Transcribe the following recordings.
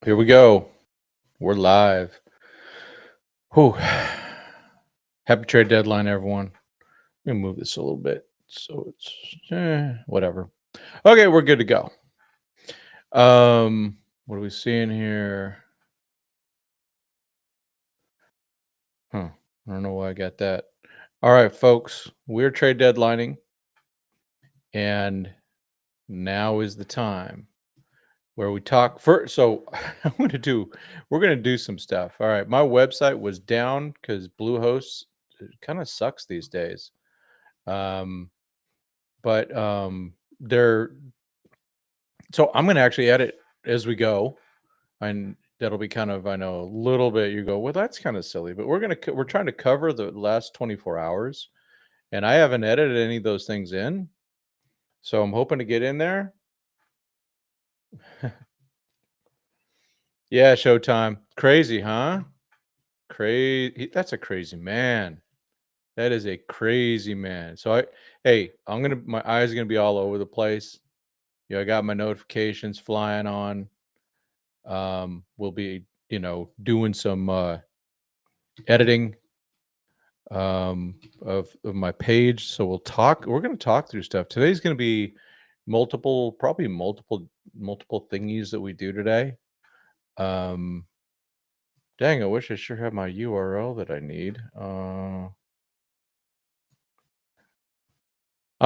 Here we go. We're live. Whew. Happy trade deadline, everyone. Let me move this a little bit so it's whatever. Okay, we're good to go. What are we seeing here? I don't know why I got that. All right, folks, we're trade deadlining, and now is the time where we talk first. So we're gonna do some stuff. All right, my website was down because Bluehost kind of sucks these days. But they're so I'm gonna actually edit as we go, and that'll be kind of, I know, a little bit. You go, well, that's kind of silly, but we're trying to cover the last 24 hours, and I haven't edited any of those things in, so I'm hoping to get in there. Yeah, Showtime, crazy, huh? Crazy. That's a crazy man. That is a crazy man. So my eyes are gonna be all over the place. I got my notifications flying on. We'll be, doing some editing of my page. So we're going to talk through stuff. Today's going to be probably multiple thingies that we do today. Um, Dang, I wish I sure had my URL that I need. I'm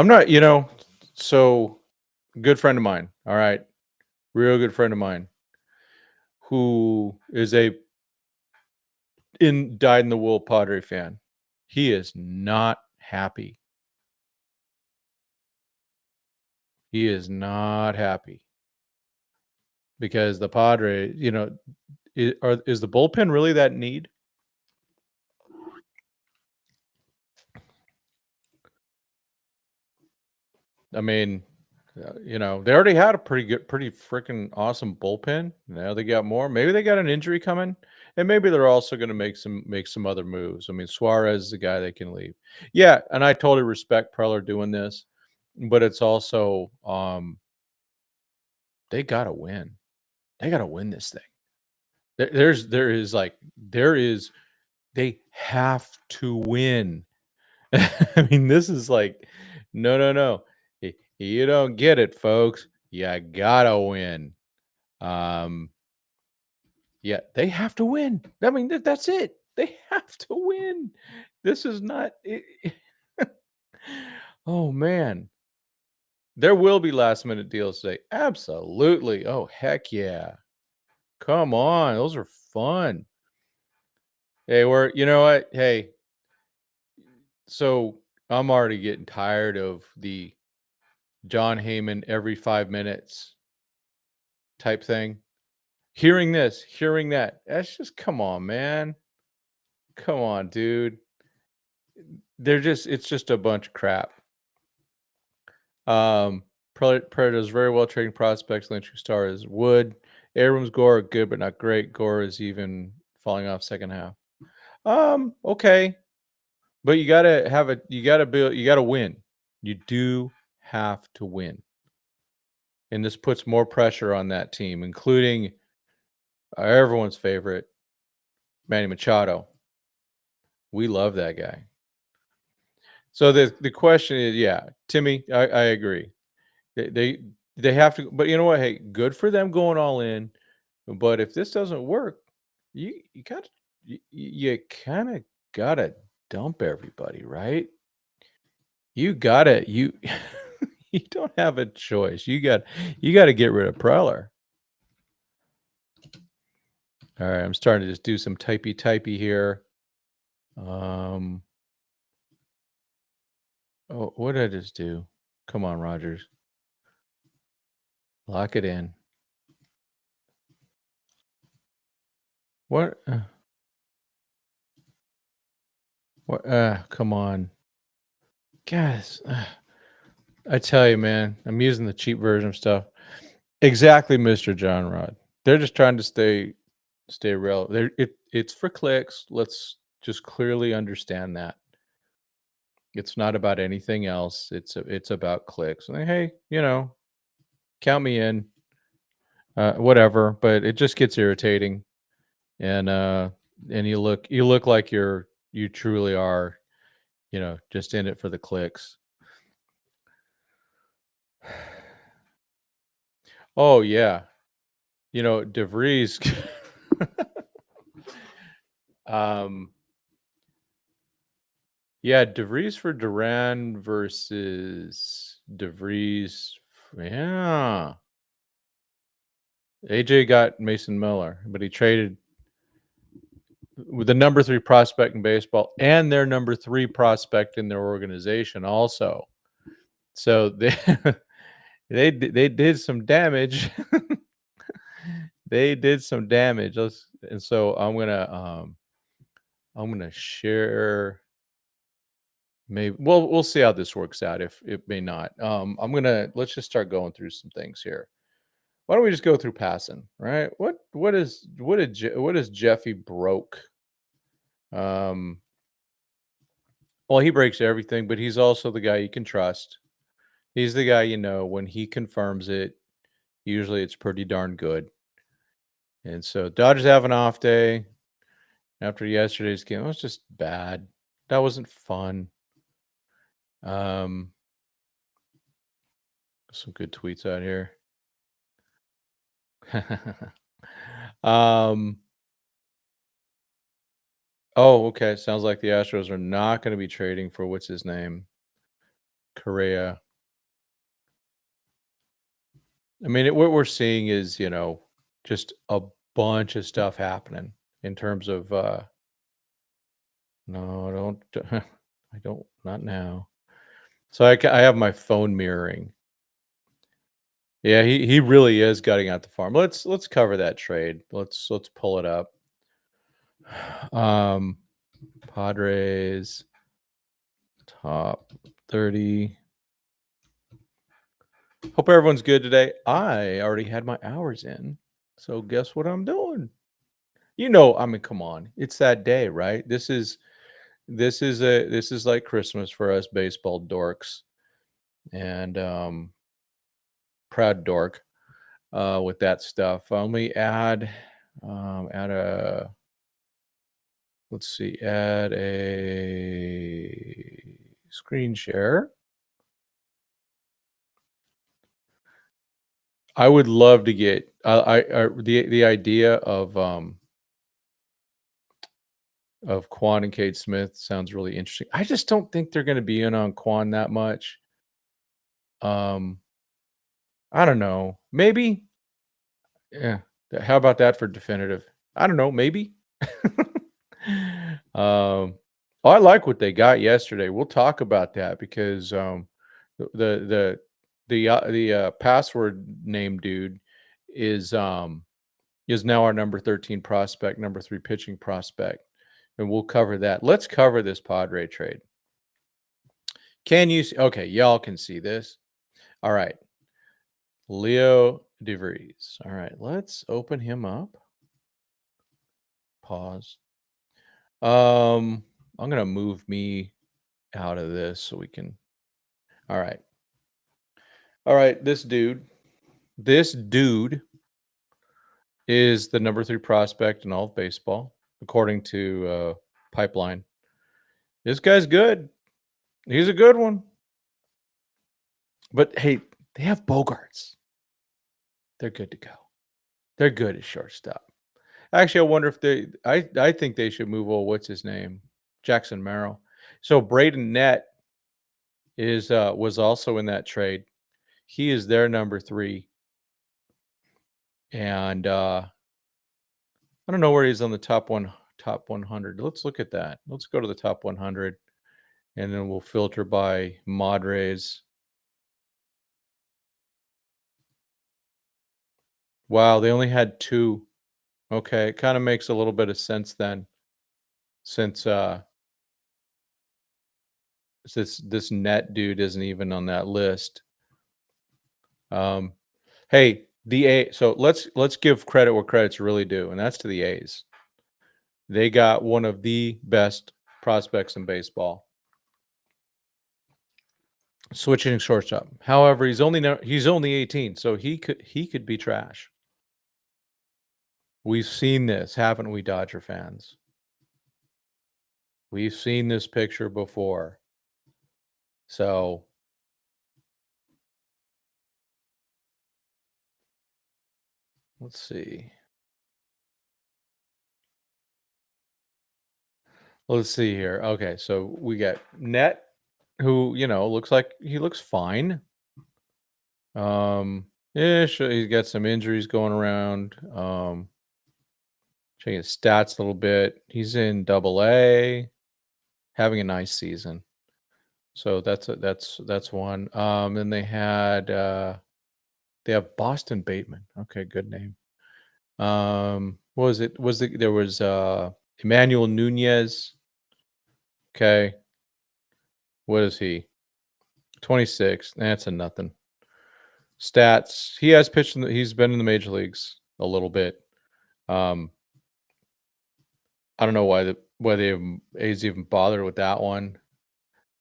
not, so good friend of mine. All right. Real good friend of mine who is dyed in the wool Padre fan. He is not happy. He is not happy because the Padres, is the bullpen really that need? I mean, they already had a pretty freaking awesome bullpen. Now they got more. Maybe they got an injury coming, and maybe they're also going to make some other moves. I mean, Suarez is the guy they can leave. Yeah, and I totally respect Preller doing this, but it's also they got to win. They got to win this thing. They have to win. I mean, this is like, no. You don't get it, folks. You gotta win. Yeah, they have to win. I mean, that's it. They have to win. This is not. Oh man, there will be last minute deals today. Absolutely. Oh heck yeah. Come on, those are fun. Hey, you know what? Hey, so I'm already getting tired of the John Heyman every 5 minutes type thing. Hearing this, hearing that. That's just, come on, man. Come on, dude. It's just a bunch of crap. Predators very well trading prospects. Lynch star is Wood. Abrams, Gore are good, but not great. Gore is even falling off second half. Okay. But you gotta win. You do have to win. And this puts more pressure on that team, including everyone's favorite, Manny Machado. We love that guy. So the question is, yeah, Timmy, I agree. They have to, but you know what? Hey, good for them going all in. But if this doesn't work, you kind of gotta dump everybody, right? You you don't have a choice. You got to get rid of Preller. All right, I'm starting to just do some typey here. Oh, what did I just do? Come on, Rogers. Lock it in. What? What? Come on. Guys, I tell you, man, I'm using the cheap version of stuff. Exactly, Mr. John Rod. They're just trying to stay relevant. It's for clicks. Let's just clearly understand that. It's not about anything else. It's about clicks. Hey, count me in. whatever, but it just gets irritating, and you look like you truly are, just in it for the clicks. Oh yeah, DeVries. um, yeah, DeVries for Duran versus DeVries. Yeah, AJ got Mason Miller, but he traded with the number 3 prospect in baseball and their number 3 prospect in their organization also. So they they did some damage. They did some damage. And so I'm gonna share. Maybe we'll see how this works out. If it may not, let's just start going through some things here. Why don't we just go through passing? Right? What is Jeffy broke? Um, well, he breaks everything, but he's also the guy you can trust. He's the guy when he confirms it. Usually, it's pretty darn good. And so Dodgers have an off day after yesterday's game. It was just bad. That wasn't fun. Um, some good tweets out here. um. Oh, okay. Sounds like the Astros are not going to be trading for what's his name, Correa. I mean, what we're seeing is just a bunch of stuff happening in terms of. No, don't. I don't. Not now. So I have my phone mirroring. Yeah, he really is gutting out the farm. Let's cover that trade. Let's pull it up. Padres top 30. Hope everyone's good today. I already had my hours in. So guess what I'm doing? I mean, come on. It's that day, right? This is like Christmas for us baseball dorks. And proud dork with that stuff. Let me add a let's see, add a screen share. I would love to get the idea of Quan and Kate Smith sounds really interesting. I just don't think they're going to be in on Quan that much. I don't know. Maybe. Yeah. How about that for definitive? I don't know. Maybe. I like what they got yesterday. We'll talk about that because the password name dude is now our number 13 prospect, number 3 pitching prospect, and we'll cover that. Let's cover this Padre trade. Can you see? Okay, y'all can see this. All right. Leo DeVries. All right, let's open him up. Pause. I'm gonna move me out of this so we can. All right. All right, this dude is the number 3 prospect in all of baseball, according to Pipeline. This guy's good. He's a good one. But hey, they have Bogarts. They're good to go. They're good at shortstop. Actually, I wonder if I think they should move what's his name? Jackson Merrill. So Braden Nett was also in that trade. He is their number 3. And I don't know where he's on the top 100. Let's look at that. Let's go to the top 100 and then we'll filter by Madres. Wow, they only had 2. Okay, it kind of makes a little bit of sense then, since this net dude isn't even on that list. Hey, the A. So let's give credit where credit's really due, and that's to the A's. They got one of the best prospects in baseball. Switching shortstop. However, he's only 18, so he could be trash. We've seen this, haven't we, Dodger fans? We've seen this picture before. So let's see. Let's see here. Okay, so we got Net, who, looks like he looks fine. Ish, he's got some injuries going around. Checking his stats a little bit. He's in Double A, having a nice season. So that's one. Then they have Boston Bateman. Okay, good name. What was it? There was Emmanuel Nunez. Okay, what is he? 26. That's a nothing. Stats. He has pitched. He's been in the major leagues a little bit. I don't know why A's even bothered with that one.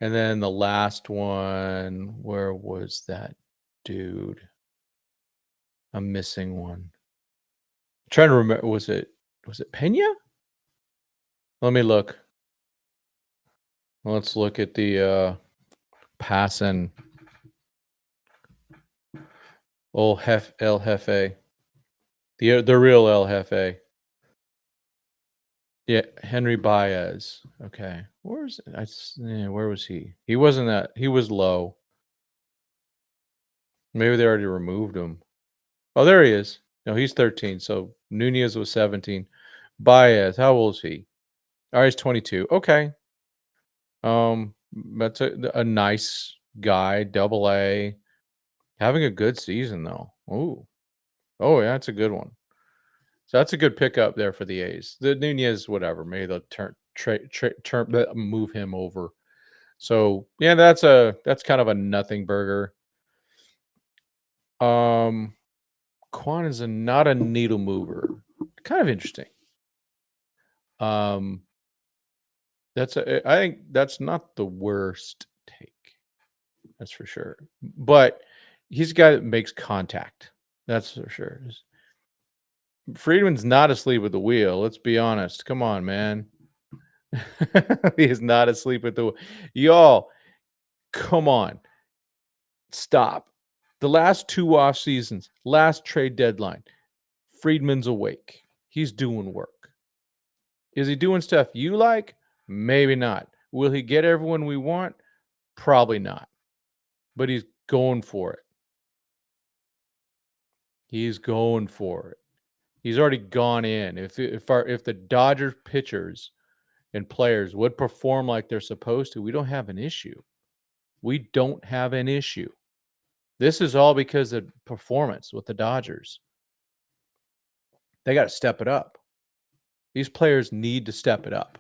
And then the last one, where was that dude? I'm missing one. I'm trying to remember. Was it Pena? Let me look. Let's look at the passing. El Jefe. The real El Jefe. Yeah, Henry Baez. Okay. Where was he? He wasn't that. He was low. Maybe they already removed him. Oh, there he is. No, he's 13. So Nunez was 17. Baez, how old is he? All right, he's 22. Okay. That's a nice guy, Double A, having a good season though. Oh yeah, that's a good one. So that's a good pickup there for the A's. The Nunez, whatever, maybe they'll move him over. So yeah, that's kind of a nothing burger. Quan is not a needle mover. Kind of interesting. I think that's not the worst take. That's for sure. But he's a guy that makes contact. That's for sure. Freeman's not asleep at the wheel. Let's be honest. Come on, man. He is not asleep at the wheel. Y'all, come on. Stop. The last 2 off seasons, last trade deadline, Friedman's awake. He's doing work. Is he doing stuff you like? Maybe not. Will he get everyone we want? Probably not. But he's going for it. He's going for it. He's already gone in. If the Dodgers pitchers and players would perform like they're supposed to, we don't have an issue. We don't have an issue. This is all because of performance with the Dodgers. They got to step it up. These players need to step it up.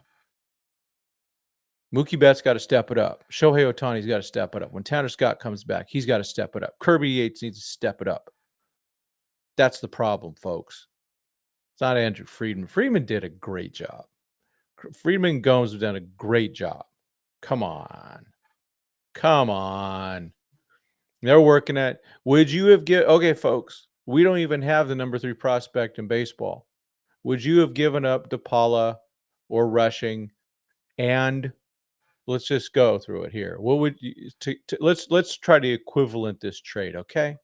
Mookie Betts got to step it up. Shohei Ohtani's got to step it up. When Tanner Scott comes back, he's got to step it up. Kirby Yates needs to step it up. That's the problem, folks. It's not Andrew Friedman. Friedman did a great job. Freeman and Gomes have done a great job. Come on. They're working at. Would you have okay, folks? We don't even have the number 3 prospect in baseball. Would you have given up DePaula or Rushing? And let's just go through it here. What would you let's try to equivalent this trade, okay?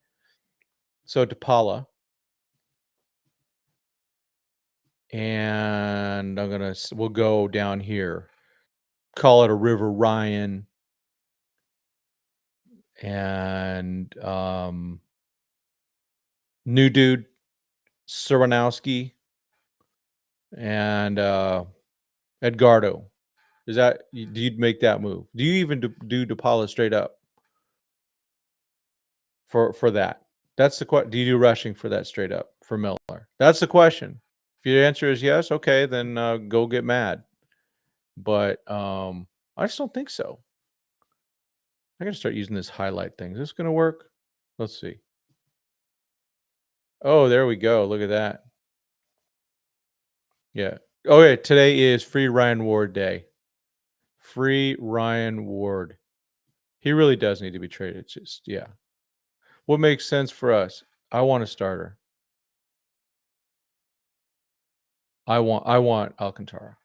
So DePaula, and we'll go down here. Call it a River Ryan, and new dude Serenowski, and Edgardo. Do you make that move? Do you even do DePaula straight up for that? That's the question. Do you do Rushing for that straight up for Miller? That's the question. If your answer is yes, okay, then go get mad. But I just don't think so. I gotta start using this highlight thing. Is this gonna work? Let's see. Oh, there we go. Look at that. Yeah. Oh yeah. Today is Free Ryan Ward Day. Free Ryan Ward. He really does need to be traded. It's just, yeah. What makes sense for us? I want a starter. I want Alcantara.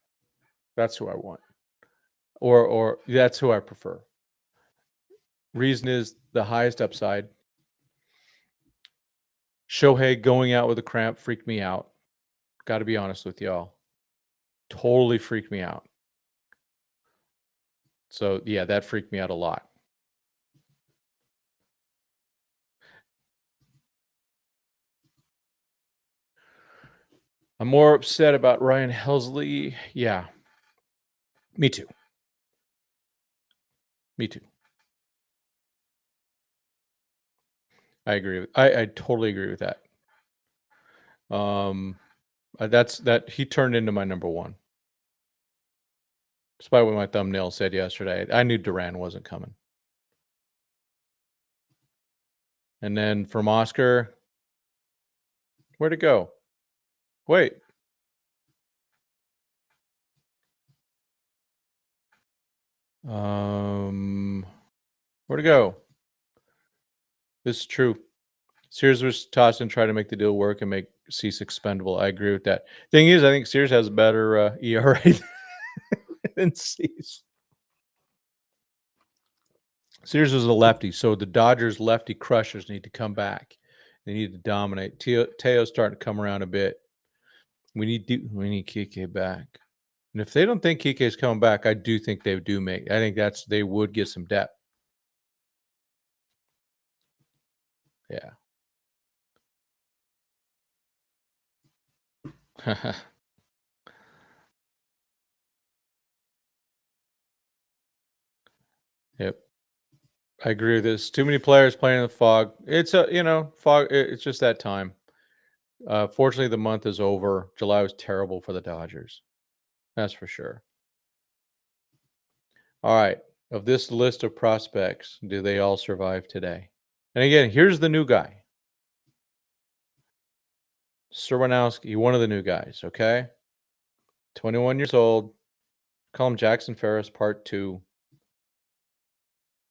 That's who I want. Or that's who I prefer. Reason is the highest upside. Shohei going out with a cramp freaked me out. Got to be honest with y'all. Totally freaked me out. So, yeah, that freaked me out a lot. I'm more upset about Ryan Helsley. Yeah. Me too. Me too. I agree. I totally agree with that. That he turned into my number one. Despite what my thumbnail said yesterday, I knew Duran wasn't coming. And then from Oscar, where'd it go? Wait. Where'd it go? This is true. Sears was tossed and tried to make the deal work and make Cease expendable. I agree with that. Thing is, I think Sears has a better ERA than Cease. Sears is a lefty, so the Dodgers lefty crushers need to come back. They need to dominate. Teo's starting to come around a bit. We need Kike back. And if they don't think Kike's coming back, I do think they do make. I think they would get some depth. Yeah. Yep. I agree with this. Too many players playing in the fog. It's fog. It's just that time. Fortunately, the month is over. July was terrible for the Dodgers. That's for sure. All right. Of this list of prospects, do they all survive today? And again, here's the new guy. Serwanowski, one of the new guys, okay? 21 years old. Call him Jackson Ferris Part 2.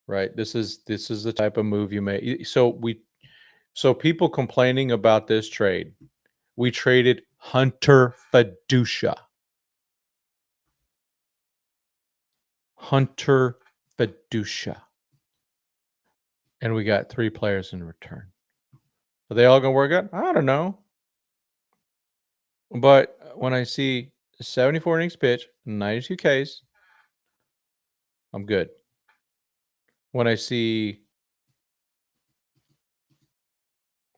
Right? This is the type of move you make. So people complaining about this trade. We traded Hunter Fiducia. Hunter Fiducia. And we got 3 players in return. Are they all going to work out? I don't know. But when I see 74 innings pitch, 92 Ks, I'm good. When I see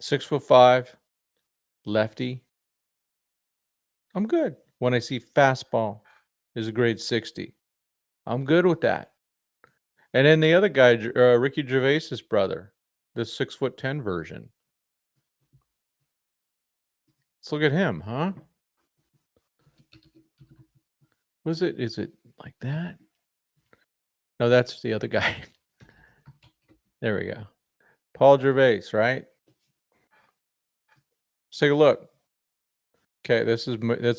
6'5", lefty, I'm good. When I see fastball is a grade 60, I'm good with that. And then the other guy, Ricky Gervais's brother, the 6'10" version. Let's look at him, huh? Was it? Is it like that? No, that's the other guy. There we go. Paul Gervais, right? Let's take a look. Okay, that's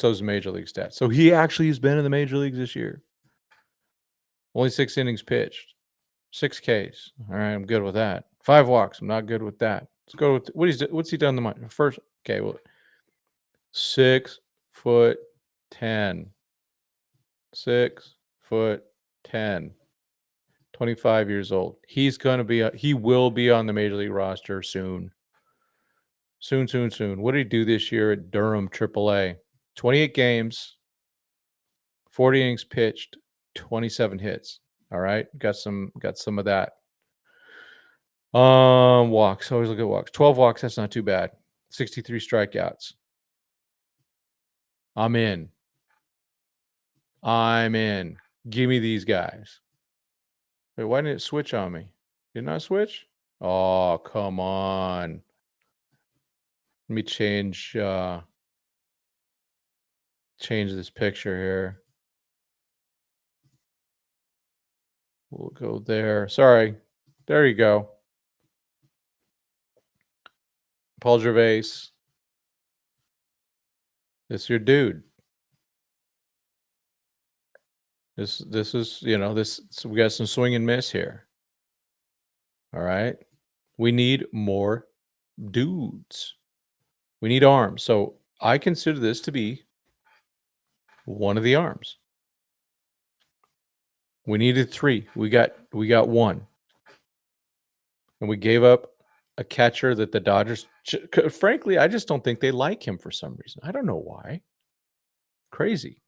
those major league stats. So he actually has been in the major leagues this year. Only 6 innings pitched, 6 Ks. All right, I'm good with that. 5 walks. I'm not good with that. Let's go with what's he done the month first. Okay, well, 6'10", 6'10", 25 years old. He will be on the major league roster soon. Soon. What did he do this year at Durham AAA? 28 games, 40 innings pitched, 27 hits. All right, got some of that. Walks. Always look at walks. 12 walks. That's not too bad. 63 strikeouts. I'm in. Give me these guys. Wait, why didn't it switch on me? Did it not switch? Oh, come on. Let me change this picture here. We'll go there. Sorry. There you go. Paul Gervais. This is your dude. This is, so we got some swing and miss here. All right. We need more dudes. We need arms. So I consider this to be one of the arms. We needed 3. We got 1. And we gave up a catcher that the Dodgers frankly, I just don't think they like him for some reason. I don't know why. Crazy.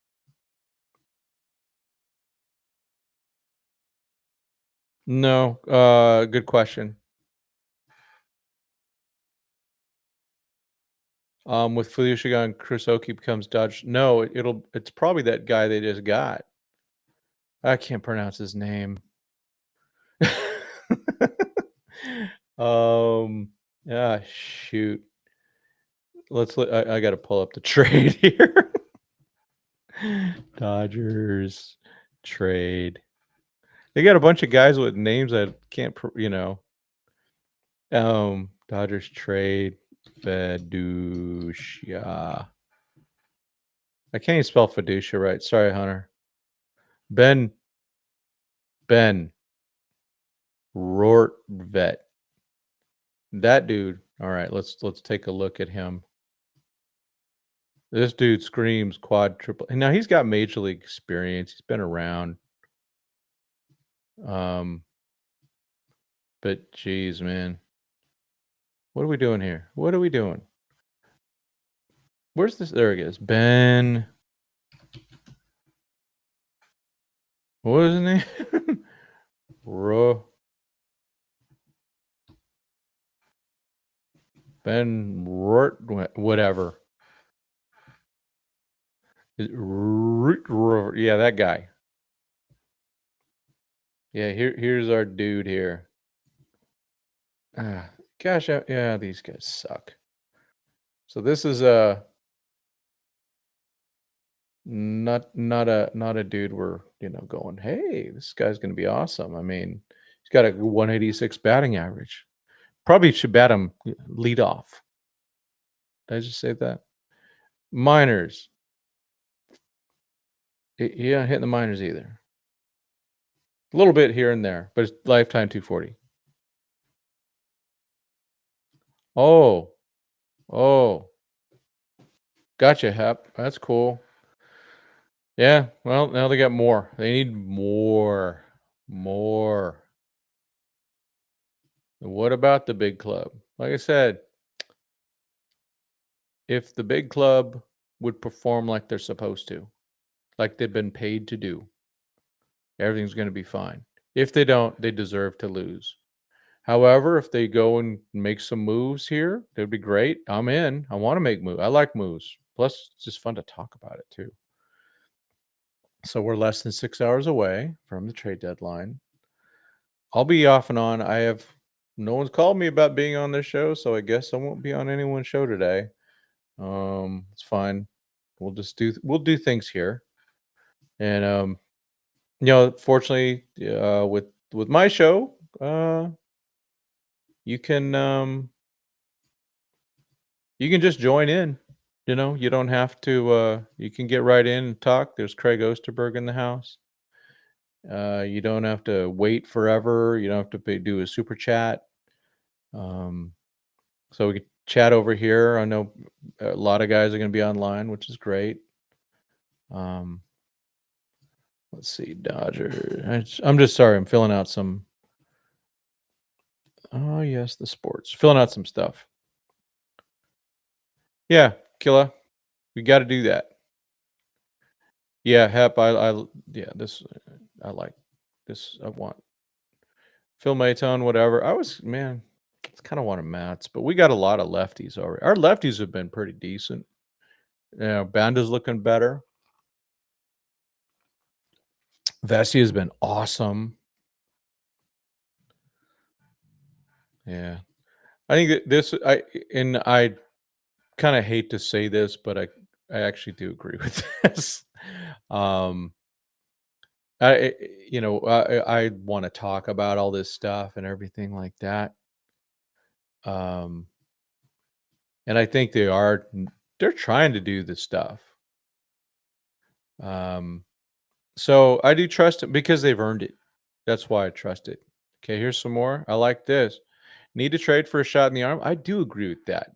No, good question. With Felicia and Kurosoki becomes Dodge. No, it's probably that guy they just got. I can't pronounce his name. Shoot. I got to pull up the trade here. Dodgers trade. They got a bunch of guys with names I can't, Dodgers trade Fiducia. I can't even spell fiducia right. Sorry, Hunter. Ben Rortvet. That dude. All right, let's take a look at him. This dude screams quadruple. And now he's got major league experience. He's been around. But geez, man. What are we doing here? What are we doing? Where's this? There he is. Ben. What was his name? Ben Rort, whatever. Yeah, that guy. Yeah, here's our dude here. Gosh, yeah, these guys suck. So this is not a dude we're going, hey, this guy's gonna be awesome. I mean, he's got a 186 batting average. Probably should bat him lead off. Did I just say that? Minors. He not hitting the minors either. A little bit here and there, but it's lifetime 240. Oh. Gotcha, Hep. That's cool. Yeah, well, now they got more. They need more. What about the big club? Like I said, if the big club would perform like they're supposed to, like they've been paid to do, everything's going to be fine. If they don't, they deserve to lose. However, if they go and make some moves here, that'd be great. I'm in. I want to make moves. I like moves. Plus, it's just fun to talk about it too. So we're less than 6 hours away from the trade deadline. I'll be off and on. No one's called me about being on this show, so I guess I won't be on anyone's show today. It's fine. We'll do things here. And fortunately, with my show, you can just join in. You don't have to. You can get right in and talk. There's Craig Osterberg in the house. You don't have to wait forever. You don't have to do a super chat. So we can chat over here. I know a lot of guys are going to be online, which is great. Let's see, Dodgers. I'm just sorry. I'm filling out some. Oh yes, the sports. Filling out some stuff. Yeah, Killa, we got to do that. Yeah, Hep. This. I like this. I want Phil Mayton, whatever. I kind of want a Mats, but we got a lot of lefties already. Our lefties have been pretty decent. Banda's looking better. Vesey has been awesome. Yeah. I think that I kind of hate to say this, but I actually do agree with this. I want to talk about all this stuff and everything like that. And I think they're trying to do this stuff. So I do trust it because they've earned it. That's why I trust it. Okay, here's some more. I like this. Need to trade for a shot in the arm. I do agree with that.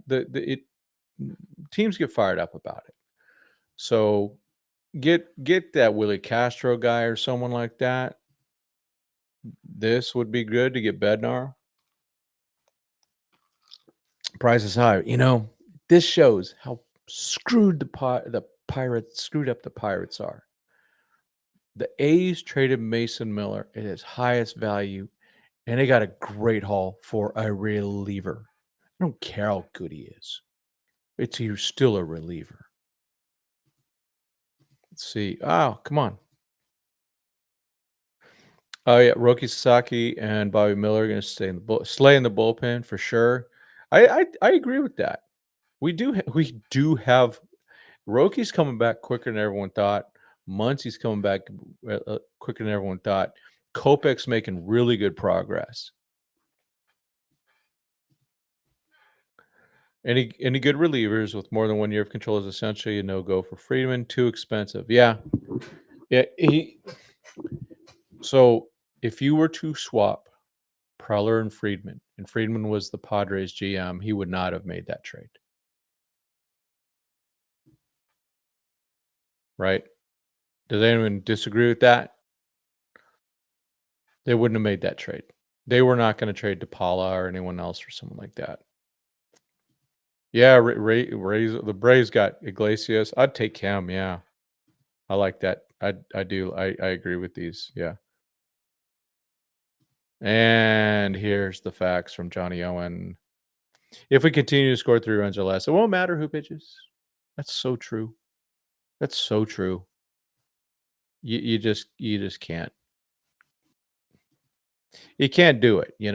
Teams get fired up about it. So Get that Willie Castro guy or someone like that. This would be good to get Bednar. Price is high. This shows how screwed the Pirates screwed up the Pirates are. The A's traded Mason Miller at his highest value, and they got a great haul for a reliever. I don't care how good he is. He's still a reliever. Let's see. Oh, come on. Oh yeah, Roki, Sasaki and Bobby Miller are going to stay in the slay in the bullpen for sure. I agree with that. We do have Roki's coming back quicker than everyone thought. Muncie's coming back quicker than everyone thought. Kopech's making really good progress. Any good relievers with more than 1 year of control is essentially a no-go for Freeman. Too expensive. Yeah. So if you were to swap Preller and Friedman was the Padres GM, he would not have made that trade. Right? Does anyone disagree with that? They wouldn't have made that trade. They were not going to trade DePaula or anyone else for someone like that. Yeah, the Braves got Iglesias. I'd take him. Yeah, I like that. I do. I agree with these. Yeah. And here's the facts from Johnny Owen. If we continue to score 3 runs or less, it won't matter who pitches. That's so true. That's so true. You just can't. You can't do it. You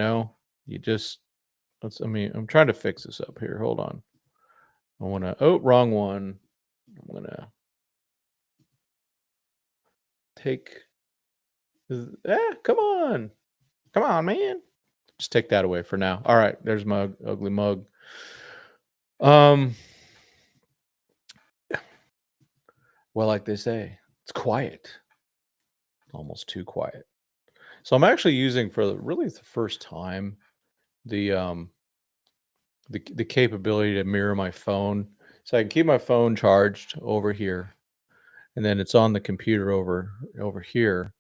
just. I'm trying to fix this up here. Hold on. I want to. Oh, wrong one. I'm gonna take. Come on. Come on, man. Just take that away for now. All right, there's my ugly mug. Well, like they say, it's quiet. Almost too quiet. So I'm actually using for really the first time the capability to mirror my phone. So I can keep my phone charged over here, and then it's on the computer over here.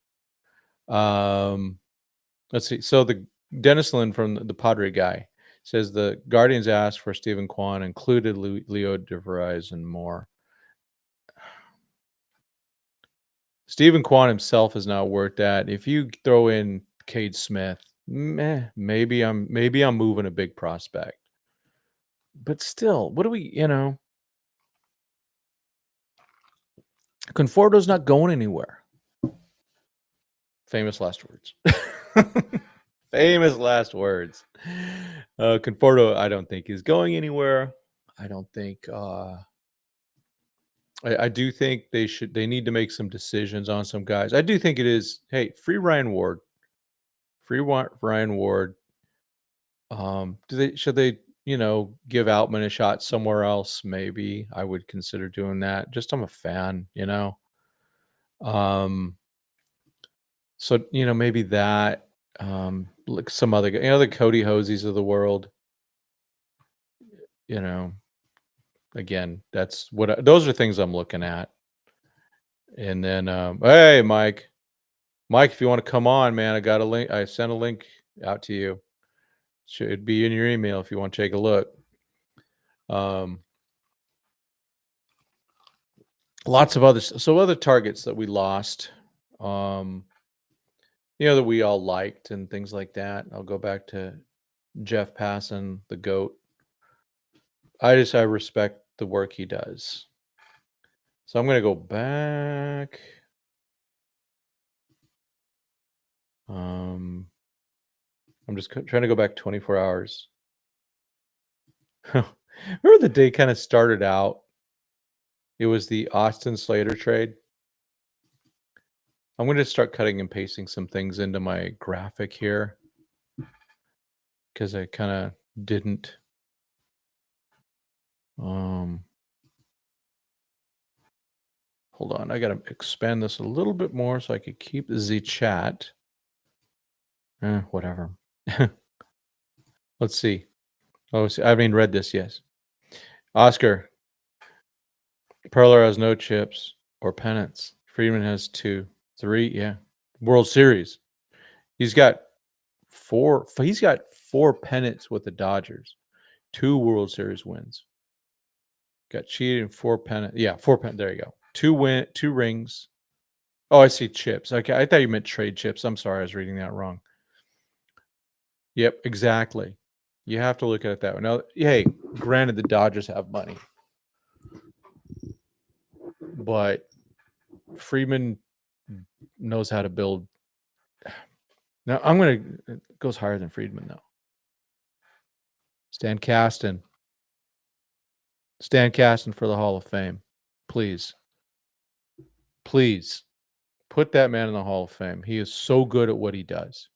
Let's see. So the Dennis Lin from the Padre guy says the Guardians asked for Stephen Kwan, included Leo DeVries and more. Stephen Kwan himself is not worth that. If you throw in Cade Smith, maybe I'm moving a big prospect. But still, what do we, Conforto's not going anywhere. Famous last words. Famous last words. Conforto, I don't think is going anywhere. I don't think. I do think they need to make some decisions on some guys. I do think it is. Hey, free Ryan Ward. Free Ryan Ward. Should they give Outman a shot somewhere else? Maybe I would consider doing that. Just I'm a fan. So maybe that. Like some other guy, the Cody Hosies of the world. Again, those are things I'm looking at. And then, hey, Mike, if you want to come on, man, I got a link. I sent a link out to you. Should be in your email if you want to take a look. Lots of other targets that we lost, that we all liked and things like that. I'll go back to Jeff Passan, the GOAT. I respect the work he does. So I'm going to go back. I'm just trying to go back 24 hours. Remember the day kind of started out? It was the Austin Slater trade. I'm going to start cutting and pasting some things into my graphic here because I kind of didn't. Hold on. I got to expand this a little bit more so I could keep the chat. Whatever. Let's see. Oh, I haven't read this. Yes. Oscar. Perler has no chips. or pennants. Freeman has 2, 3, yeah. World Series. He's got 4 pennants with the Dodgers. 2 World Series wins. Got cheated in 4 pennants. Yeah, 4 pennants. There you go. 2 rings. Oh, I see chips. Okay, I thought you meant trade chips. I'm sorry, I was reading that wrong. Yep, exactly. You have to look at it that way. Now, hey, granted, the Dodgers have money, but Freeman knows how to build. Now, it goes higher than Friedman, though. Stan Kasten for the Hall of Fame. Please. Please put that man in the Hall of Fame. He is so good at what he does.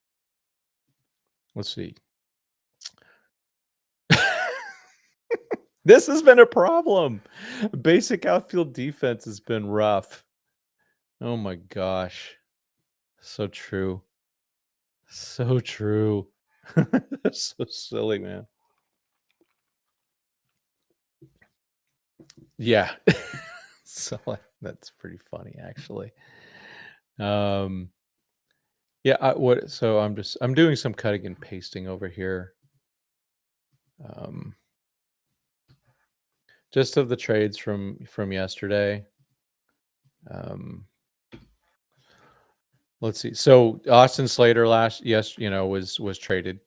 Let's see. This has been a problem. Basic outfield defense has been rough. Oh my gosh. So true. So true. That's so silly, man. Yeah. So that's pretty funny, actually. Yeah, I'm doing some cutting and pasting over here. Just of the trades from yesterday. Let's see. So Austin Slater was traded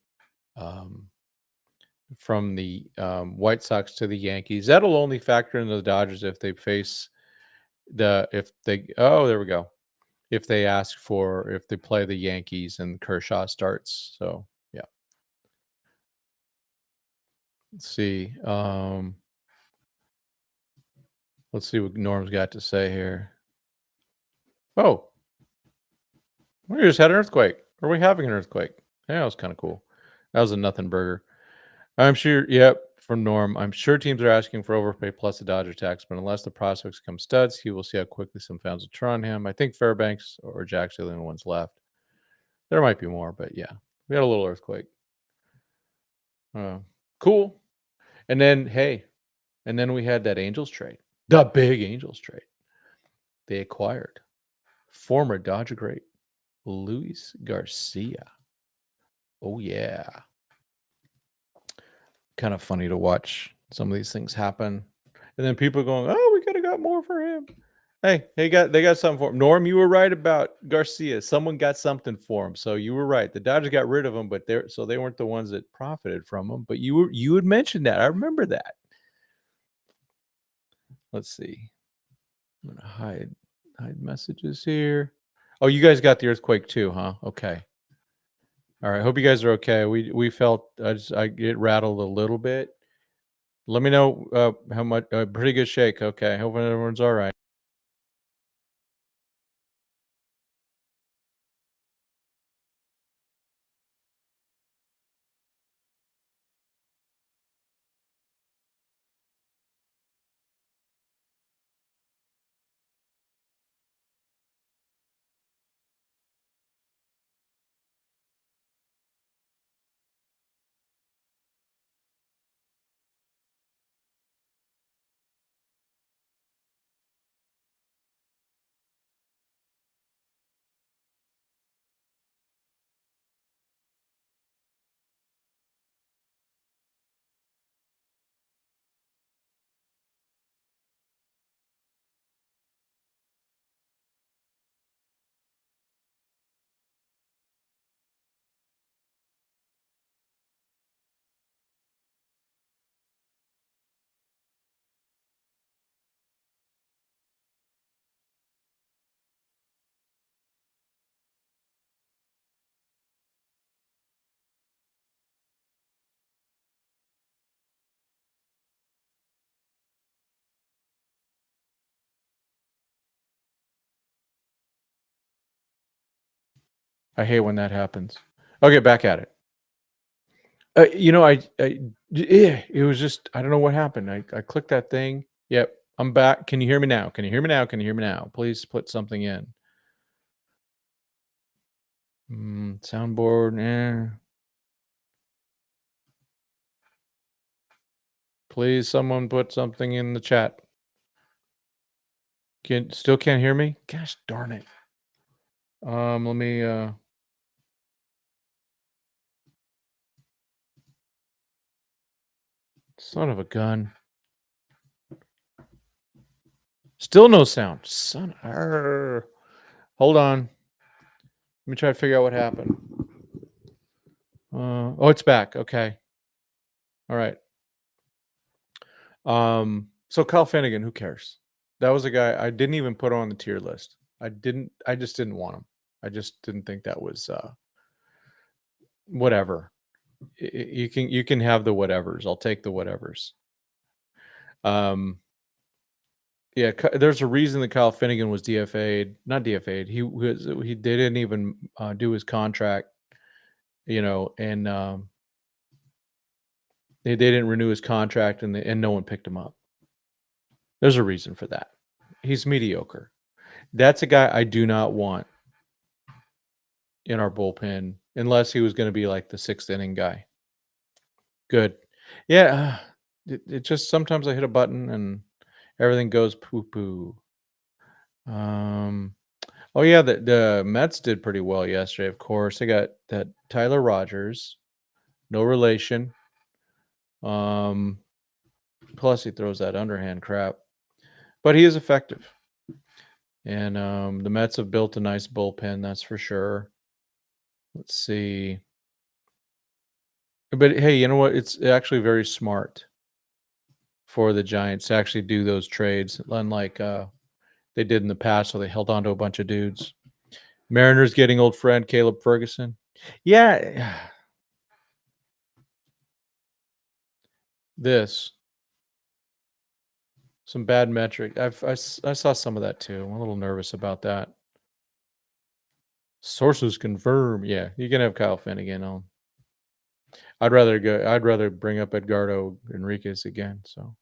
from the White Sox to the Yankees. That'll only factor into the Dodgers if they face there we go. If they play the Yankees and Kershaw starts. So yeah. Let's see. Let's see what Norm's got to say here. Oh, we just had an earthquake. Are we having an earthquake? Yeah, that was kind of cool. That was a nothing burger. I'm sure. Yep, from Norm. I'm sure teams are asking for overpay plus the Dodger tax, but unless the prospects come studs, he will see how quickly some fans will turn on him. I think Fairbanks or Jack's the only ones left. There might be more, but yeah, we had a little earthquake. Cool. And then we had that Angels trade, the big Angels trade. They acquired former Dodger great Luis Garcia. Oh yeah. Kind of funny to watch some of these things happen. And then people going, "Oh, we could have got more for him." Hey, they got something for him. Norm, you were right about Garcia. Someone got something for him. So you were right. The Dodgers got rid of him, but they weren't the ones that profited from him. But you had mentioned that. I remember that. Let's see. I'm gonna hide messages here. Oh, you guys got the earthquake too, huh? Okay. All right. Hope you guys are okay. We felt I get rattled a little bit. Let me know how much. Pretty good shake. Okay. Hope everyone's all right. I hate when that happens. Okay, back at it. It was just I don't know what happened. I clicked that thing. Yep, I'm back. Can you hear me now? Can you hear me now? Can you hear me now? Please put something in. Soundboard. Please, someone put something in the chat. Still can't hear me? Gosh darn it. Let me son of a gun. Still no sound. Hold on. Let me try to figure out what happened. Oh, it's back. Okay. All right. So Kyle Finnegan, who cares? That was a guy I didn't even put on the tier list. I just didn't want him. I just didn't think that was whatever. You can have the whatevers. I'll take the whatevers. Yeah, there's a reason that Kyle Finnegan was DFA'd. Not DFA'd. He didn't even do his contract, and they didn't renew his contract, and no one picked him up. There's a reason for that. He's mediocre. That's a guy I do not want in our bullpen unless he was going to be like the 6th inning guy. Good. Yeah. It just sometimes I hit a button and everything goes poo-poo. Oh yeah, the Mets did pretty well yesterday, of course. They got that Tyler Rogers, no relation. Plus he throws that underhand crap. But he is effective. And the Mets have built a nice bullpen, that's for sure. Let's see. But hey, you know what? It's actually very smart for the Giants to actually do those trades, unlike they did in the past, so they held on to a bunch of dudes. Mariners getting old friend Caleb Ferguson. Yeah. Some bad metric. I saw some of that too. I'm a little nervous about that. Sources confirm. Yeah, you can have Kyle Finnegan. I'd rather bring up Edgardo Enriquez again. So,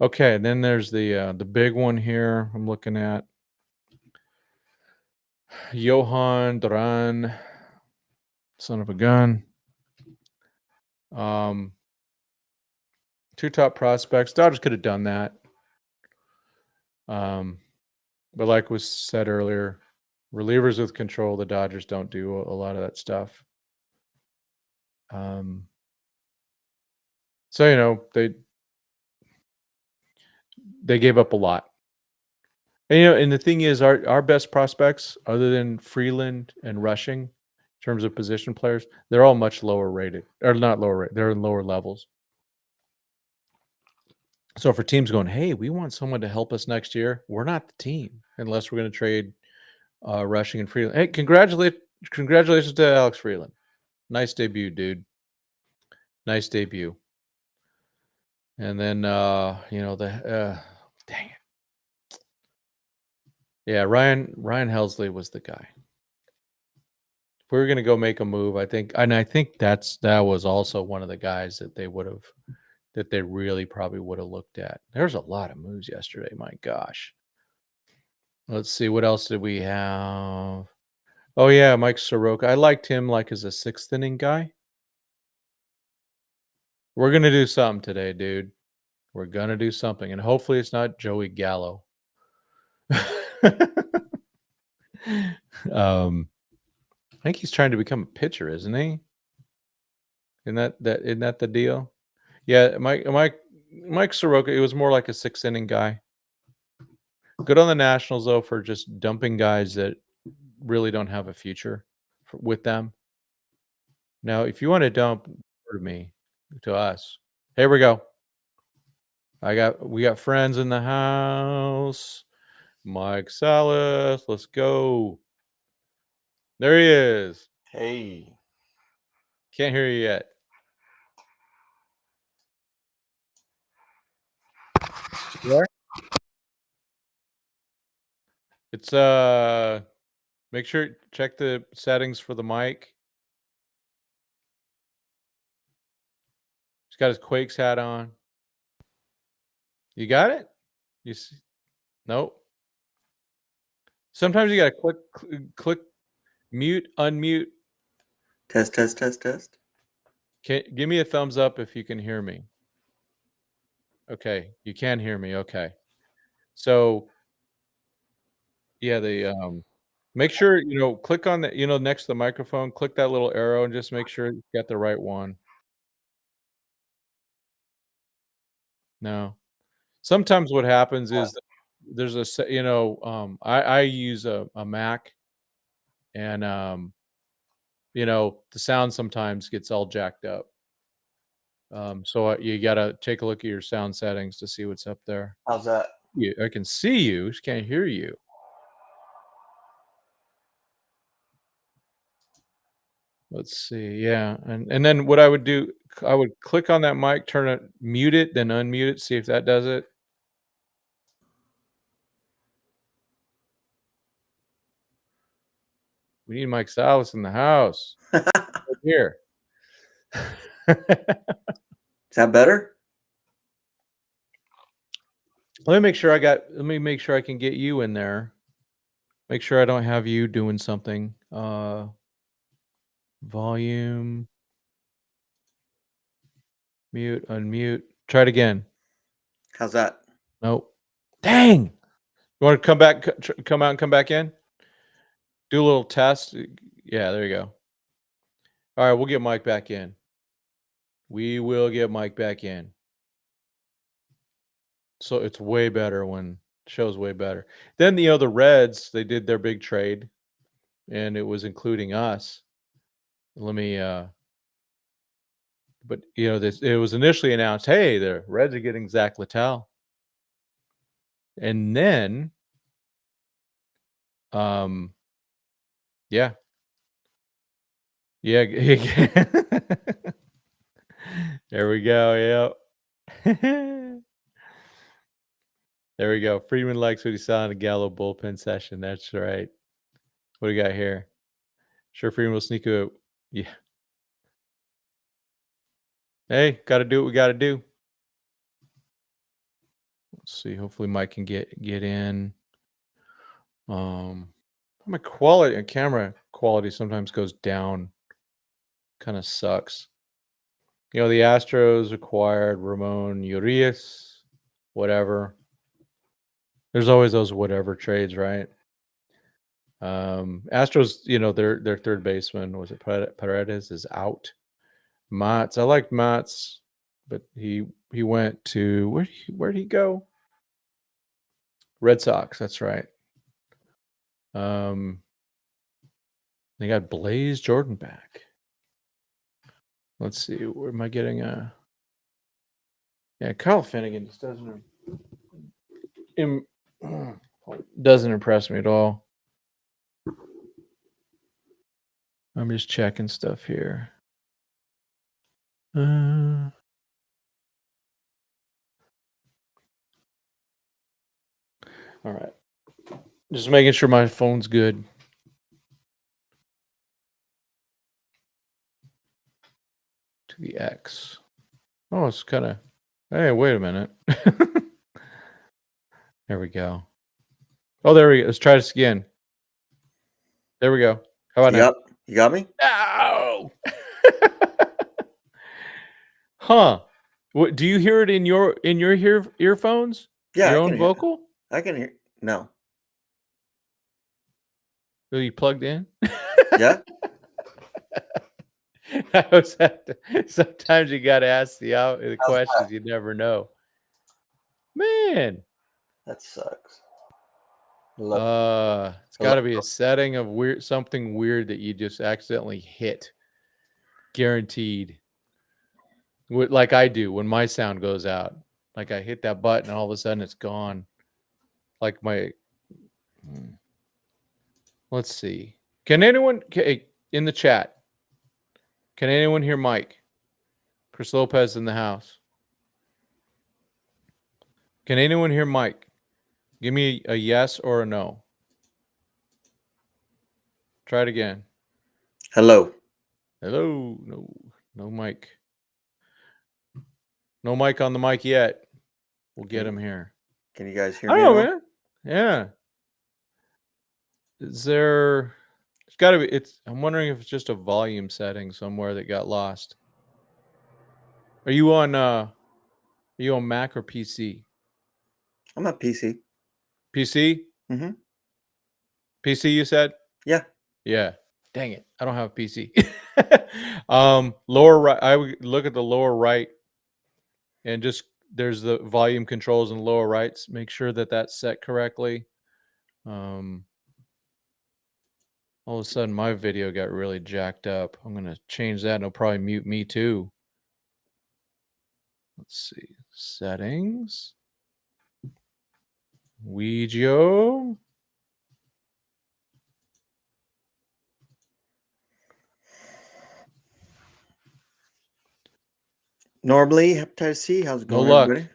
okay. And then there's the big one here. I'm looking at Johan Duran, son of a gun. 2 top prospects. Dodgers could have done that. But like was said earlier, relievers with control, the Dodgers don't do a lot of that stuff. So they gave up a lot. And the thing is, our best prospects, other than Freeland and Rushing, in terms of position players, they're all much lower rated. Or not lower rated, they're in lower levels. So for teams going, hey, we want someone to help us next year, we're not the team unless we're going to trade Rushing and Freeland. Hey, congratulations to Alex Freeland. Nice debut, dude. Nice debut. And then dang it. Yeah, Ryan Helsley was the guy. If we were going to go make a move, I think that was also one of the guys that they really probably would have looked at. There's a lot of moves yesterday. My gosh. Let's see. What else did we have? Oh, yeah. Mike Soroka. I liked him like as a 6th inning guy. We're going to do something today, dude. We're going to do something. And hopefully it's not Joey Gallo. I think he's trying to become a pitcher, isn't he? Isn't that the deal? Yeah, Mike Soroka, it was more like a 6th inning guy. Good on the Nationals though for just dumping guys that really don't have a future with them. Now, if you want to dump to us, here we go. We got friends in the house. Mike Salas, let's go. There he is. Hey. Can't hear you yet. Yeah. It's make sure check the settings for the mic. He's got his Quakes hat on. You got it? You see? Nope. Sometimes you got to click mute, unmute. Test. Give me a thumbs up if you can hear me. Okay, you can hear me. Okay. So Yeah, they make sure, click on the, next to the microphone, click that little arrow and just make sure you got the right one. No. Sometimes what happens is that there's I use a Mac and the sound sometimes gets all jacked up. So you gotta take a look at your sound settings to see what's up there. How's that? Yeah, I can see you, just can't hear you. Let's see, yeah, and then what I would do, I would click on that mic, turn it, mute it, then unmute it, see if that does it. We need Mike Salas in the house. Right here. Is that better? Let me make sure I can get you in there. Make sure I don't have you doing something. Volume, mute, unmute. Try it again. How's that? Nope. Dang. You want to come back, come out and come back in? Do a little test. Yeah, there you go. All right, we'll get Mike back in. We will get Mike back in. So it's way better when shows way better. Then the Reds, they did their big trade, and it was including us. Let me but it was initially announced, hey, the Reds are getting Zach Littell. And then yeah. Yeah. There we go. Yep. There we go. Freeman likes what he saw in the Gallo bullpen session. That's right. What do we got here? Sure, Freeman will sneak a. Yeah. Hey, got to do what we got to do. Let's see. Hopefully, Mike can get in. My quality and camera quality sometimes goes down. Kind of sucks. The Astros acquired Ramon Urias, whatever. There's always those whatever trades, right? Astros, their third baseman, was it Paredes, is out. Matz, I like Matz, but he went to where'd he go? Red Sox, that's right. They got Blaze Jordan back. Let's see, where am I getting a? Yeah, Kyle Finnegan just doesn't impress me at all. I'm just checking stuff here. All right. Just making sure my phone's good. To the X. Oh, it's kind of. Hey, wait a minute. There we go. Oh, there we go. Let's try this again. There we go. How about now? You got me? Ow! Huh. What do you hear it in your earphones? Yeah, Your I own can hear. vocal? I can hear. No. Are you plugged in? Yeah. Sometimes you got to ask the How's questions. that? You never know. Man. That sucks. It's got to be a setting of something weird that you just accidentally hit. Guaranteed. Like I do when my sound goes out. Like I hit that button and all of a sudden it's gone. Like my. Let's see. Can anyone in the chat? Can anyone hear Mike? Chris Lopez in the house. Can anyone hear Mike? Give me a yes or a no. Try it again. Hello. Hello. No Mike. No Mike on the mic yet. We'll get him here. Can you guys hear I me? don't know, man. Yeah. Is there? It's got to be. I'm wondering if it's just a volume setting somewhere that got lost. Are you on? Mac or PC? I'm on PC. PC. Mm-hmm. PC, you said? Yeah. Yeah. Dang it. I don't have a PC. Lower right. I would look at the lower right and just there's the volume controls in lower rights. Make sure that that's set correctly. All of a sudden my video got really jacked up. I'm going to change that and it'll probably mute me too. Let's see. Settings. Weegio. Normally, hepatitis C. How's it No going, luck. everybody?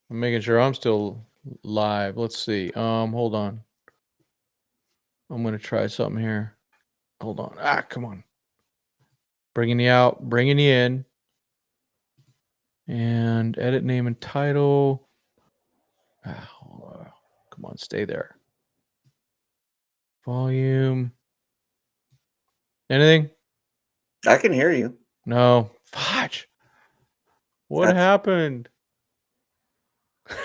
I'm making sure I'm still live. Let's see. Hold on. I'm going to try something here. Hold on. Come on. Bringing you out, bringing you in. And edit name and title. Come on, stay there. Volume. Anything? I can hear you. No. Fudge. What happened? Hey,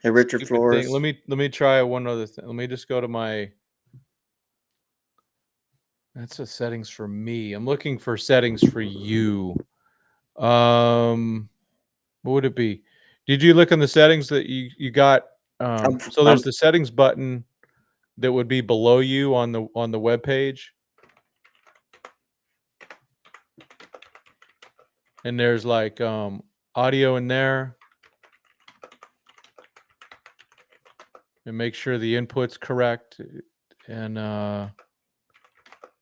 Richard Stupid Flores. thing. Let me try one other thing. Let me just go to my. That's the settings for me. I'm looking for settings for you. What would it be? Did you look in the settings that you got? So there's the settings button that would be below you on the web page. And there's like audio in there. And make sure the input's correct. And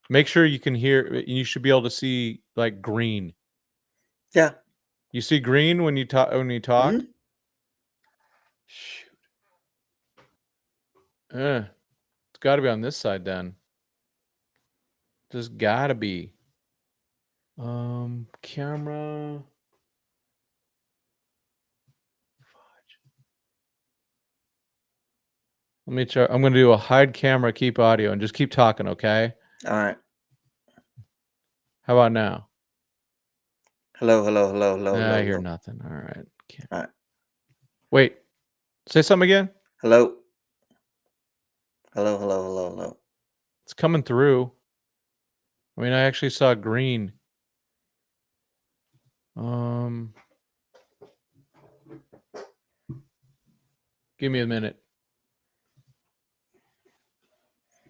make sure you can hear. You should be able to see like green. Yeah. You see green when you talk. Mm-hmm. Shoot. It's got to be on this side then. Just got to be. Camera. Let me try. I'm going to do a hide camera, keep audio, and just keep talking, okay? All right. How about now? Hello. I hear nothing. All right. All right. Wait. Say something again. Hello. Hello. It's coming through. I mean, I actually saw green. Give me a minute.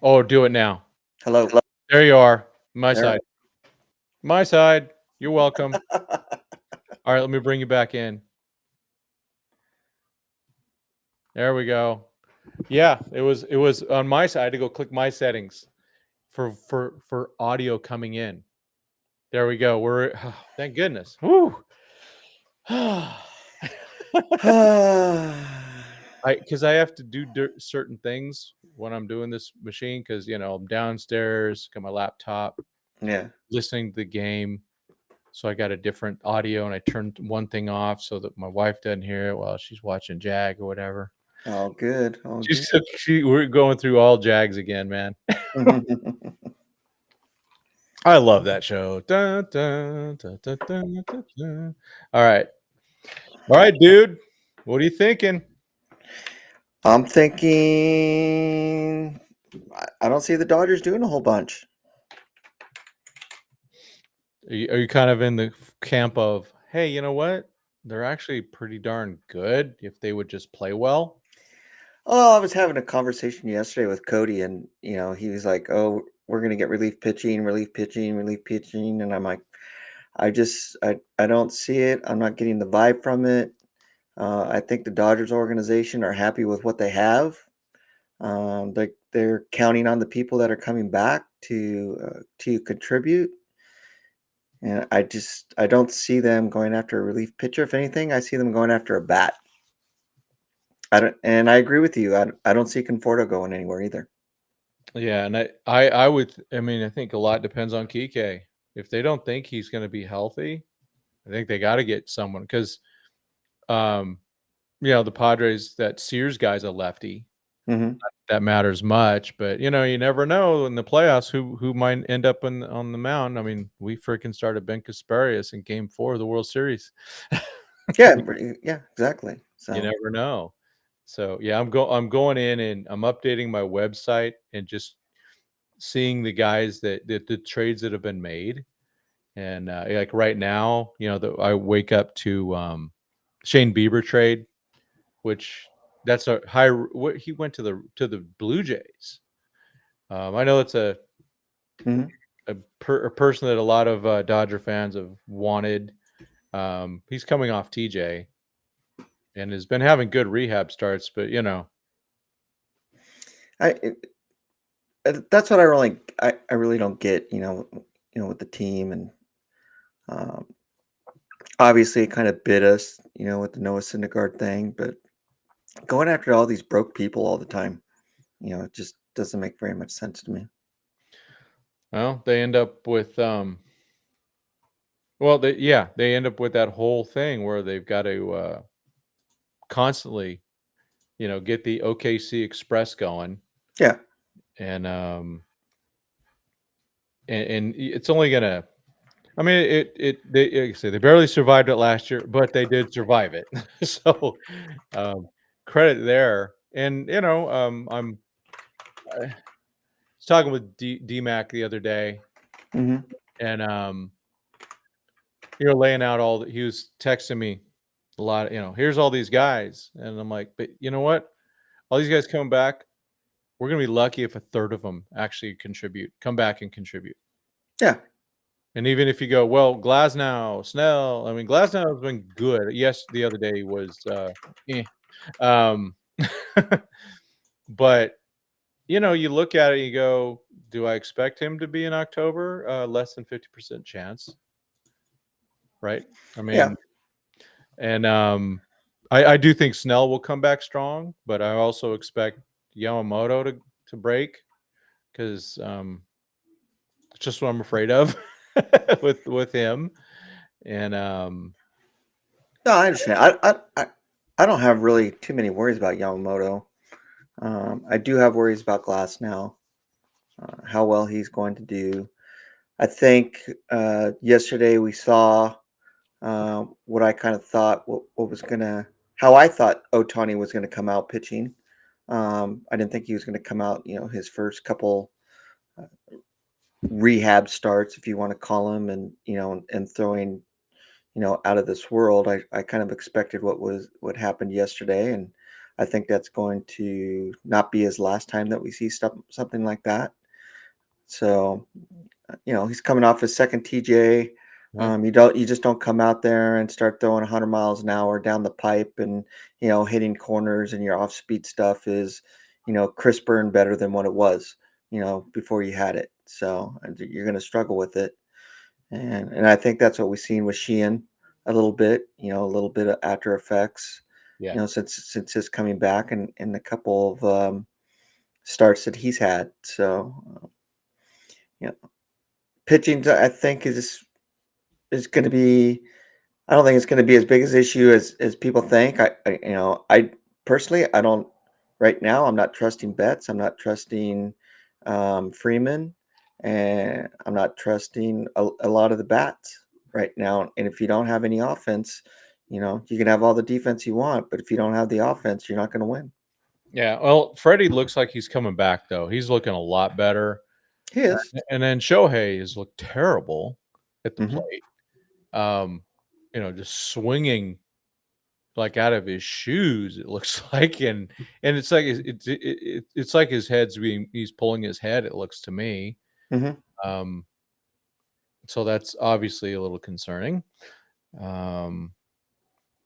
Oh, do it now. Hello. There you are. My There. side. My side. You're welcome. All right, let me bring you back in. There we go. Yeah, it was on my side. I had to go click my settings for audio coming in. There we go. We're thank goodness. Woo. Because I have to do certain things when I'm doing this machine because I'm downstairs, got my laptop, listening to the game. So I got a different audio and I turned one thing off so that my wife doesn't hear it while she's watching Jag or whatever. Oh, good. We're going through all Jags again, man. I love that show. Dun, dun, dun, dun, dun, dun, dun. All right, dude. What are you thinking? I'm thinking. I don't see the Dodgers doing a whole bunch. Are you kind of in the camp of, hey, you know what? They're actually pretty darn good if they would just play well. Oh, I was having a conversation yesterday with Cody, and he was like, "Oh, we're gonna get relief pitching," and I'm like, I don't see it. I'm not getting the vibe from it. I think the Dodgers organization are happy with what they have. They're counting on the people that are coming back to contribute, and I don't see them going after a relief pitcher. If anything, I see them going after a bat. And I agree with you. I don't see Conforto going anywhere either. Yeah, and I think a lot depends on Kike. If they don't think he's going to be healthy, I think they got to get someone because, the Padres, that Sears guy's a lefty. Mm-hmm. That matters much, but you never know in the playoffs who might end up on the mound. I mean, we freaking started Ben Kasparius in Game 4 of the World Series. Yeah, yeah, exactly. You So, never know. So yeah, I'm going in and I'm updating my website and just seeing the guys that the trades that have been made. And like right now, I wake up to Shane Bieber trade, which that's a high. What he went to the Blue Jays. I know it's mhm. a person that a lot of Dodger fans have wanted. He's coming off TJ and has been having good rehab starts, but I that's what I really don't get, with the team, and um, obviously it kind of bit us, with the Noah Syndergaard thing, but going after all these broke people all the time, it just doesn't make very much sense to me. well, they end up with well, they end up with that whole thing where they've got to constantly, get the OKC Express going, Yeah. and and it's only gonna. I mean, they like I say they barely survived it last year, but they did survive it. So um, credit there, and I was talking with DMAC the other day, Hmm. and laying out he was texting me a lot. Here's all these guys, and I'm like, but you know what? All these guys coming back, we're gonna be lucky if a third of them actually come back and contribute. Yeah. And even if you go, well, Glasnow, Snell, I mean, Glasnow has been good. Yes, the other day was, eh. Um, but you look at it, you go, do I expect him to be in October? Less than 50% chance, right? I Yeah. mean, and I do think Snell will come back strong, but I also expect Yamamoto to break because it's just what I'm afraid of with him. And No, I understand. I don't have really too many worries about Yamamoto. I do have worries about Glass now, how well he's going to do. I think yesterday we saw what I kind of thought what was gonna how I thought Ohtani was gonna come out pitching. I didn't think he was gonna come out, his first couple uh, rehab starts, if you want to call them, and and throwing, out of this world. I kind of expected what happened yesterday, and I think that's going to not be his last time that we see something like that. So, he's coming off his second TJ. yeah, You just don't come out there and start throwing 100 miles an hour down the pipe, and hitting corners, and your off speed stuff is crisper and better than what it was before you had it. So you're going to struggle with it, and I think that's what we've seen with Sheehan a little bit. A little bit of after effects. yeah. Since his coming back, and a couple of starts that he's had. So you know, pitching, I think, is going to be. I don't think it's going to be as big as issue as people think. I personally, I don't. Right now, I'm not trusting Betts. I'm not trusting Freeman, and I'm not trusting a lot of the bats right now. And if you don't have any offense, you can have all the defense you want, but if you don't have the offense, you're not going to win. Yeah, well, Freddie looks like he's coming back though. He's looking a lot better. He is. And then Shohei has looked terrible at the Hmm. plate. Um, just swinging like out of his shoes. It looks like, and it's like it's like his he's pulling his head. It looks to me. Hmm. Um, so that's obviously a little concerning. Um,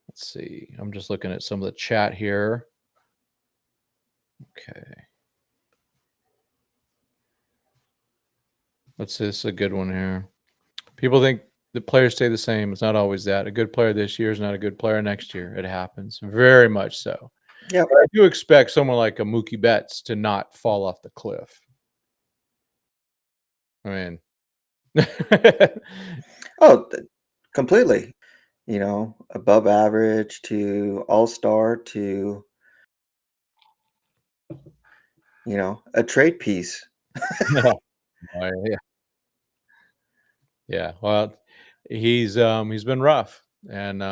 let's see. I'm just looking at some of the chat here. Okay, let's see. This is a good one here. People think the players stay the same. It's not always that. A good player this year is not a good player next year. It happens very much so. Yep. But I do expect someone like a Mookie Betts to not fall off the cliff. I mean, Oh, completely. Above average to all-star to, a trade piece. yeah, yeah, yeah. Well, he's been rough, and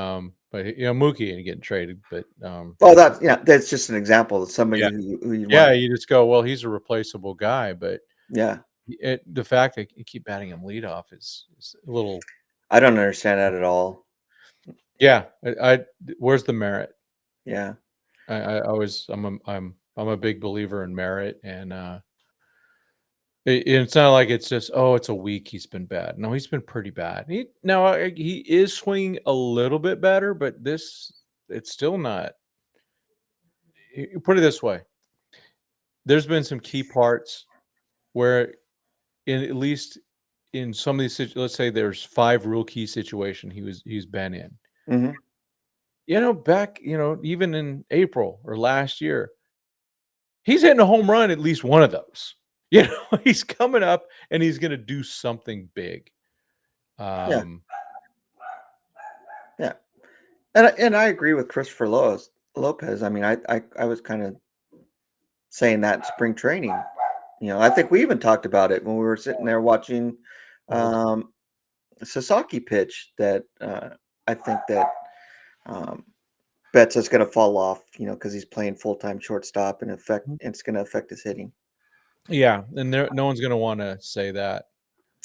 But Mookie ain't getting traded. But Well, that's just an example of somebody yeah, who you yeah, want. you just go, well, he's a replaceable guy. But Yeah, the fact that you keep batting him leadoff is a little. I don't understand that at all. Yeah, where's the merit? Yeah, I always I'm a big believer in merit, and it's not like it's just it's a week he's been bad. No, he's been pretty bad. He is swinging a little bit better, but it's still not. Put it this way: there's been some key parts where, at least in some of these, let's say there's 5 real key situation he's been in. hmm Back even in April or last year, he's hitting a home run at least one of those. He's coming up and he's going to do something big. yeah, Um, yeah. And I agree with Christopher Lopez. I mean, I was kind of saying that in spring training. I think we even talked about it when we were sitting there watching um, Sasaki pitch. That I think that um, Betts is going to fall off. Because he's playing full-time shortstop, and it's going to affect his hitting. yeah, and no one's going to want to say that.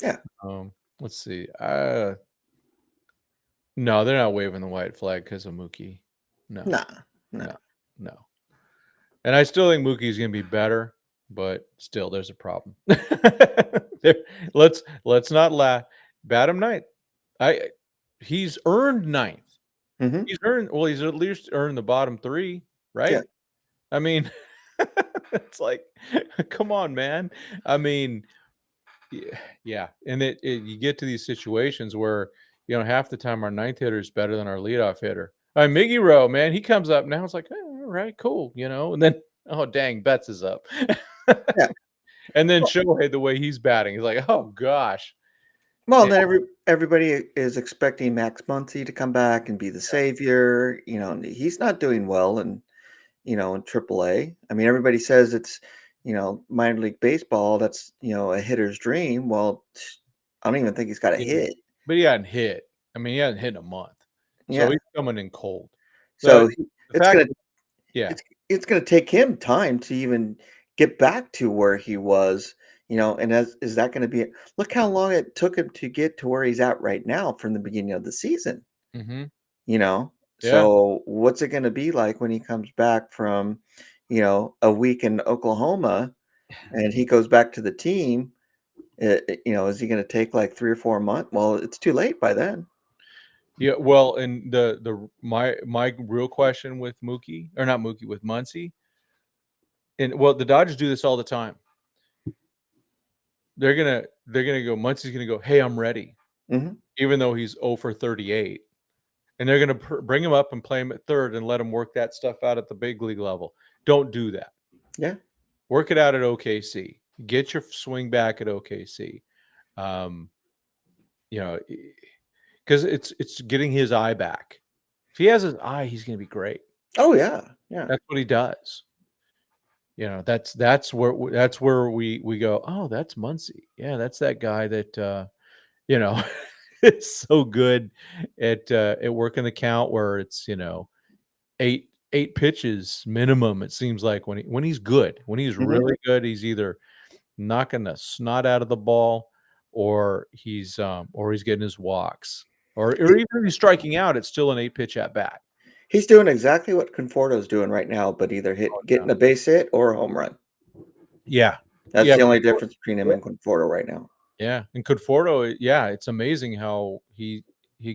Yeah. Let's see. No, they're not waving the white flag because of Mookie. No, Nah. no, no. And I still think Mookie's going to be better, but still, there's a problem. Let's not laugh. Bat him ninth. He's earned ninth. hmm He's at least earned the bottom 3, Yeah. right? I mean, it's like, come on, man. I mean, yeah. And you get to these situations where, half the time our ninth hitter is better than our leadoff hitter. Miggy Rowe, man, he comes up now. It's like, all right, cool, and then, oh, dang, Betts is up. Yeah. And then Well, Shohei, the way he's batting, he's like, oh, gosh. and then everybody is expecting Max Muncy to come back and be the savior. And he's not doing well, and in AAA. I mean, everybody says it's minor league baseball. That's a hitter's dream. Well, I don't even think he's got a Yeah, hit. but he hadn't hit. I mean, he hadn't hit in a month. So Yeah. he's coming in cold. So The the it's fact gonna that yeah. it's gonna take him time to even get back to where he was. And is that going to be? Look how long it took him to get to where he's at right now from the beginning of the season. Mhm. You know, Yeah. so what's it going to be like when he comes back from, a week in Oklahoma and he goes back to the team? Is he going to take like 3 or 4 months? Well, it's too late by then. Yeah, well, and my real question with Mookie, or not Mookie, with Muncy, and well, the Dodgers do this all the time. They're gonna go. Muncy's gonna go, hey, I'm ready, hmm even though he's 0 for 38, and they're gonna bring him up and play him at third and let him work that stuff out at the big league level. Don't do that. Yeah. Work it out at OKC. Get your swing back at OKC. Um, because it's getting his eye back. If he has his eye, he's gonna be great. Oh yeah. Yeah. That's what he does. That's where we go, oh, that's Muncy. Yeah, that's that guy that you know is so good at working the count where it's, eight pitches minimum, it seems like when he's good. When he's hmm really good, he's either knocking the snot out of the ball or he's getting his walks. Or even if he's striking out, it's still an 8 pitch at bat. He's doing exactly what Conforto's doing right now, but either getting a base hit or a home run. Yeah. That's Yeah. the only difference between him and Conforto right now. Yeah, and Conforto, yeah, it's amazing how he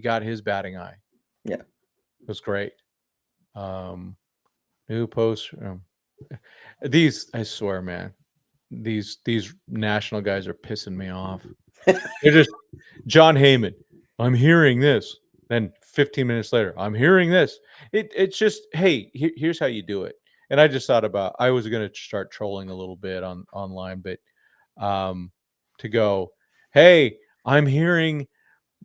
got his batting eye. Yeah. It was great. New post. These, I swear, man, these national guys are pissing me off. They're just John Heyman. I'm hearing this. Then 15 minutes later, I'm hearing this. It's just, hey, here's how you do it. And I just thought about, I was going to start trolling a little bit online, but to go, hey, I'm hearing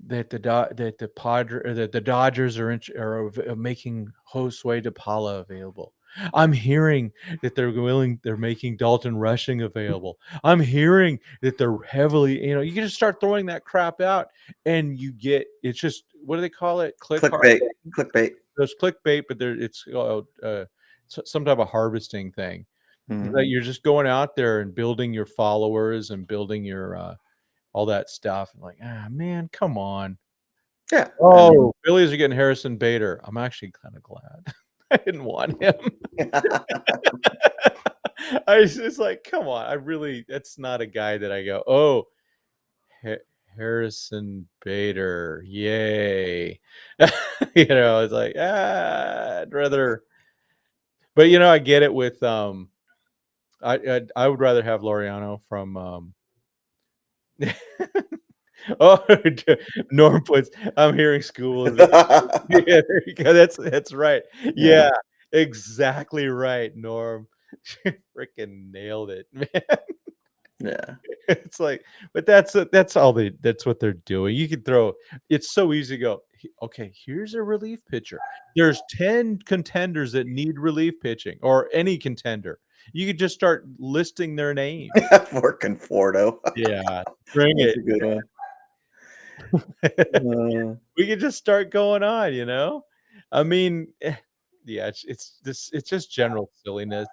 that the Dodgers are making Josue DePaula available. I'm hearing that they're making Dalton Rushing available. I'm hearing that they're heavily, you can just start throwing that crap out and it's just, what do they call it? Clickbait. Clickbait. There's clickbait, but it's some type of harvesting thing. That you're just going out there and building your followers and building your all that stuff. And like, man, come on. Yeah. Oh, Phillies are getting Harrison Bader. I'm actually kind of glad. I didn't want him. I was just like, come on. That's not a guy that I go, oh, Harrison Bader. Yay. It's like, I'd rather. But, I get it with, I would rather have Laureano from, oh, Norm puts, I'm hearing school is yeah, there you go. That's right. Yeah, exactly right, Norm. Freaking nailed it, man. Yeah. It's like, but that's what they're doing. You can throw, it's so easy to go, okay, here's a relief pitcher. There's 10 contenders that need relief pitching, or any contender. You could just start listing their names. For Conforto. Yeah, bring That's it. a good one. We could just start going on. I mean, yeah, it's just general silliness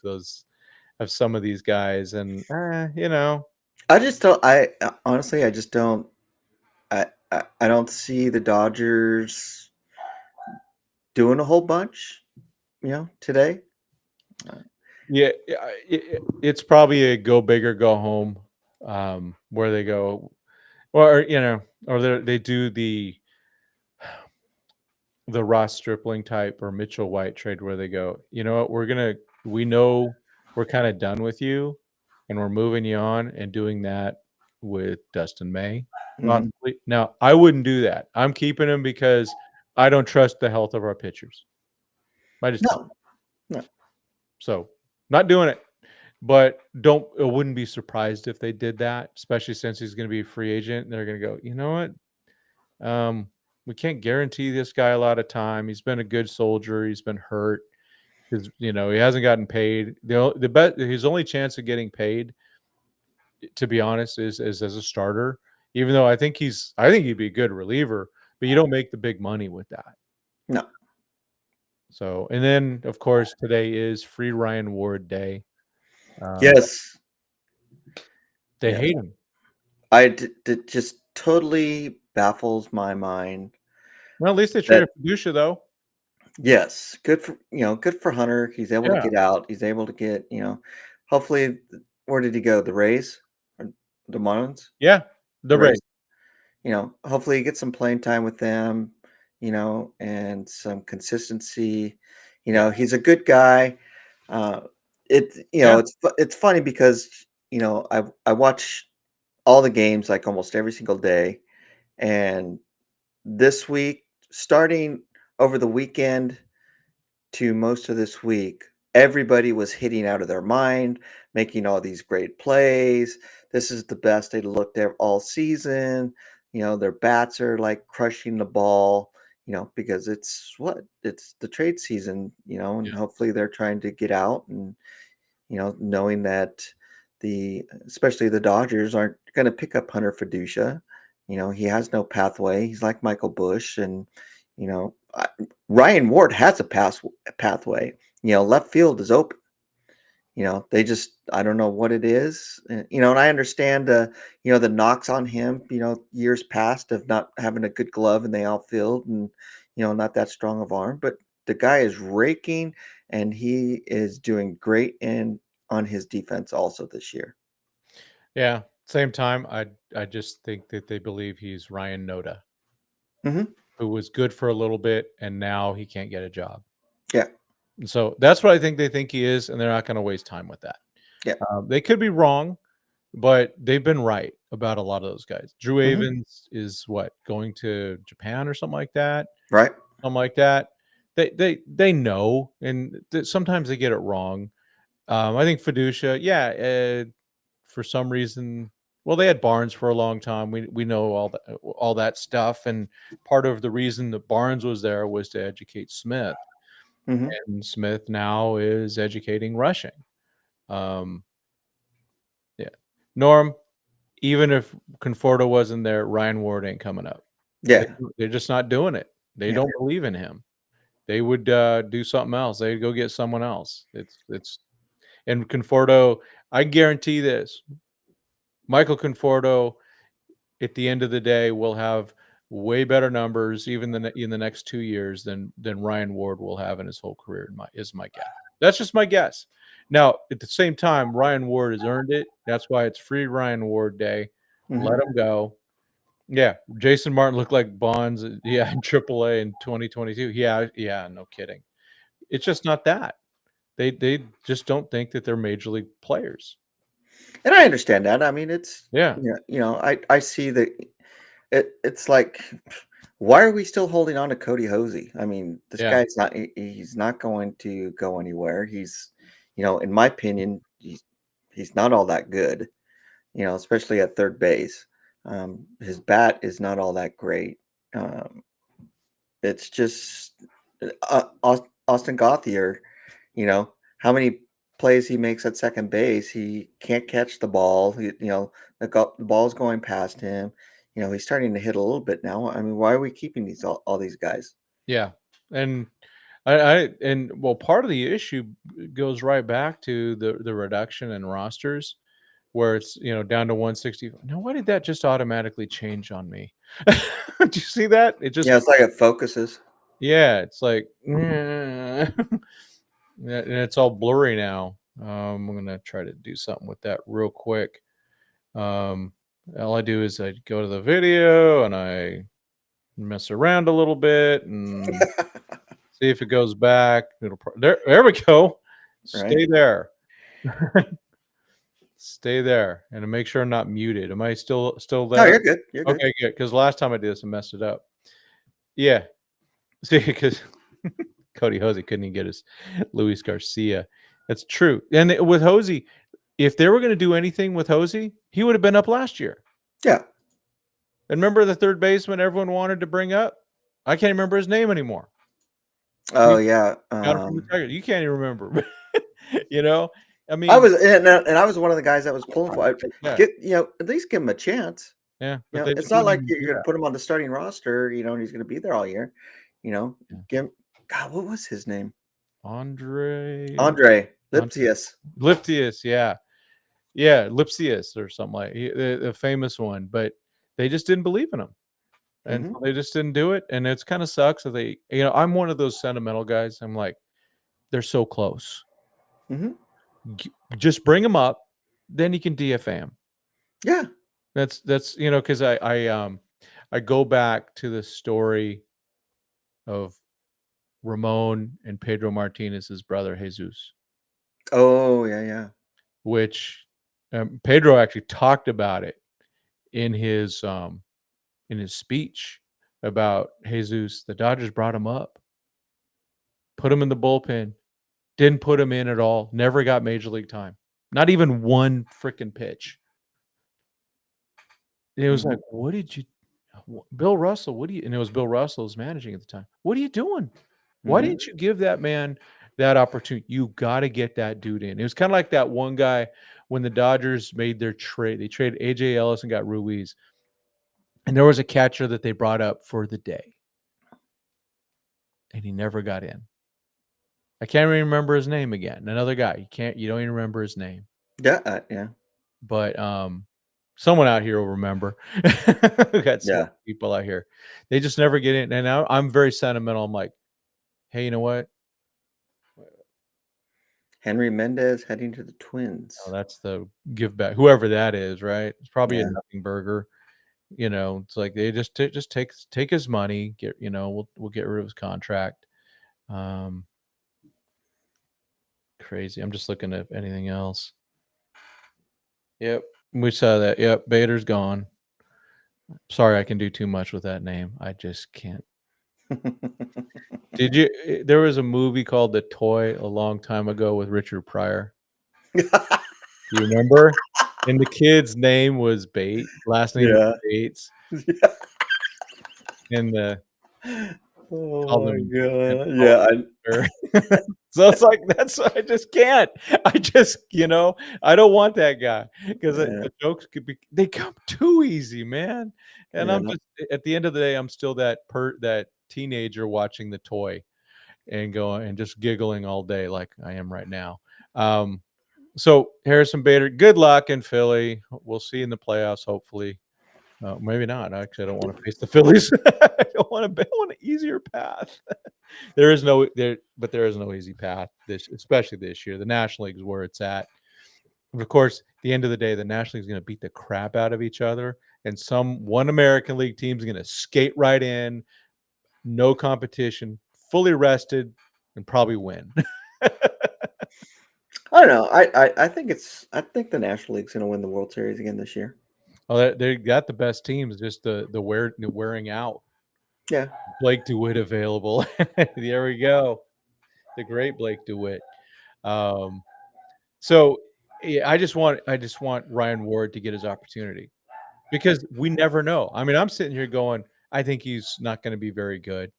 of some of these guys, and I just don't. I honestly, I just don't. I don't see the Dodgers doing a whole bunch. Today. yeah, it's probably a go big or go home, where they go, or they do the Ross Stripling type or Mitchell White trade where they go, you know what, we know we're kind of done with you and we're moving you on, and doing that with Dustin May. Mhm. Now, I wouldn't do that. I'm keeping him because I don't trust the health of our pitchers. I just don't. No. So, not doing it. But I wouldn't be surprised if they did that, especially since he's going to be a free agent. And they're going to go, you know what? We can't guarantee this guy a lot of time. He's been a good soldier. He's been hurt. He hasn't gotten paid. His only chance of getting paid, to be honest, is as a starter. Even though I think he'd be a good reliever, but you don't make the big money with that. No. So, and then of course today is Free Ryan Ward Day. Yes. They Yes. hate him. It just totally baffles my mind. Well, at least they That traded Fedusha, though. Yes, good for Hunter. He's able to Yeah. get out. He's able to get, hopefully, where did he go? The Rays or the Marlins? Yeah, the Rays. Rays. Hopefully he gets some playing time with them, and some consistency. Yeah. He's a good guy. It's funny because, I watch all the games like almost every single day, and this week, starting over the weekend to most of this week, everybody was hitting out of their mind, making all these great plays. This is the best they looked at all season. Their bats are like crushing the ball, because it's the trade season, and hopefully they're trying to get out and, knowing that especially the Dodgers aren't going to pick up Hunter Fiducia. He has no pathway. He's like Michael Bush, and Ryan Ward has a pathway. Left field is open. They just, I don't know what it is. And I understand the knocks on him, years past of not having a good glove in the outfield and, not that strong of arm, but the guy is raking and he is doing great on his defense also this year. Yeah. Same time, I just think that they believe he's Ryan Noda, Mm-hmm. who was good for a little bit, and now he can't get a job. Yeah. And so that's what I think they think he is, and they're not going to waste time with that. Yeah. They could be wrong, but they've been right about a lot of those guys. Drew Mm-hmm. Avens is going to Japan or something like that. Right. Something like that. They know, and sometimes they get it wrong. I think Fiducia, for some reason, well, they had Barnes for a long time. We know all that stuff, and part of the reason that Barnes was there was to educate Smith. Mhm. and Smith now is educating rushing. Yeah. Norm, even if Conforto wasn't there, Ryan Ward ain't coming up. Yeah. They're just not doing it. They Yeah. don't believe in him. They would do something else. They'd go get someone else. It's and Conforto, I guarantee this. Michael Conforto at the end of the day will have way better numbers even in the next 2 years than Ryan Ward will have in his whole career is my guess. That's just my guess. Now, at the same time, Ryan Ward has earned it. That's why it's free Ryan Ward day. Mhm. Let him go. Yeah, Jason Martin looked like Bonds, yeah, in AAA in 2022. Yeah, no kidding. It's just not that. They just don't think that they're major league players. And I understand that. I mean, it's Yeah, I see that it's like, why are we still holding on to Cody Hosey? I mean, this yeah, guy's not he's not going to go anywhere. He's, in my opinion, he's not all that good, especially at third base. His bat is not all that great. Um, it's just Austin Gauthier, how many plays he makes at second base, he can't catch the ball. The ball's going past him. He's starting to hit a little bit now. I mean, why are we keeping all these guys? yeah. And well, part of the issue goes right back to the reduction in rosters where it's down to 160. Now, why did that just automatically change on me? Do you see that? It just Yeah, it's like it focuses. yeah, it's like and it's all blurry now. I'm gonna try to do something with that real quick. Um, all I do is I go to the video and I mess around a little bit and see if it goes back. There we go. Right? Stay there. Stay there and make sure I'm not muted. Am I still No, there? you're good. You're good. Okay, good. Because last time I did this, I messed it up. Yeah. See, because Cody Hosey couldn't even get his Luis Garcia. That's true. And with Hosey, if they were going to do anything with Hosey, he would have been up last year. Yeah. And remember the third baseman everyone wanted to bring up? I can't remember his name anymore. Oh We yeah. got him from the Tigers. You can't even remember. you know, I I mean, was and I was one of the guys that was pulling for it. yeah, At least give him a chance. yeah. But they It's just not wouldn't like even you're do going to that. put him on the starting roster, and he's going to be there all year. You know, Yeah. give him, God, what was his name? Andre Andre Lipsius. Liptius, yeah. Yeah, Lipsius or something like a famous one, but they just didn't believe in him. And Hmm. so they just didn't do it. And it's kind of sucks that I'm one of those sentimental guys. I'm like, they're so close. Hmm. Just bring him up, then you can DFA him. Yeah. That's because I go back to the story of Ramon and Pedro Martinez's brother Jesus, Oh yeah, yeah. which Pedro actually talked about it in his speech about Jesus. The Dodgers brought him up, put him in the bullpen, didn't put him in at all, never got major league time, not even one freaking pitch. And it was Hmm. like, what did you, Bill Russell? What do you? And it was Bill Russell was managing at the time. What are you doing? Why Hmm. didn't you give that man that opportunity? You got to get that dude in. It was kind of like that one guy when the Dodgers made their trade. They traded AJ Ellis and got Ruiz. And there was a catcher that they brought up for the day. And he never got in. I can't even remember his name again. Another guy. You don't even remember his name. Yeah. Yeah. But someone out here will remember. We got smart Yeah. people out here. They just never get in. And I'm very sentimental. I'm like, hey, you know what? Henry Mendez heading to the Oh, Twins. that's the give back, whoever that is, right? It's probably a Yeah. nothing burger. It's like they just take his money. We'll get rid of his contract. Um, Crazy. I'm just looking at anything else. Yep, we saw that. Yep, Bader's gone. Sorry, I can do too much with that name. I just can't. Did you? There was a movie called The Toy a long time ago with Richard Pryor. Do you remember? And the kid's name was Bate. Last name was Yeah. Bates. And the Oh Call my them god. Yeah, so it's like I just can't. I don't want that guy because yeah, the jokes they come too easy, man. And yeah, I'm just at the end of the day, I'm still that teenager watching the toy and going and just giggling all day like I am right now. So Harrison Bader, good luck in Philly. We'll see you in the playoffs, hopefully. Maybe not. Actually, I don't want to face the Phillies. I don't want to. I want an easier path. There is no easy path especially this year. The National League is where it's at. Of course, at the end of the day, the National League is going to beat the crap out of each other, and one American League team is going to skate right in, no competition, fully rested, and probably win. I don't know. I think the National League's going to win the World Series again this year. Well, they got the best teams, just the wearing out. Yeah. Blake DeWitt available. There we go. The great Blake DeWitt. Um, so yeah, I just want Ryan Ward to get his opportunity because we never know. I mean, I'm sitting here going, I think he's not going to be very good.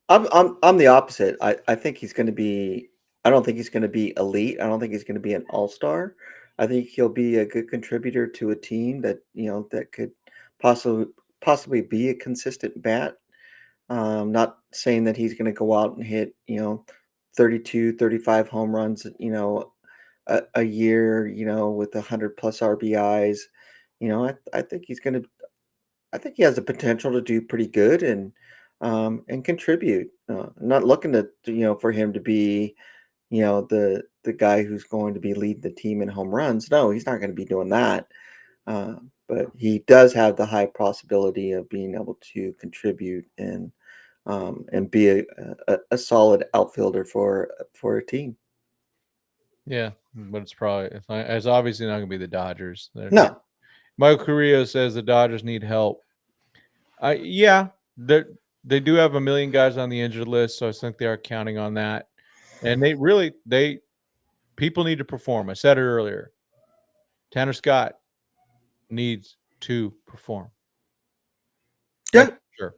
I'm the opposite. I think he's going to be. I don't think he's going to be elite. I don't think he's going to be an all-star. I think he'll be a good contributor to a team that that could possibly possibly be a consistent bat. Not saying that he's going to go out and hit 32, 35 home runs. A year. With 100 plus RBIs. I think he's going to. I think he has the potential to do pretty good and contribute. Not looking for him to be the guy who's going to be leading the team in home runs. No, he's not going to be doing that. But he does have the high possibility of being able to contribute and be a solid outfielder for a team. Yeah, but it's obviously not going to be the Dodgers. No, Michael Carrillo says the Dodgers need help. Yeah, they do have a million guys on the injured list, so I think they are counting on that. And people need to perform. I said it earlier. Tanner Scott needs to perform. yeah. That's for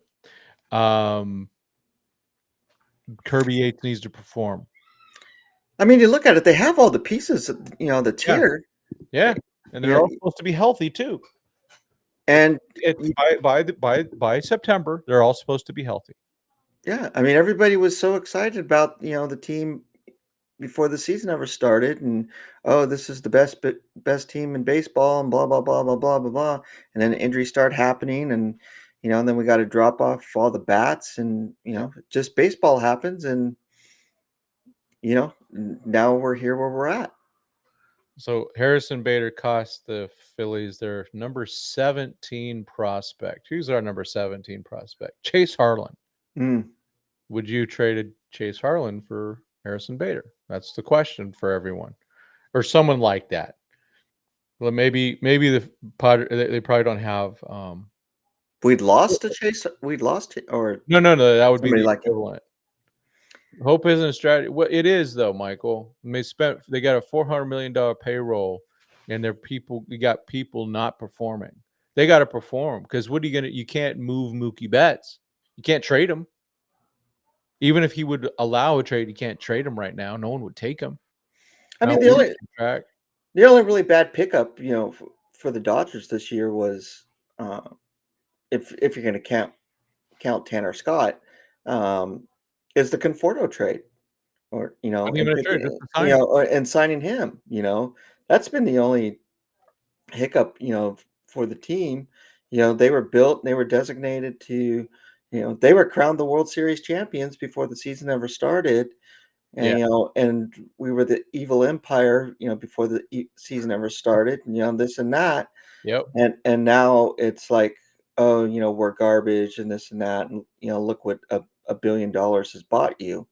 sure. Kirby Yates needs to perform. I mean, you look at it; they have all the pieces. That's Yeah, here. yeah, and they're Yeah, all supposed to be healthy too. and By September, they're all supposed to be healthy. yeah, I mean, everybody was so excited about the team before the season ever started, and oh, this is the best team in baseball, and blah blah blah blah blah blah blah, and then injuries start happening, and and then we got to drop off all the bats, and just baseball happens, and now we're here where we're at. So Harrison Bader cost the Phillies their number 17 prospect. Who's our number 17 prospect? Chase Harlan. Mm. Would you traded Chase Harlan for Harrison Bader? That's the question for everyone, or someone like that. Well, maybe they probably don't have. We'd lost to Chase. We'd lost to, or No. That would be somebody the like him. equivalent. Hope isn't a strategy. Well, it is though, Michael. They got a $400 million payroll, and you got people not performing. They got to perform because what are you gonna? You can't move Mookie Betts. You can't trade him. Even if he would allow a trade, you can't trade him right now. No one would take him. I mean, Not the with only his contract. the only really bad pickup, for the Dodgers this year was, if you're going to count Tanner Scott, um, is the Conforto trade, or Not and even a trade, picking, just to sign him. and signing him. That's been the only hiccup, for the team. They were built, they were designated to, they were crowned the World Series champions before the season ever started. And Yeah. and we were the evil empire, before the season ever started, and this and that, Yep. and now it's like, oh, we're garbage and this and that, and look what $1 billion has bought you.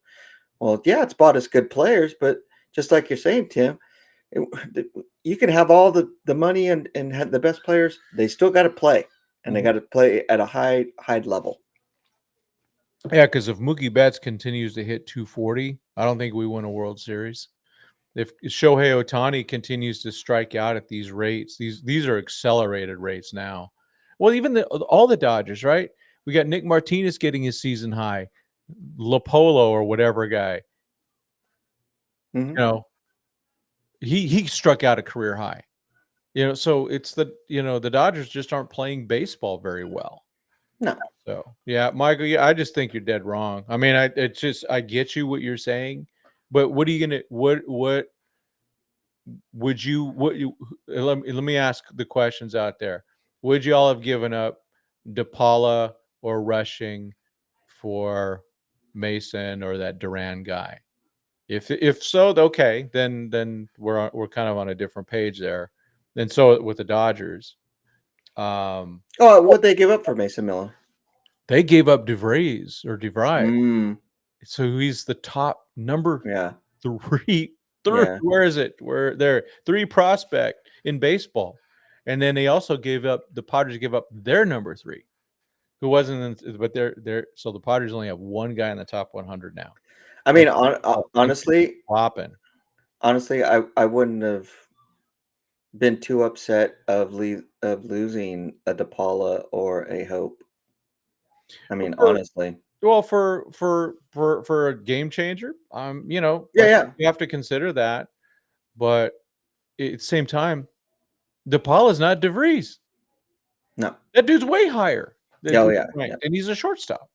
Well, yeah, it's bought us good players, but just like you're saying, Tim, you can have all the money and have the best players, they still got to play, and they Mhm. got to play at a high level. Yeah, because if Mookie Betts continues to hit 240, I don't think we win a World Series. If Shohei Ohtani continues to strike out at these rates, these are accelerated rates now. Well, even all the Dodgers, right? We got Nick Martinez getting his season high. Lopolo or whatever guy. Mhm. You know, he struck out a career high. You know, so it's the Dodgers just aren't playing baseball very well. No. So yeah, Michael, yeah, I just think you're dead wrong. I mean, I get you what you're saying, but what are you gonna what would you what you let me ask the questions out there. Would you all have given up DePaula or Rushing for Mason or that Duran guy? If so, okay, then we're kind of on a different page there. And so with the Dodgers, Oh, what'd they give up for Mason Miller? they gave up DeVry. Mm, So he's the top number yeah. three. Yeah. Where is it? Where there 3 prospect in baseball, and then they also the Padres gave up their number 3, who wasn't. But they're so the Padres only have one guy in the top 100 now. I And mean, honestly, flopping. I wouldn't have been too upset of losing a DePaula or a Hope. I mean, honestly. Well, for a game changer, Yeah, I think yeah. you have to consider that. But at the same time, DePaula's not DeVries. No. That dude's way higher than Oh, he's yeah, yeah, ranked, and he's a shortstop.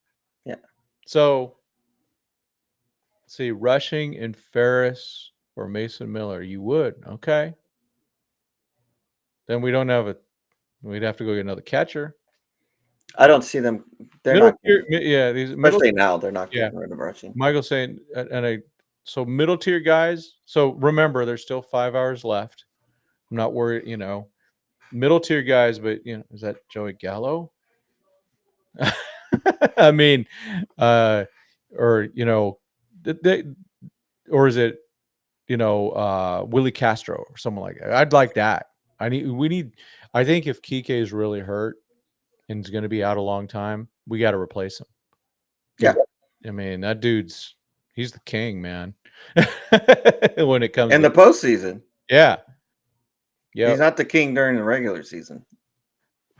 yeah. So, let's see, Rushing and Ferris or Mason Miller, you would, okay. Then we'd have to go get another catcher. I don't see them they're Middle not tier, getting yeah, these middle, especially now, they're not yeah. getting rid of Rushing. Michael's saying, so middle tier guys. So remember, there's still 5 hours left. I'm not worried, middle tier guys, but is that Joey Gallo? I mean, or they, or is it Willie Castro or someone like that? I'd like that. I think if Kike is really hurt and is going to be out a long time, we got to replace him. Yeah. I mean, that he's the king, man. When it comes In to the postseason. yeah. He's Yep. not the king during the regular season.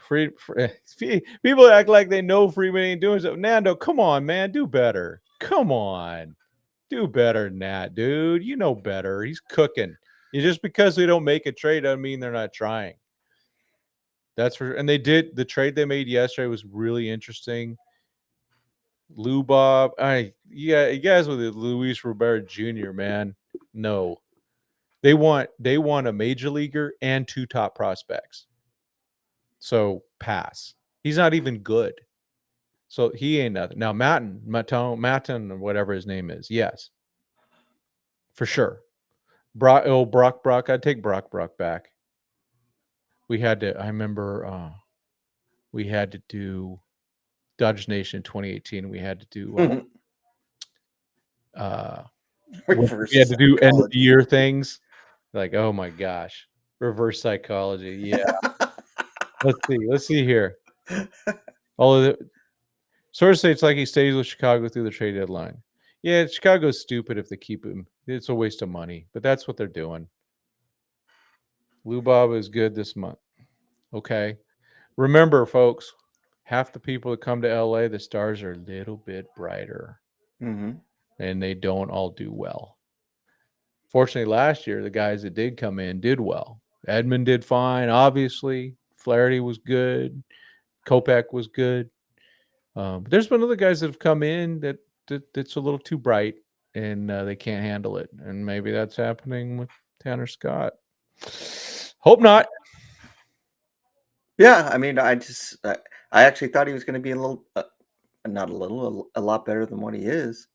People act like they know Freeman ain't doing something. Nando, come on, man, do better. Come on, do better than that, dude. You know better. He's cooking. Just because they don't make a trade doesn't mean they're not trying. That's for, and they did. The trade they made yesterday was really interesting. Lou Bob, you guys with Luis Robert Jr. Man, no, they want a major leaguer and 2 top prospects. So pass. He's not even good. So he ain't nothing. Now Matten, or whatever his name is, yes, for sure. Brock. I'd take Brock back. We had to. I remember we had to do Dodge Nation 2018. We had to do Reverse we had to do end of the psychology. year things. Like, oh my gosh, reverse psychology. Yeah. Let's see here. All of the sources say it's like he stays with Chicago through the trade deadline. Yeah, Chicago's stupid if they keep him. It's a waste of money, but that's what they're doing. Lou Bob is good this month. Okay. Remember, folks, half the people that come to LA, the stars are a little bit brighter. Mhm. And they don't all do well. Fortunately, last year, the guys that did come in did well. Edmund did fine, obviously. Flaherty was good. Kopech was good. But there's been other guys that have come in that's a little too bright, and they can't handle it. And maybe that's happening with Tanner Scott. Hope not. Yeah, I mean, I actually thought he was gonna be a little, not a little, a lot better than what he is.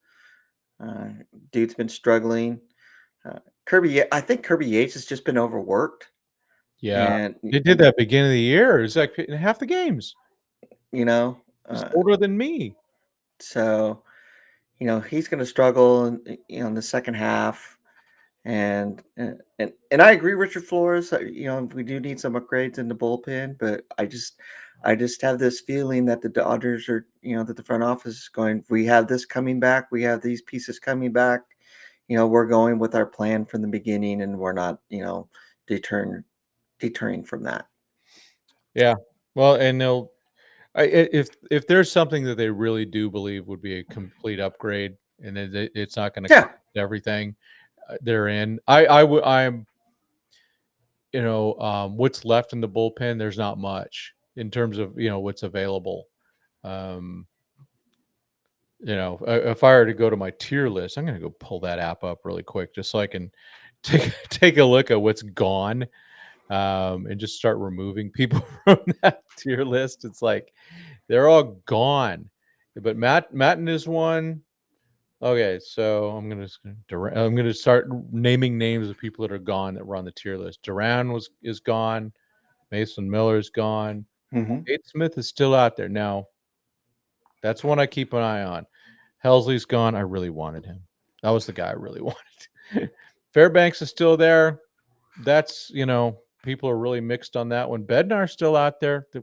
Uh, Dude's been struggling. I think Kirby Yates has just been overworked, Yeah, and they did that beginning of the year. It's like in half the games. you know, He's uh, older than me. so he's going to struggle, in the second half. And I agree, Richard Flores. We do need some upgrades in the bullpen, but I just have this feeling that the Dodgers are, that the front office is going. We have this coming back. We have these pieces coming back. We're going with our plan from the beginning, and we're not, deterring from that. Yeah. Well, and they'll If there's something that they really do believe would be a complete upgrade, and it's not going to Yeah. cost everything they're in, I'm what's left in the bullpen. There's not much in terms of what's available. Um, if I were to go to my tier list, I'm going to go pull that app up really quick just so I can take a look at what's gone, and just start removing people from that tier list. It's like they're all gone. But Matten is one. Okay, so I'm gonna start naming names of people that are gone that were on the tier list. Duran is gone. Mason Miller is gone. Hmm. Nate Smith is still out there. Now, that's one I keep an eye on. Helsley's gone. I really wanted him. That was the guy I really wanted. Fairbanks is still there. That's, people are really mixed on that one. Bednar's still out there. The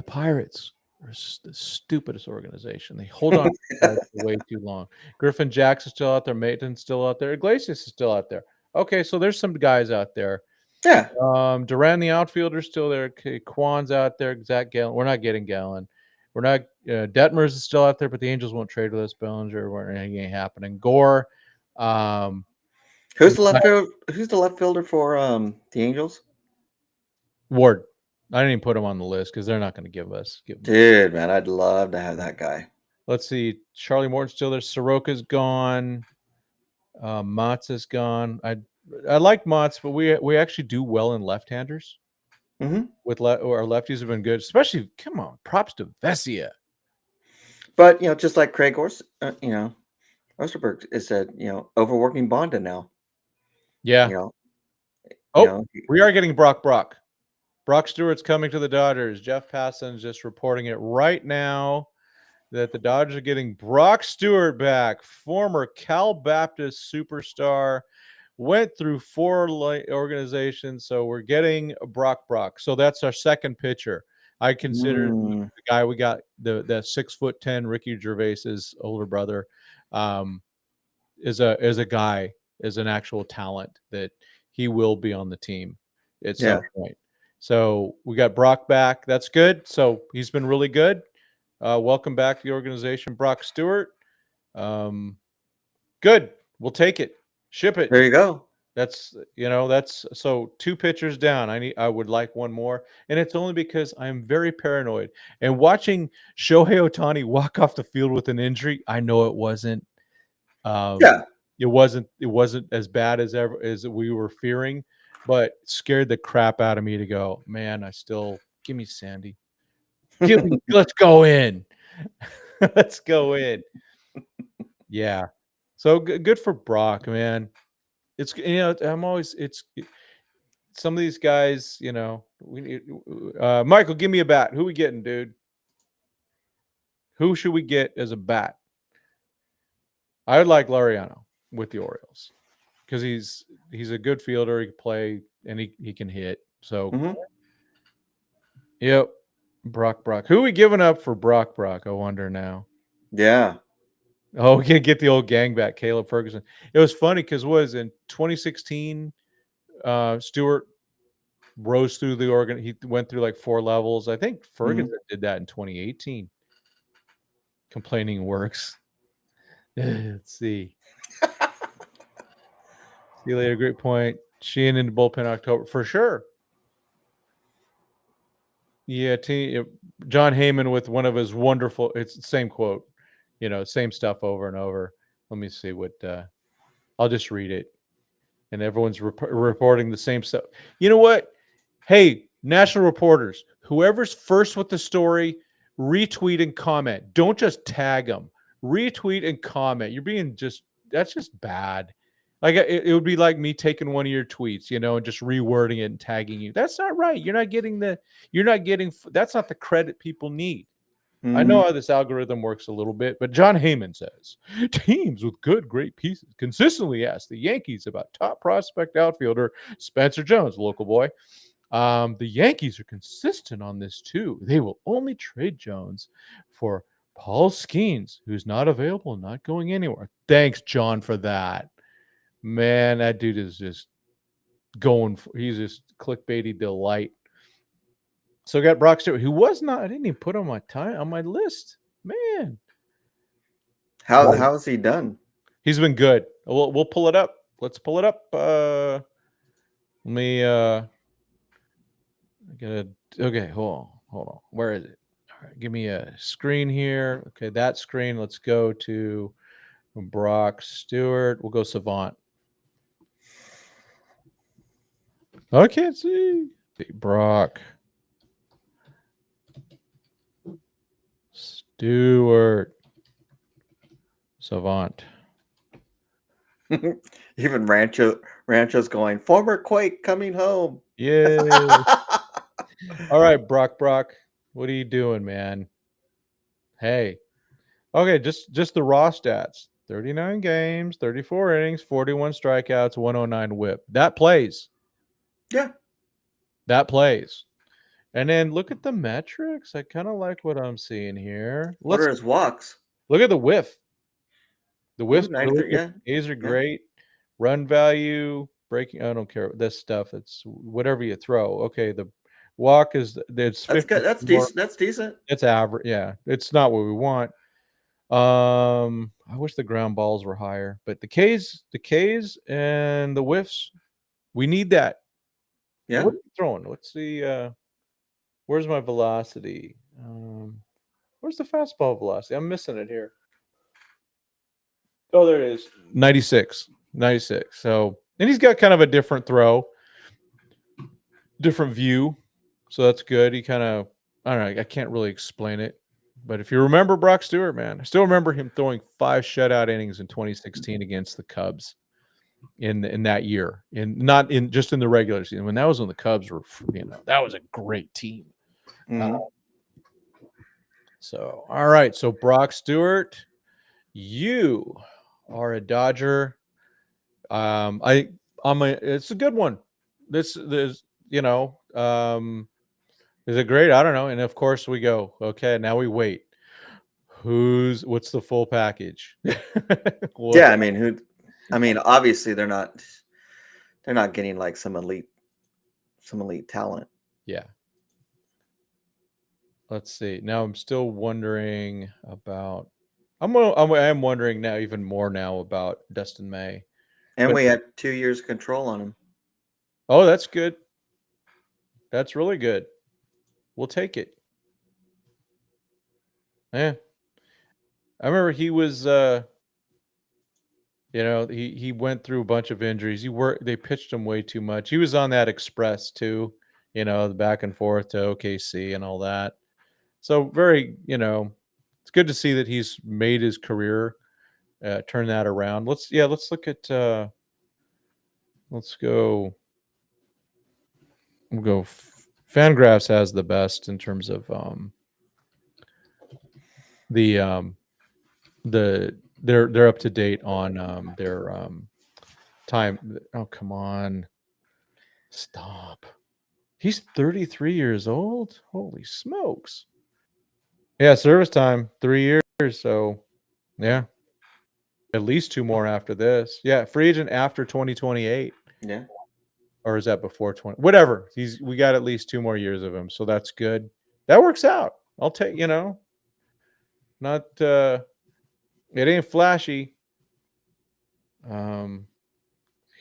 Pirates are the stupidest organization. They hold on to guys for way too long. Griffin Jackson's still out there. Maton's still out there. Iglesias is still out there. Okay, so there's some guys out there. Yeah. Duran, the outfielder's still there. Kwan's out there. Zach Gallen. We're not getting Gallen. We're not. Detmers is still out there, but the Angels won't trade with us. Bellinger, anything ain't happening. Gore. Who's the left fielder for the Angels? Ward. I didn't even put him on the list because they're not going to give him. Dude, man, I'd love to have that guy. Let's see. Charlie Morton's still there. Soroka's gone. Mott's is gone. I like Mott's, but we actually do well in left-handers. Mm-hmm. Our lefties have been good, especially. Come on, props to Vesia. But just like Craig Osterberg is said, overworking Bonda now. Yeah. Oh, we are getting Brock. Brock Stewart's coming to the Dodgers. Jeff Passan's just reporting it right now that the Dodgers are getting Brock Stewart back, former Cal Baptist superstar, went through 4 organizations, so we're getting Brock. So that's our second pitcher. I consider the guy we got, the 6'10" Ricky Gervais's older brother, is a guy, is an actual talent that he will be on the team at some point. So we got Brock back. That's good. So he's been really good. Welcome back to the organization, Brock Stewart. Good. We'll take it. Ship it. There you go. That's so 2 pitchers down. I would like one more, and it's only because I'm very paranoid. And watching Shohei Ohtani walk off the field with an injury, I know it wasn't. It wasn't as bad as we were fearing, but scared the crap out of me to go, man. Give me Sandy. Let's go in. Let's go in. Yeah. So good for Brock, man. It's some of these guys, we need, Michael, give me a bat. Who we getting, dude? Who should we get as a bat? I would like Laureano with the Orioles because he's a good fielder. He can play and he can hit. So, Yep, Brock. Who are we giving up for Brock? I wonder now. Yeah. Oh, we can get the old gang back, Caleb Ferguson. It was funny because in 2016, Stewart rose through the organ. He went through like 4 levels. I think Ferguson did that in 2018. Complaining works. Let's see. See you later. Great point. Sheehan in the bullpen October for sure. Yeah, John Heyman with one of his wonderful. It's the same quote, same stuff over and over. Let me see what. I'll just read it, and everyone's reporting the same stuff. You know what? Hey, national reporters, whoever's first with the story, retweet and comment. Don't just tag them. Retweet and comment. That's just bad. Like it would be like me taking one of your tweets, and just rewording it and tagging you. That's not right. That's not the credit people need. I know how this algorithm works a little bit, but John Heyman says teams with great pieces consistently ask the Yankees about top prospect outfielder Spencer Jones, local boy. The Yankees are consistent on this too. They will only trade Jones for Paul Skeens, who's not available, not going anywhere. Thanks, John, for that. Man, that dude is just he's just clickbaity delight. So I got Brock Stewart, who was not. I didn't even put on my list, man. How has he done? He's been good. We'll pull it up. Let's pull it up. Let me. Okay. Hold on. Where is it? All right, give me a screen here. Okay, that screen. Let's go to Brock Stewart. We'll go Savant. I can't see. Brock Stewart. Savant. Even Rancho's going, former Quake coming home. Yeah. All right, Brock. What are you doing, man? Hey. Okay, just the raw stats. 39 games, 34 innings, 41 strikeouts, 109 whip. That plays. Yeah. That plays. And then look at the metrics. I kind of like what I'm seeing here. What Let's are his walks? look at the whiff. The whiff's Ooh, really 93, good. yeah. A's are great. Run value, breaking. I don't care. This stuff. It's whatever you throw. Okay, the walk is it's That's 50 good. That's more. decent. That's decent. It's average. Yeah, it's not what we want. I wish the ground balls were higher, but the K's and the whiffs, we need that. Yeah. What are you throwing? Let's see. Where's my velocity? Where's the fastball velocity? I'm missing it here. Oh, there it is. 96. So, and he's got kind of a different throw, different view. So that's good. He kind of, I don't know. I can't really explain it. But if you remember Brock Stewart, man, I still remember him throwing 5 shutout innings in 2016 against the Cubs in that year, and not in just in the regular season. When that was when the Cubs were, that was a great team. Mm-hmm. So, all right. So Brock Stewart, you are a Dodger. It's a good one. This is, is it great? I don't know. And of course we go, okay, now we wait. What's the full package? Yeah, I mean, obviously they're not getting like some elite talent. Yeah. Let's see. Now I'm still wondering about. I am wondering now even more now about Dustin May. And But- we had 2 years control on him. Oh, that's good. That's really good. We'll take it. Yeah. I remember he was he went through a bunch of injuries. They pitched him way too much. He was on that express too, the back and forth to OKC and all that. So very, it's good to see that he's made his career turn that around. Let's look at let's go. We'll go. Fangraphs has the best in terms of they're up to date on their time. Oh, come on. Stop. He's 33 years old. Holy smokes. Yeah, service time 3 years. So, yeah, at least 2 more after this. Yeah, free agent after 2028. Yeah. Or is that before 20? Whatever. We got at least 2 more years of him. So that's good. That works out. I'll take, not it ain't flashy. Yeah,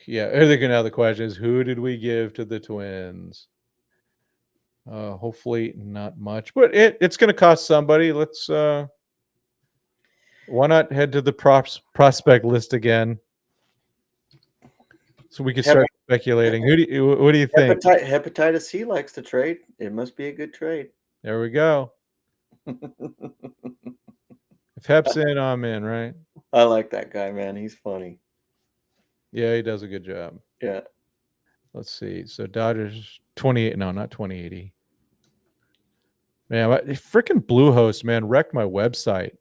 I think another question is who did we give to the Twins? Hopefully not much, but it's going to cost somebody. Let's why not head to the prospect list again, so we can start speculating. What do you think? Hepatitis C likes to trade. It must be a good trade. There we go. If Hep's in, I'm in, right? I like that guy, man. He's funny. Yeah, he does a good job. Yeah. Let's see. So Dodgers 28. No, not 2080. Man, freaking Bluehost, man, wrecked my website.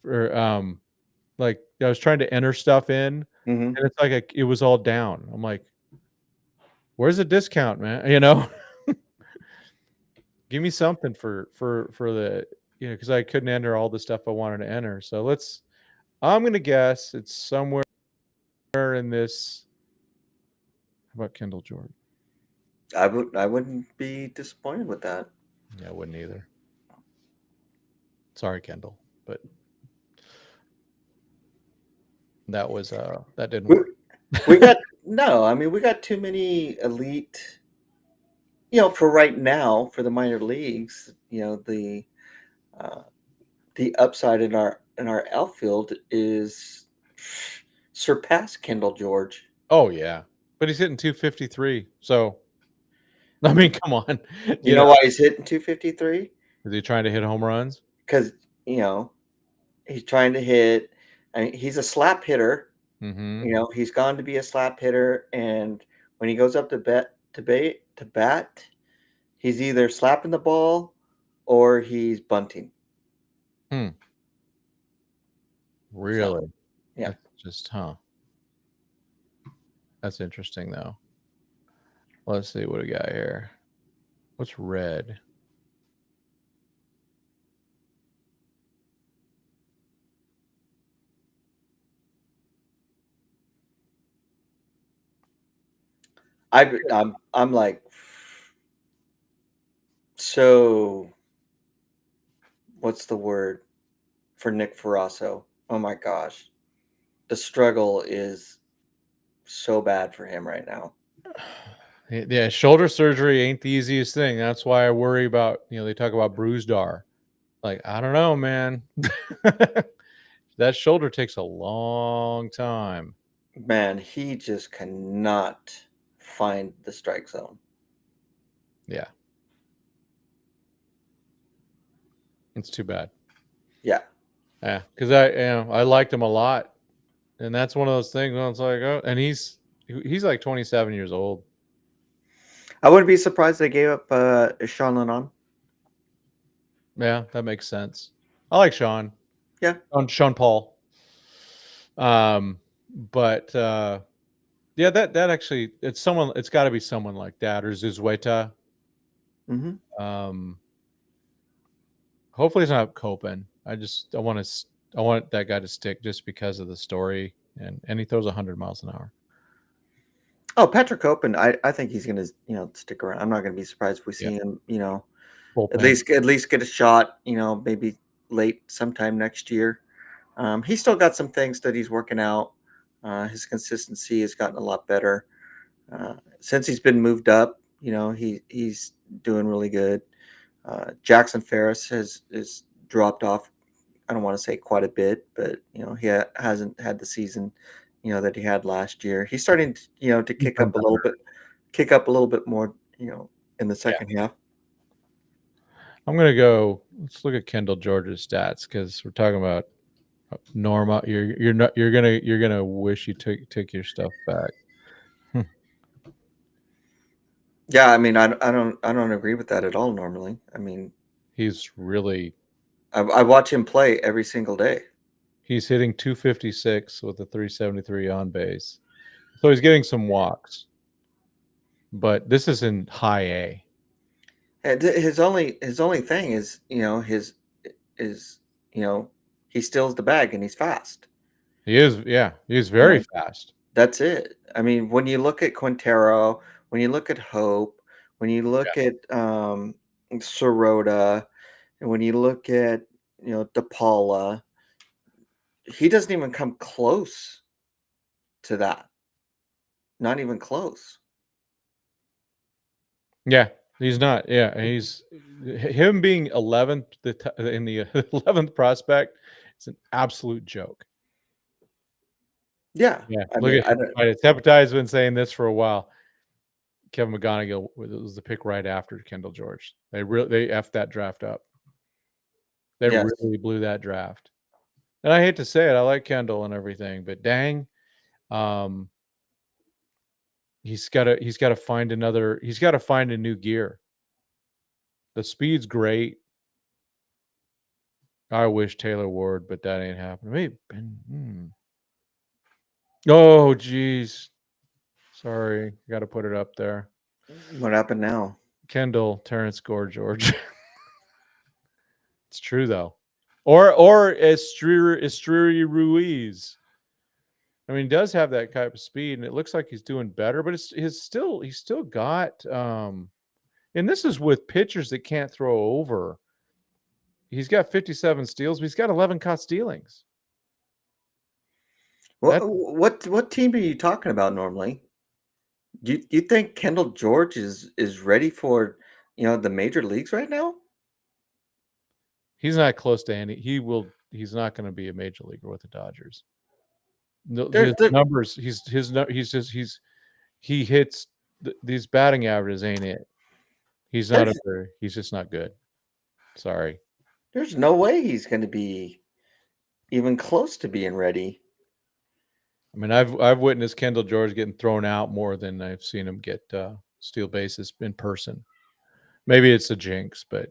For like I was trying to enter stuff in, Mm-hmm. and it's like it was all down. I'm like, where's the discount, man? Give me something for the because I couldn't enter all the stuff I wanted to enter. So I'm gonna guess it's somewhere in this. How about Kendall Jordan? I wouldn't be disappointed with that. Yeah, I wouldn't either. Sorry, Kendall, but that was that didn't We, work. we got no. I mean, we got too many elite. For right now, for the minor leagues, uh, the upside in our outfield is surpass Kendall George. Oh yeah, but he's hitting 253. So I mean, come on. You know why he's hitting 253? Is he trying to hit home runs? Because he's trying to hit. I mean, he's a slap hitter. Mm-hmm. He's gone to be a slap hitter, and when he goes up to bat, he's either slapping the ball or he's bunting. So, Really? yeah. That's just That's interesting though. Let's see what we got here. What's red? I'm like, so what's the word for Nick Ferrasso? Oh my gosh. The struggle is so bad for him right now. Yeah, shoulder surgery ain't the easiest thing. That's why I worry about, they talk about bruised R. Like, I don't know, man. That shoulder takes a long time. Man, he just cannot find the strike zone. Yeah. It's too bad. Yeah. Yeah, because I liked him a lot, and that's one of those things. Where it's like, oh, and he's like 27 years old. I wouldn't be surprised they gave up Sean Lennon. Yeah, that makes sense. I like Sean. Yeah. Sean Paul. But yeah, that actually it's got to be someone like that or Zuzueta. Mm-hmm. Hopefully it's not Copen. I want that guy to stick just because of the story and he throws 100 miles an hour. Oh, Patrick Copen, I think he's going to stick around. I'm not going to be surprised if we see him, at Bullpen. least get a shot, maybe late sometime next year. He's still got some things that he's working out. His consistency has gotten a lot better since he's been moved up. He's doing really good. Jackson Ferris is dropped off. I don't want to say quite a bit, but he hasn't had the season that he had last year. He's starting to He's kick been up a little bit, more in the second half. I'm gonna go. Let's look at Kendall George's stats because we're talking about Norma. You're gonna wish you took your stuff back. Yeah, I mean, I don't agree with that at all. Normally, I mean, He's really I watch him play every single day. he's hitting 256 with a 373 on base, so he's getting some walks. But this is in high A. And his only thing is is he steals the bag and he's fast. He is, yeah, he's You very know, fast. that's it. I mean, when you look at Quintero, when you look at Hope, when you look at Sirota, and when you look at DePaula, he doesn't even come close to that. Not even close. Yeah, he's not. Yeah, he's him being 11th in the 11th prospect. It's an absolute joke. Yeah, Yeah, I look mean, at Hepatitis been saying this for a while. Kevin McGonigal was the pick right after Kendall George. They effed that draft up. They yes, really blew that draft. And I hate to say it, I like Kendall and everything, but dang, um, he's got to find a new gear. The speed's great. I wish Taylor Ward, but that ain't happening. Maybe Oh, geez. Sorry, got to put it up there. what happened now? Kendall, Terrence Gore, George. It's true though. Or Estruri Ruiz. I mean, he does have that type of speed, and it looks like he's doing better, but he's still got and this is with pitchers that can't throw over. He's got 57 steals, but he's got 11 caught stealings. That What team are you talking about normally? Do you think Kendall George is ready for, the major leagues right now? he's not close to any. He's not going to be a major leaguer with the Dodgers. No, There, his there, numbers. He hits these batting averages ain't it. He's not there's he's just not good. Sorry. there's no way he's going to be even close to being ready. I mean, I've witnessed Kendall George getting thrown out more than I've seen him get steal bases in person. Maybe it's a jinx, but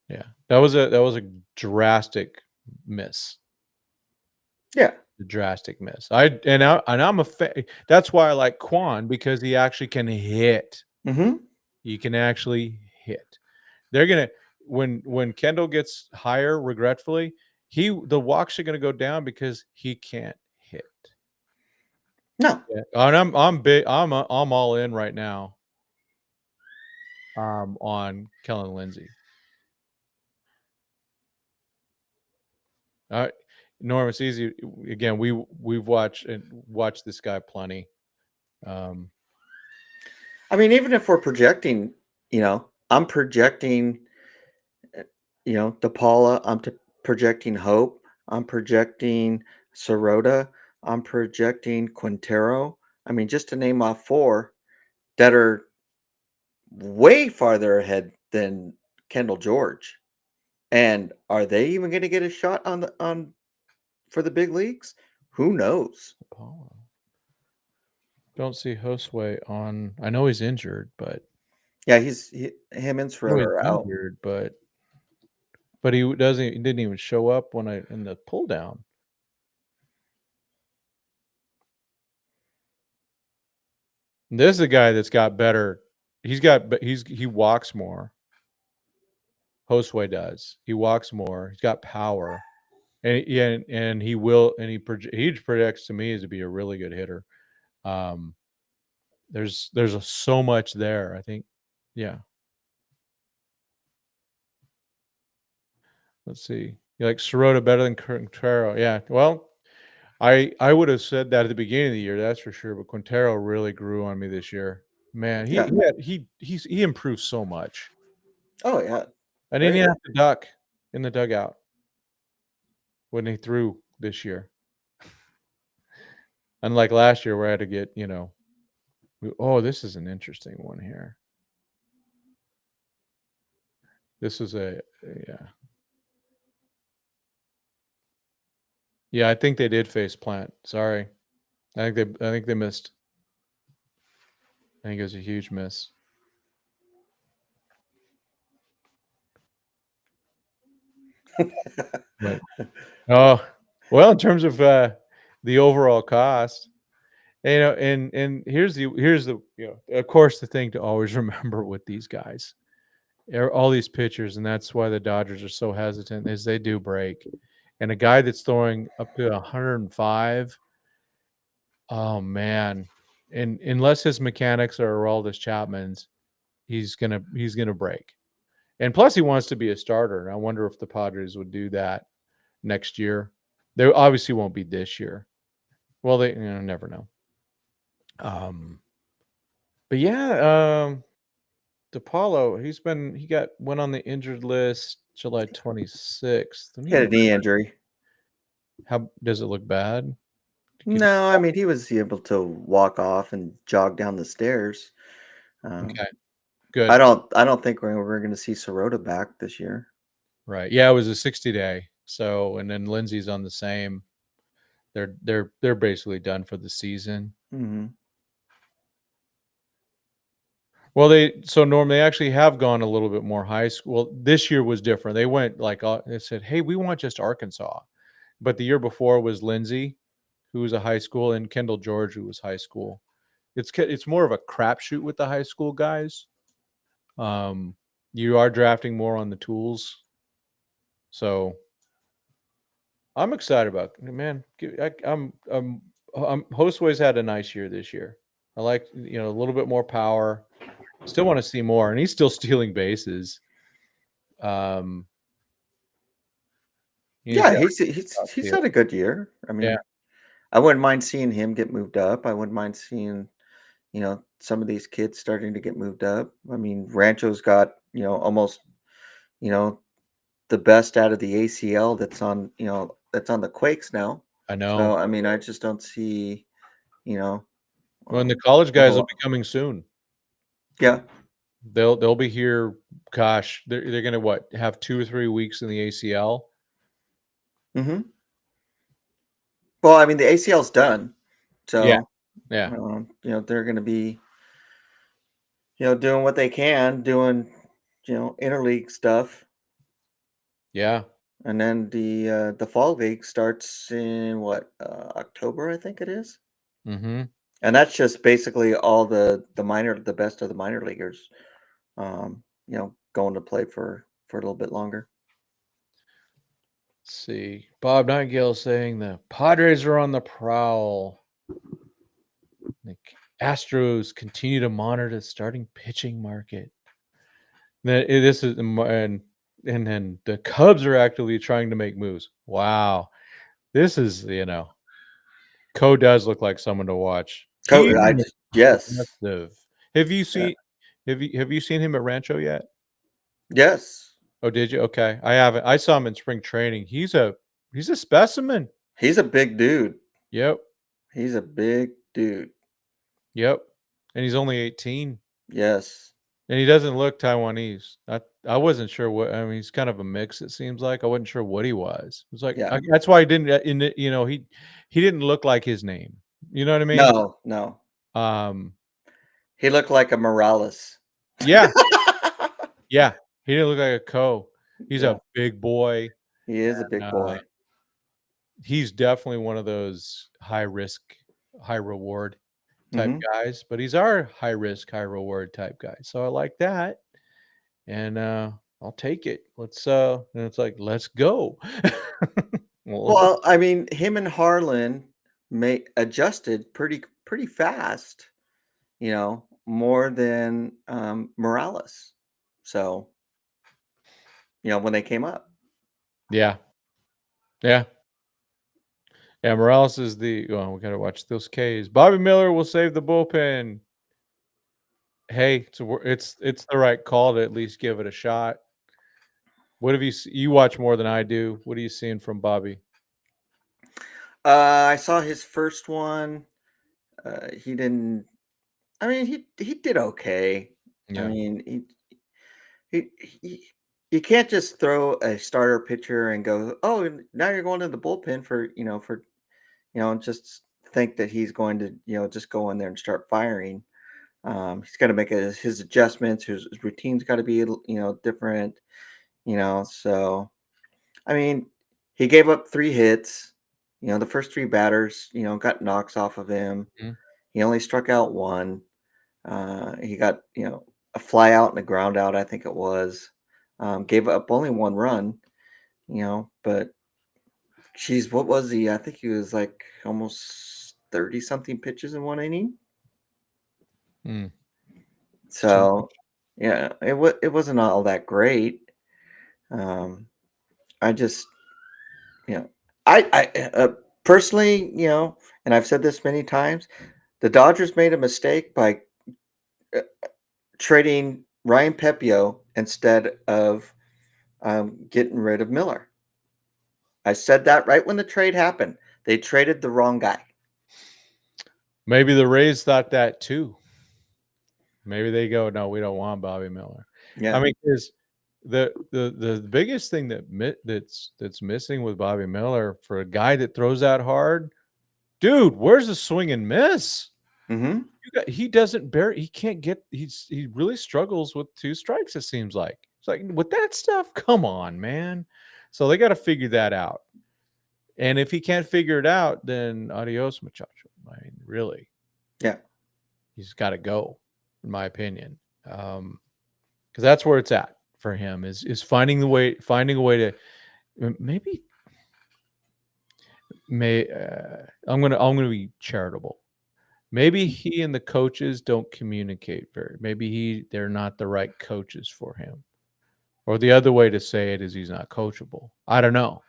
yeah, that was a drastic miss. Yeah. A drastic miss. I'm a that's why I like Quan, because he actually can hit. Mm-hmm. He can actually hit. They're gonna when Kendall gets higher, regretfully, the walks are gonna go down because he can't hit. No. Yeah. And I'm big. I'm all in right now. On Kellen Lindsay. Norm, it's easy. Again, we've watched this guy plenty. I mean, even if we're projecting, I'm projecting, DePaula. Projecting Hope. I'm projecting Sirota. I'm projecting Quintero. I mean, just to name off four that are way farther ahead than Kendall George. And are they even going to get a shot on for the big leagues? Who knows? Apollo. Don't see Josue on. I know he's injured, but Yeah, him and I know Sirota he's are out. injured, but he doesn't. He didn't even show up in the pull down. This is a guy that's got better. He walks more. Josue does. He walks more. He's got power, and he will. And he projects to me as to be a really good hitter. Um, there's so much there. I think, yeah. Let's see. You like Sirota better than Quintero? Yeah. Well, I would have said that at the beginning of the year, that's for sure. But Quintero really grew on me this year. Man, Yeah. he improved so much. Oh yeah. I didn't even have to duck in the dugout when he threw this year. Unlike last year where I had to get, oh, this is an interesting one here. This is yeah. Yeah, I think they did face plant. Sorry. I think they missed. I think it was a huge miss. But oh, well, in terms of the overall cost, and here's the of course the thing to always remember with these guys, all these pitchers, and that's why the Dodgers are so hesitant, is they do break. And a guy that's throwing up to 105, oh man, and unless his mechanics are Aroldis Chapman's, he's gonna break. And plus, he wants to be a starter. And I wonder if the Padres would do that next year. They obviously won't be this year. Well, they never know. But yeah, DePaulo, went on the injured list July 26th. He had a knee injury. How does it look bad? No, I mean he was able to walk off and jog down the stairs. Okay, I good. don't think we're going to see Sirota back this year. Right. Yeah, it was a 60-day. So, and then Lindsay's on the same. They're basically done for the season. Mm-hmm. Well, Norm, they actually have gone a little bit more high school. Well, this year was different. They went they said, "Hey, we want just Arkansas," but the year before was Lindsay, who was a high school, and Kendall George, who was high school. It's more of a crapshoot with the high school guys. You are drafting more on the tools, so I'm excited about it. Man. Hostway's had a nice year this year. I like a little bit more power. Still want to see more, and he's still stealing bases. He's Yeah, got top he's tier. had a good year. I Yeah, mean, I wouldn't mind seeing him get moved up. I wouldn't mind seeing, some of these kids starting to get moved up. I mean, Rancho's got, almost, you know, the best out of the ACL that's on the Quakes now. I know. So, I mean, I just don't see, you know, Well, and the um, college a guys whole will lot. be coming soon. Yeah. They'll be here. Gosh, they're gonna have 2 or 3 weeks in the ACL. Hmm. Well, I mean, the ACL's done. Yeah, So, yeah, they're going to be, doing what they can, doing, interleague stuff. yeah. And then the fall league starts in what, October, I think it is. Mm-hmm. And that's just basically all the best of the minor leaguers, going to play for a little bit longer. Let's see. Bob Nightingale saying the Padres are on the prowl. The Astros continue to monitor the starting pitching market. This is and then the Cubs are actively trying to make moves. Wow, this is Co does look like someone to watch. He is Yes, impressive. Have you yeah, seen have you seen him at Rancho yet? yes, Oh, did you? Okay, I haven't. I saw him in spring training. He's a specimen. he's a big dude. Yep, He's a big dude. yep, and he's only 18. Yes, And he doesn't look Taiwanese. I wasn't sure what. I mean, he's kind of a mix. It seems like I wasn't sure what he was. It was like yeah. that's why I didn't. He didn't look like his name. You know what I mean? No, no. Um, He looked like a Morales. yeah, yeah. He didn't look like a co. He's Yeah, a big boy. he is a big Uh, boy. he's definitely one of those high risk, high reward type Mhm. guys. But he's our high risk, high reward type guy. So I like that. And I'll take it. And it's like, let's go. Well, Well, I mean, him and Harlan adjusted pretty fast, more than Morales. So, when they came up. yeah, yeah, yeah. Morales is we gotta watch those K's. Bobby Miller will save the bullpen. Hey, it's the right call to at least give it a shot. What have you watch more than I do? What are you seeing from Bobby? I saw his first one. He didn't. I mean, he did okay. I Yeah. mean, he you can't just throw a starter pitcher and go, oh, and now you're going to the bullpen just think that he's going to, just go in there and start firing. He's got to make his adjustments. His routine's got to be, different. So I mean, he gave up 3 hits. The first 3 batters, got knocks off of him. Mhm. He only struck out one. He got, a fly out and a ground out, I think it was. Gave up only 1 run, but geez, what was he? I think he was like almost 30 something pitches in 1 inning. Mm, it's too So yeah, it wasn't all that great. Um, I just, you know, I personally, and I've said this many times, the Dodgers made a mistake by uh, trading Ryan Pepio instead of getting rid of Miller. I said that right when the trade happened. They traded the wrong guy. Maybe the Rays thought that too. Maybe they go, no, we don't want Bobby Miller. I Yeah. mean, because the biggest thing that's missing with Bobby Miller for a guy that throws that hard, dude, where's the swing and miss? Hmm. He doesn't bear. He can't get. He really struggles with 2 strikes. It seems like it's like with that stuff. Come on, man. So they got to figure that out. And if he can't figure it out, then adios, muchacho. I mean, really, Yeah. he's got to go, in my opinion. Because that's where it's at for him is finding a way to maybe I'm gonna be charitable. Maybe he and the coaches don't communicate maybe they're not the right coaches for him. Or the other way to say it is he's not coachable. I don't know.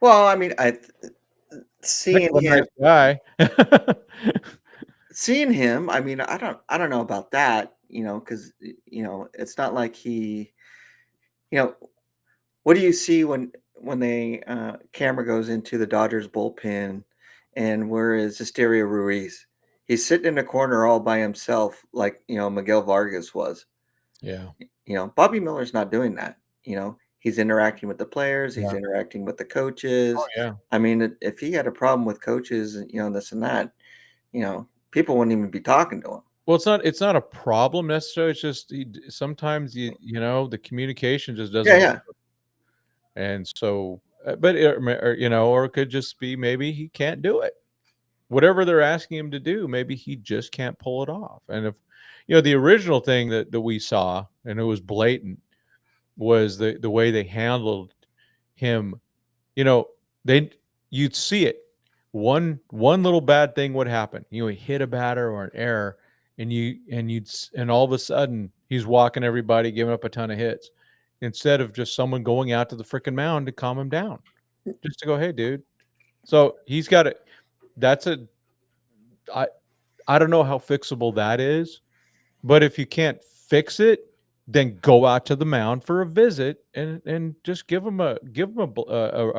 Well, I mean, Heck seeing of a him, nice guy. I mean, I don't know about that, because it's not like you know, what do you see when they camera goes into the Dodgers bullpen, and where is Asterio Ruiz? He's sitting in the corner all by himself, like Miguel Vargas was. Yeah. Bobby Miller's not doing that. He's interacting with the players, he's Yeah. interacting with the Oh, coaches. yeah. I mean, if he had a problem with coaches, and this and that, people wouldn't even be talking to him. Well, it's not a problem necessarily, it's just sometimes the communication just Yeah, doesn't yeah. work, and so, but or it could just be maybe he can't do it. Whatever they're asking him to do, maybe he just can't pull it off, and if the original thing that we saw, and it was blatant, was the way they handled him. You know, they you'd see it. One little bad thing would happen. He hit a batter or an error, and all of a sudden he's walking everybody, giving up a ton of hits, instead of just someone going out to the freaking mound to calm him down, just to go, hey, dude. So he's got it. That's a I I don't know how fixable that is, but if you can't fix it, then go out to the mound for a visit and just give him a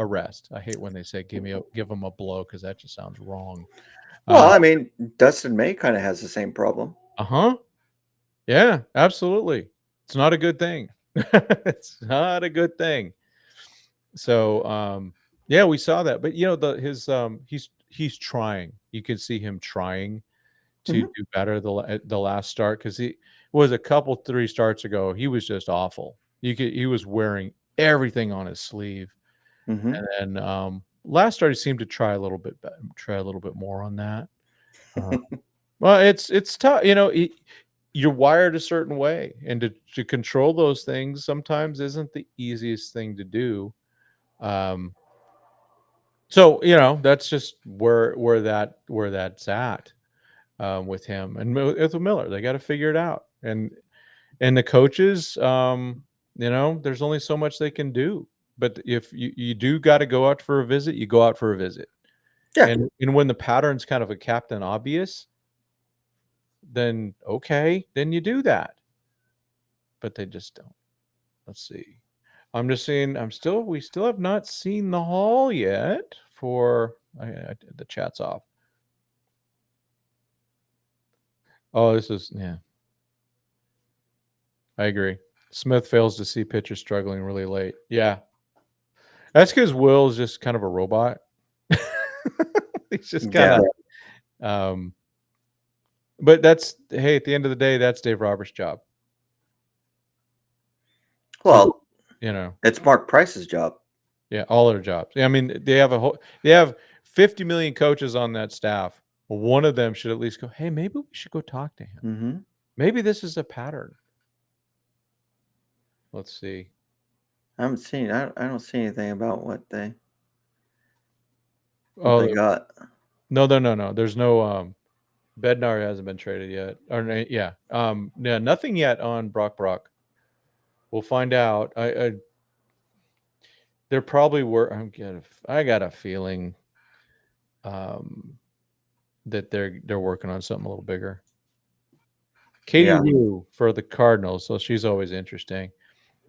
rest. I hate when they say give him a blow because that just sounds wrong. Well, Uh, I mean, Dustin May kind of has the same problem. uh-huh. Yeah, absolutely. It's not a good thing. It's not a good thing. So, yeah, we saw that. But he's trying. You could see him trying to Hmm. do better the last start, because he was a couple 3 starts ago, he was just awful. He was wearing everything on his sleeve, Hmm. and then, last start, he seemed to try a little bit more on that. Uh, well, it's tough, you're wired a certain way, and to control those things sometimes isn't the easiest thing to do. Um, so, that's just where that's at, with him and with Miller. They got to figure it out, and the coaches, there's only so much they can do. But if you do got to go out for a visit, you go out for a visit, Yeah. and when the pattern's kind of a captain obvious, then okay, then you do that. But they just don't. Let's see. I'm just seeing. We still have not seen the hall yet. The chat's off. Oh, this is yeah. I agree. Smith fails to see pitchers struggling really late. Yeah, that's because Will's just kind of a robot. He's just kind Yeah. of, um, but hey, at the end of the day, that's Dave Roberts' job. So, Well, it's Mark Price's job. yeah, all their jobs. I mean, they have 50 million coaches on that staff. One of them should at least go, hey, maybe we should go talk to him. Hmm. Maybe this is a pattern. Let's see. I haven't seen. I don't see anything about what they Oh, got. no. There's no, Bednar hasn't been traded yet. Yeah. Yeah, nothing yet on Brock. We'll find out. There probably were. I got a feeling, um, that they're working on something a little bigger. Katie Yeah. Woo for the Cardinals, so she's always interesting.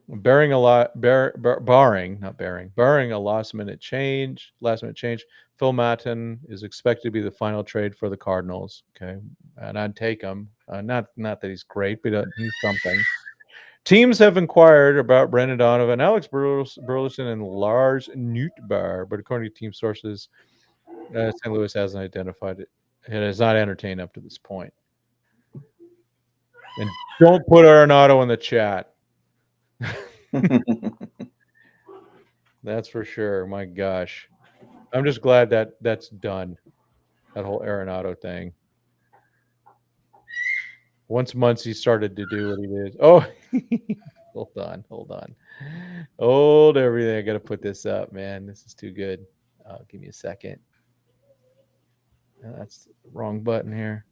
Barring a last minute change. Phil Maton is expected to be the final trade for the Cardinals. Okay, and I'd take him. Not that he's great, but he's something. Teams have inquired about Brendan Donovan, Alex Burleson, and Lars Nootbaar, but according to team sources, St. Louis hasn't identified it. It has not entertained up to this point. And don't put Arenado in the chat. That's for sure. My gosh. I'm just glad that that's done. That whole Arenado thing. Once Muncy started to do what he did. Oh, hold on. Hold everything. I got to put this up, man. This is too good. Give me a second. That's the wrong button here.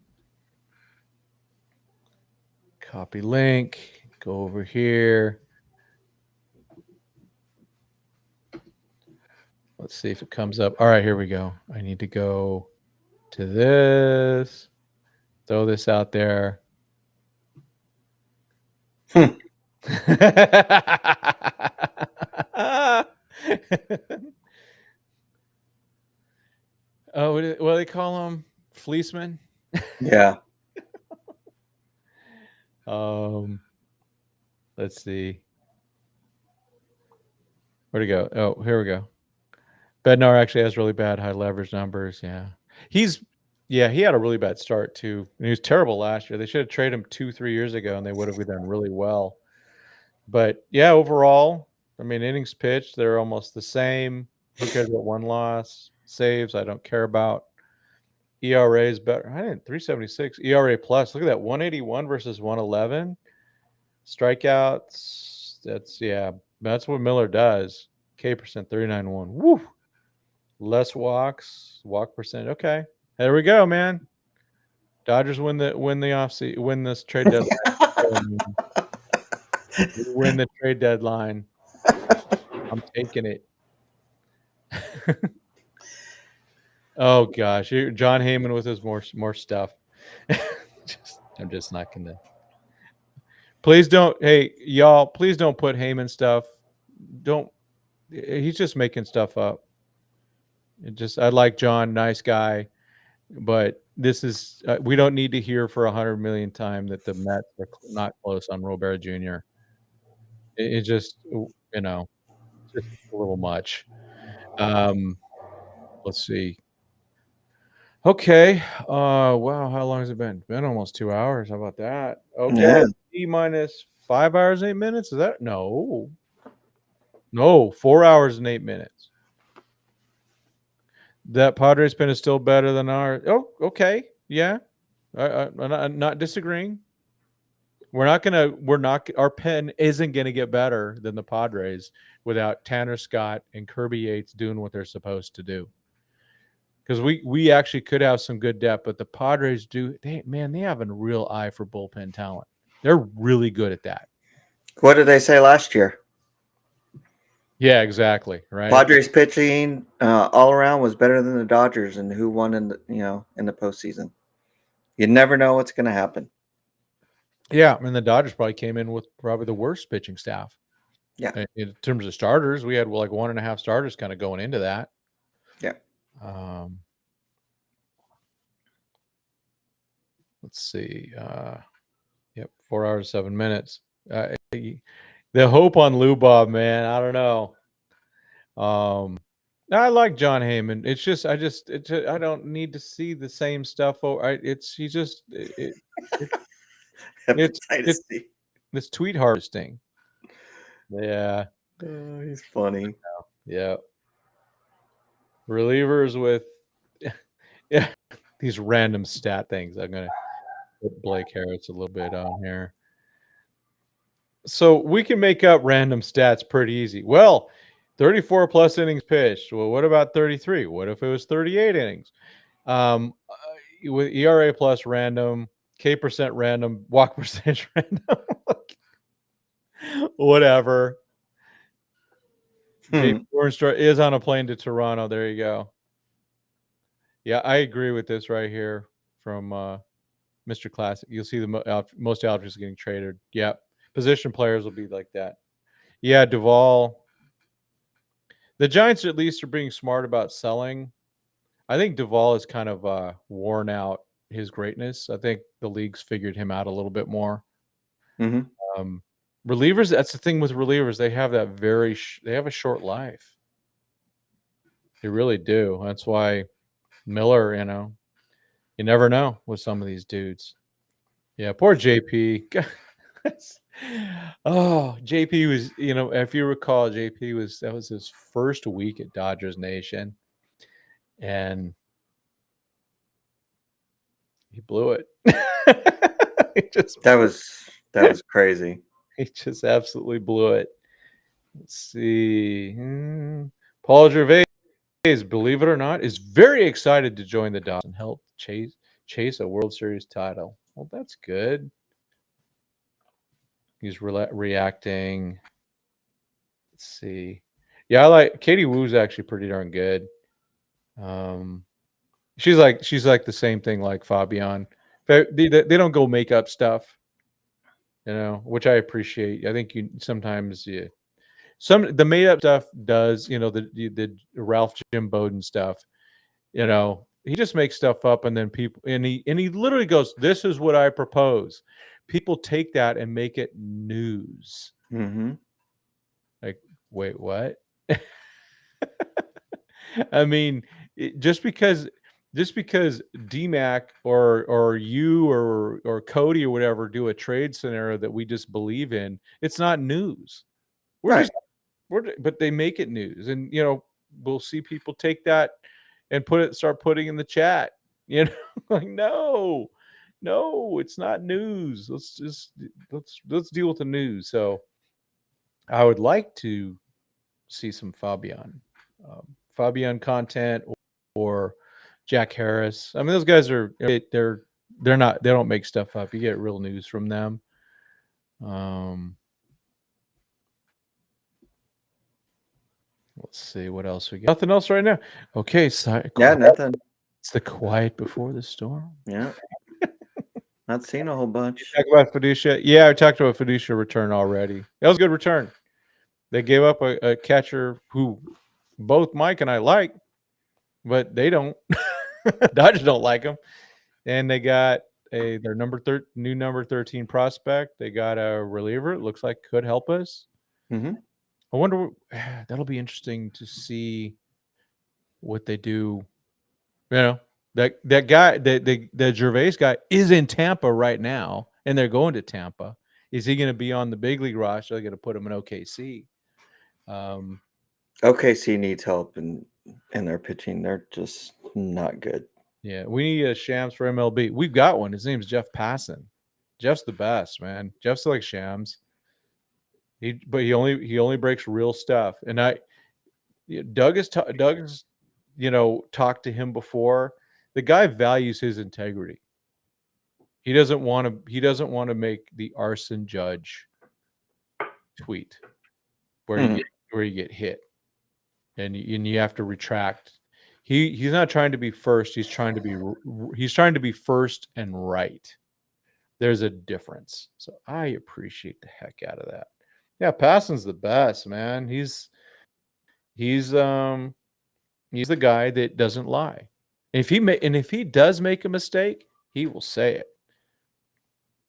Copy link. Go over here. Let's see if it comes up. All right, here we go. I need to go to this. Throw this out there. Oh, what do they call them? Fleeceman? Yeah. Let's see. Where'd it go? Oh, here we go. Bednar actually has really bad high leverage numbers. Yeah. He had a really bad start too. And he was terrible last year. They should have traded him 2-3 years ago and they would have done really well. But yeah, overall, I mean, innings pitched, they're almost the same. Who cares about one loss? Saves, I don't care about. ERA is better. I didn't 376. ERA plus. Look at that. 181 versus 111. Strikeouts. That's what Miller does. K percent 39.1. Woo. Less walks. Walk percent. Okay. There we go, man. Dodgers win this trade deadline. Win the trade deadline. I'm taking it. Oh gosh, John Heyman with his more stuff. I'm just not gonna. Please don't. Hey, y'all, please don't put Heyman stuff. Don't. He's just making stuff up. I like John, nice guy, but this is we don't need to hear for 100 million times that the Mets are not close on Robert Jr. It just just a little much. Let's see. Okay. Wow. How long has it been? It's been almost 2 hours. How about that? Okay. Yeah. T minus 5 hours, 8 minutes. Is that no? 4 hours and 8 minutes. That Padres pin is still better than ours. Oh, okay. Yeah. I'm not disagreeing. Our pen isn't gonna get better than the Padres without Tanner Scott and Kirby Yates doing what they're supposed to do. Because we actually could have some good depth, but the Padres they have a real eye for bullpen talent. They're really good at that. What did they say last year? Yeah, exactly. Right. Padres pitching all around was better than the Dodgers, and who won in the postseason? You never know what's going to happen. Yeah, I mean the Dodgers probably came in with probably the worst pitching staff. Yeah. In terms of starters, we had like 1.5 starters kind of going into that. Yeah. Let's see. 4 hours, 7 minutes. The hope on Lubob, man. I don't know. I like John Heyman. It's just I don't need to see the same stuff. It's tweet harvesting. Yeah. Oh, he's funny. Yeah. Relievers with these random stat things. I'm gonna put Blake Harris a little bit on here. So we can make up random stats pretty easy. Well, 34 plus innings pitched. Well, what about 33? What if it was 38 innings? With ERA plus random, K percent random, walk percentage random, whatever. Jake Bornstra is on a plane to Toronto. There you go. Yeah, I agree with this right here from Mr. Classic. You'll see the most outfits getting traded. Yep. Position players will be like that. Yeah, Duvall. The Giants at least are being smart about selling. I think Duvall is kind of worn out his greatness. I think the league's figured him out a little bit more. Mm-hmm. Relievers, that's the thing with relievers. They have that they have a short life. They really do. That's why Miller, you never know with some of these dudes. Yeah, poor JP. Oh, JP was, if you recall, that was his first week at Dodgers Nation, and he blew it. That was crazy. He just absolutely blew it. Let's see. Paul Gervais believe it or not, is very excited to join the Dodgers and help chase a World Series title. Well, that's good. He's reacting. Let's see. Yeah, I like Katie Woo's actually pretty darn good. She's like the same thing like Fabian. They don't go make up stuff, which I appreciate. I think sometimes the made up stuff does, the Ralph Jim Bowden stuff. He just makes stuff up, and then people and he literally goes, "This is what I propose." People take that and make it news. Mm-hmm. Like, wait, what? I mean, just because DMAC or you or Cody or whatever do a trade scenario that we just believe in, it's not news. But they make it news, and we'll see people take that and start putting in the chat. Like no, it's not news. Let's deal with the news. So I would like to see some Fabian content or Jack Harris. I mean, those guys are they don't make stuff up. You get real news from them. Let's see what else we got. Nothing else right now. Okay, sorry. Yeah, nothing. It's the quiet before the storm. Yeah. Not seen a whole bunch. Talk about Fiducia. Yeah, I talked about Fiducia return already. That was a good return. They gave up a catcher who both Mike and I like, but they don't. Dodgers don't like him. And they got their new number 13 prospect. They got a reliever. It looks like could help us. Mm-hmm. I wonder. That'll be interesting to see what they do. That guy, the Gervais guy, is in Tampa right now, and they're going to Tampa. Is he going to be on the big league roster? They're going to put him in OKC. OKC needs help in their pitching. They're just not good. Yeah, we need a Shams for MLB. We've got one. His name's Jeff Passan. Jeff's the best, man. Jeff's like Shams. But he only breaks real stuff. And Doug has talked to him before. The guy values his integrity. He doesn't want to make the arson judge tweet where you get hit and you have to retract. He's not trying to be first. He's trying to be first and right. There's a difference. So I appreciate the heck out of that. Yeah, Passan's the best, man. He's the guy that doesn't lie. If he does make a mistake, he will say it.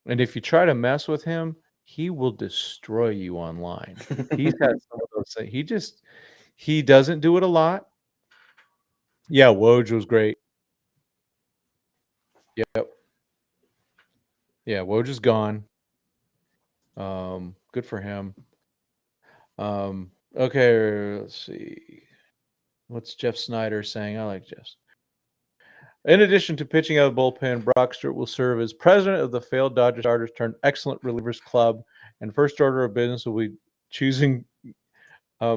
And if you try to mess with him, he will destroy you online. He's had some of those things. He doesn't do it a lot. Yeah, Woj was great. Yep. Yeah, Woj is gone. Good for him. Okay, let's see. What's Jeff Snyder saying? I like Jeff. In addition to pitching out of the bullpen, Brock Stewart will serve as president of the failed Dodgers starters turned excellent relievers club, and first order of business will be choosing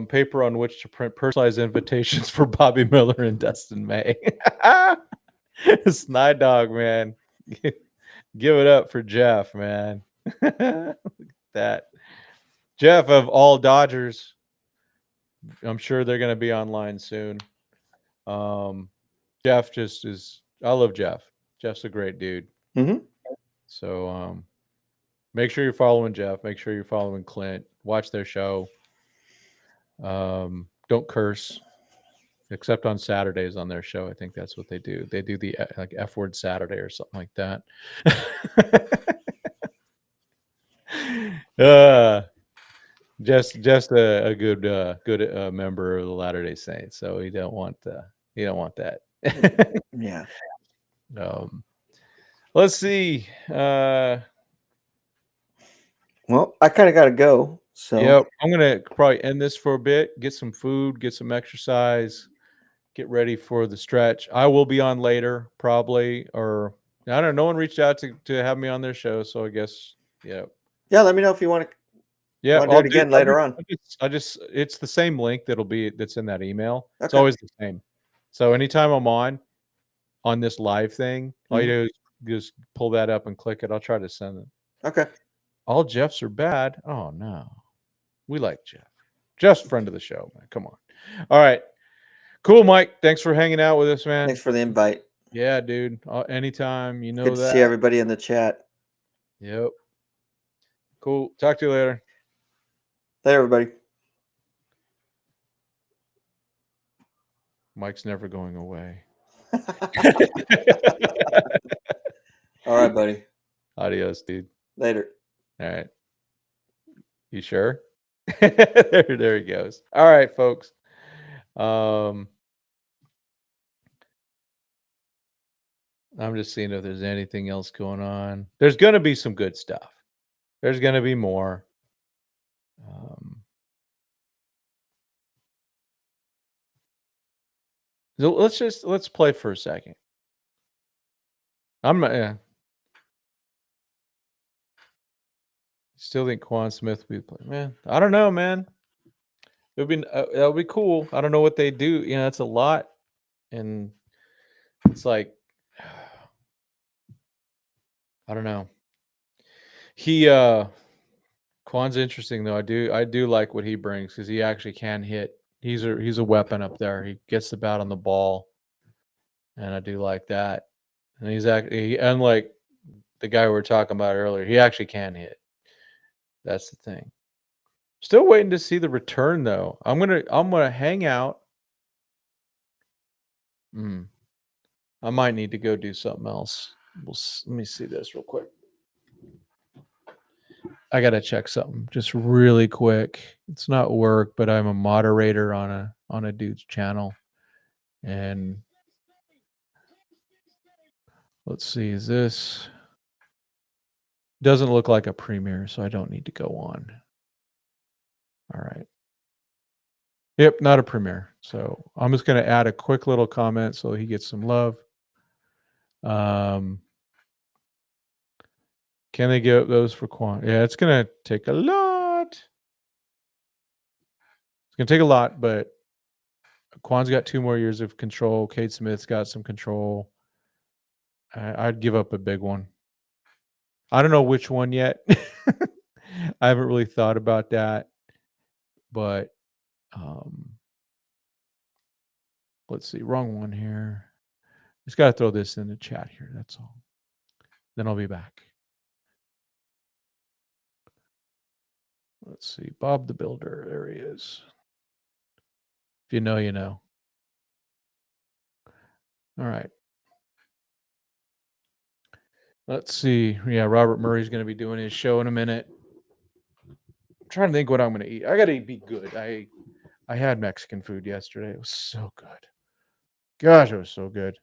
paper on which to print personalized invitations for Bobby Miller and Dustin May. Snide dog, man. Give it up for Jeff, man. Look at that. Jeff of all Dodgers. I'm sure they're going to be online soon. Jeff just is. I love Jeff. Jeff's a great dude. Mm-hmm. So make sure you're following Jeff. Make sure you're following Clint. Watch their show. Don't curse, except on Saturdays on their show. I think that's what they do. They do the like F word Saturday or something like that. Just a good member of the Latter-day Saints. So you don't want that. Yeah. Let's see. Well, I kind of got to go. So yep, I'm gonna probably end this for a bit. Get some food, get some exercise, get ready for the stretch. I will be on later, probably, or I don't know. No one reached out to have me on their show, so I guess yeah. Let me know if you want to Yeah, I'll do it again later on. It's the same link that's in that email. It's Okay. always the same. So anytime I'm on this live thing, all you do is just pull that up and click it. I'll try to send it. Okay. All Jeffs are bad. Oh no, we like Jeff. Jeff's friend of the show, man. Come on. All right, cool, Mike. Thanks for hanging out with us, man. Thanks for the invite. Yeah, dude. Anytime, you know Good to that. see everybody in the chat. Yep. Cool. Talk to you later. Hey, everybody. Mike's never going away. All right, buddy. Adios, dude. Later. All right. You sure? there he goes. All right, folks. I'm just seeing if there's anything else going on. There's going to be some good stuff. There's going to be more. So let's play for a second. I'm not. Yeah. Still think Quan Smith will be playing. Man, I don't know, man. That would be cool. I don't know what they do. You know, it's a lot, and it's like I don't know. Quan's interesting though. I do like what he brings because he actually can hit. He's a weapon up there. He gets the bat on the ball, and I do like that. And he's actually unlike the guy we were talking about earlier. He actually can hit. That's the thing. Still waiting to see the return though. I'm gonna hang out. I might need to go do something else. Let me see this real quick. I gotta check something just really quick. It's not work, but I'm a moderator on a dude's channel, and let's see. Is this doesn't look like a premiere, so I don't need to go on. All right. Yep, not a premiere. So I'm just gonna add a quick little comment so he gets some love. Can they get those for Quan? Yeah, it's gonna take a lot. It's gonna take a lot, but Quan's got 2 more years of control. Kate Smith's got some control. I'd give up a big one. I don't know which one yet. I haven't really thought about that, but let's see. Wrong one here. Just got to throw this in the chat here. That's all. Then I'll be back. Let's see. Bob the Builder. There he is. If you know, you know. All right. Let's see. Yeah, Robert Murray's going to be doing his show in a minute. I'm trying to think what I'm going to eat. I got to be good. I had Mexican food yesterday. It was so good. Gosh, it was so good.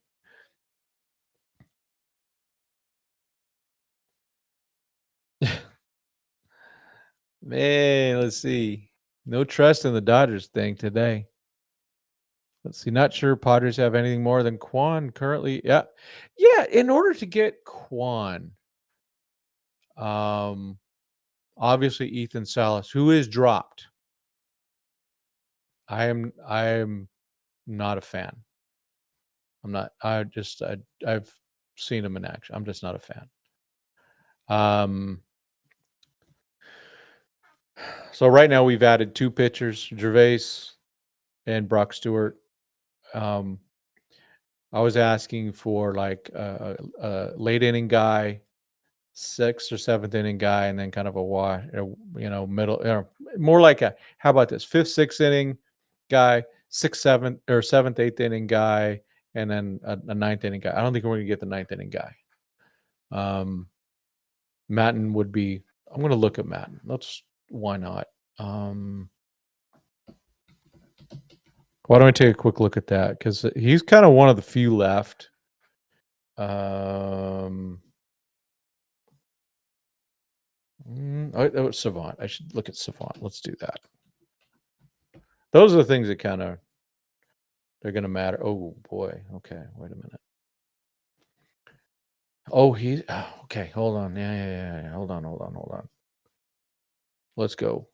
Man, let's see. No trust in the Dodgers thing today. Let's see. Not sure Padres have anything more than Quan currently. Yeah. Yeah. In order to get Quan, obviously Ethan Salas, who is dropped. I am not a fan. I'm not. I've seen him in action. I'm just not a fan. So right now we've added 2 pitchers, Gervais and Brock Stewart. I was asking for like a late inning guy, 6th or 7th inning guy, and then kind of a wash, middle, more like how about this 5th, 6th inning guy, 6th, 7th, or 7th, 8th inning guy, and then a 9th inning guy. I don't think we're going to get the 9th inning guy. Matten would be. I'm going to look at Matten. Why not? Why don't I take a quick look at that? Because he's kind of one of the few left. Savant. I should look at Savant. Let's do that. Those are the things that they're going to matter. Oh boy. Okay. Wait a minute. Oh, okay. Hold on. Yeah. Hold on. Let's go.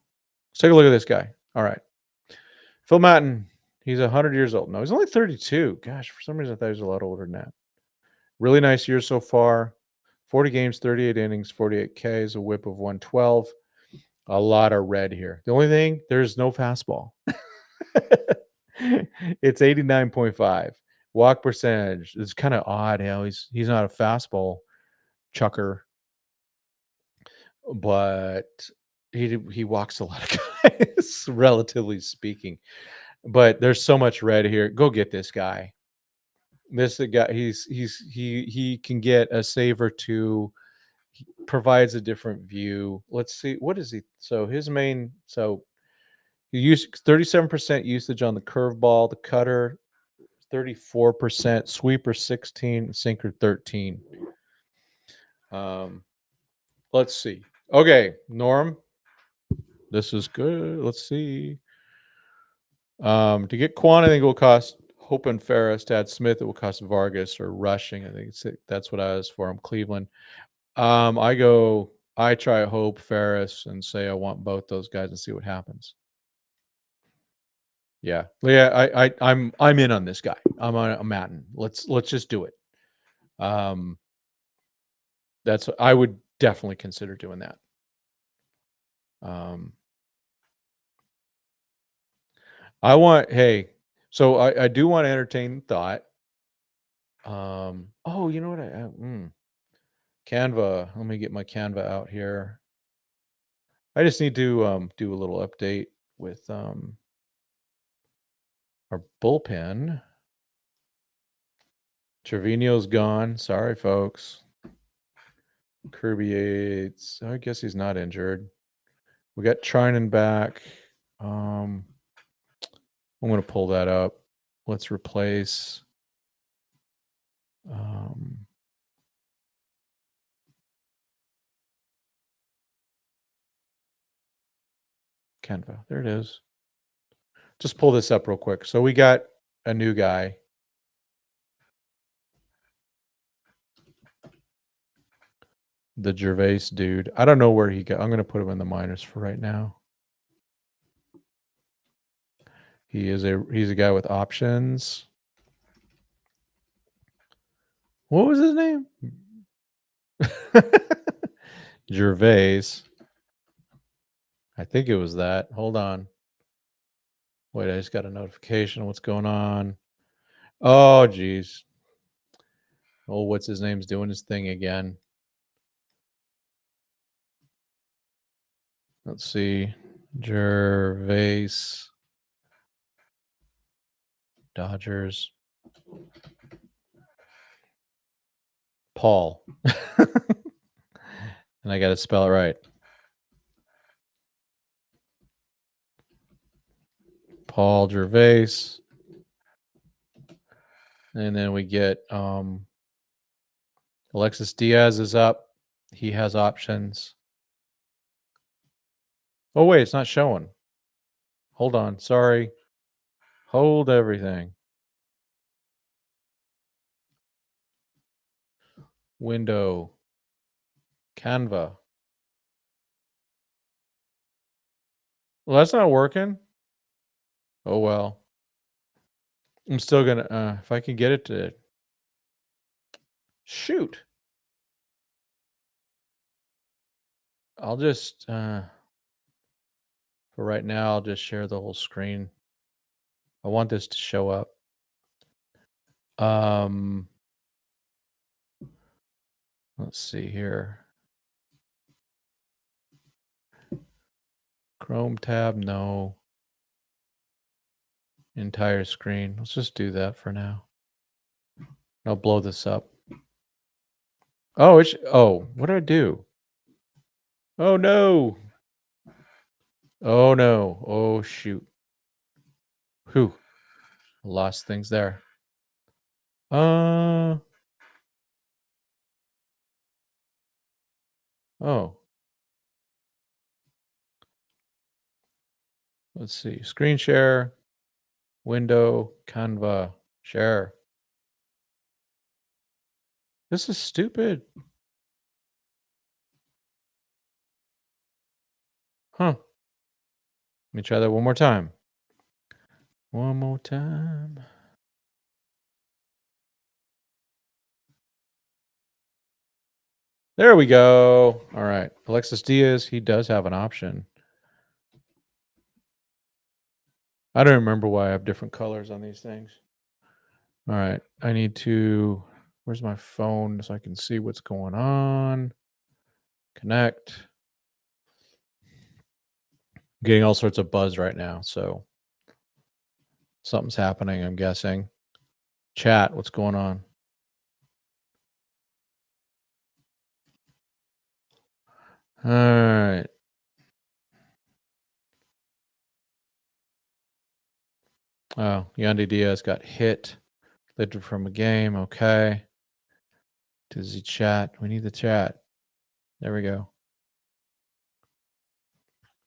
Let's take a look at this guy. All right. Phil Maton. He's 100 years old. No, he's only 32. Gosh, for some reason I thought he was a lot older than that. Really nice year so far. 40 games, 38 innings, 48 Ks, a whip of 112. A lot of red here. The only thing, there's no fastball. It's 89.5. Walk percentage. It's kind of odd how he's not a fastball chucker, but he walks a lot of guys, relatively speaking. But there's so much red here. Go get this guy. This guy, he can get a save or two. He provides a different view. Let's see, what is he? So his main, so he used 37% usage on the curveball, the cutter, 34%, sweeper 16, sinker 13. Let's see. Okay, Norm, this is good. Let's see. To get Quan, I think it will cost Hope and Ferris. To add Smith, it will cost Vargas or rushing. I think that's what I was for him. Cleveland. I try Hope, Ferris, and say I want both those guys and see what happens. Yeah. I'm in on this guy. I'm on a Maton. Let's just do it. I would definitely consider doing that. So I do want to entertain thought. Oh, you know what? Canva. Let me get my Canva out here. I just need to do a little update with our bullpen. Trevino's gone. Sorry, folks. Kirby Yates. I guess he's not injured. We got Trinan back. I'm going to pull that up. Let's replace. Canva. There it is. Just pull this up real quick. So we got a new guy. The Gervais dude. I don't know where he got. I'm going to put him in the minors for right now. He's a guy with options. What was his name? Gervais. I think it was that. Hold on. Wait, I just got a notification. What's going on? Oh, geez. Oh, what's his name's doing his thing again? Let's see. Gervais. Dodgers. Paul. And I got to spell it right. Paul Gervais. And then we get Alexis Diaz is up. He has options. Oh, wait, it's not showing. Hold on. Sorry. Hold everything. Window. Canva. Well, that's not working. Oh, well. I'm still going to, if I can get it to shoot. I'll just, for right now, I'll just share the whole screen. I want this to show up. Let's see here. Chrome tab, no. Entire screen. Let's just do that for now. I'll blow this up. Oh, what did I do? Oh no. Oh no. Oh shoot. Whew. Lost things there. Oh. Let's see. Screen share. Window. Canva. Share. This is stupid. Huh. Let me try that one more time. One more time. There we go. All right. Alexis Diaz, he does have an option. I don't remember why I have different colors on these things. All right. I need to. Where's my phone so I can see what's going on? Connect. Getting all sorts of buzz right now. So something's happening, I'm guessing. Chat, what's going on? All right. Oh, Yandy Diaz got hit. Lifted from a game. Okay. Does he chat? We need the chat. There we go.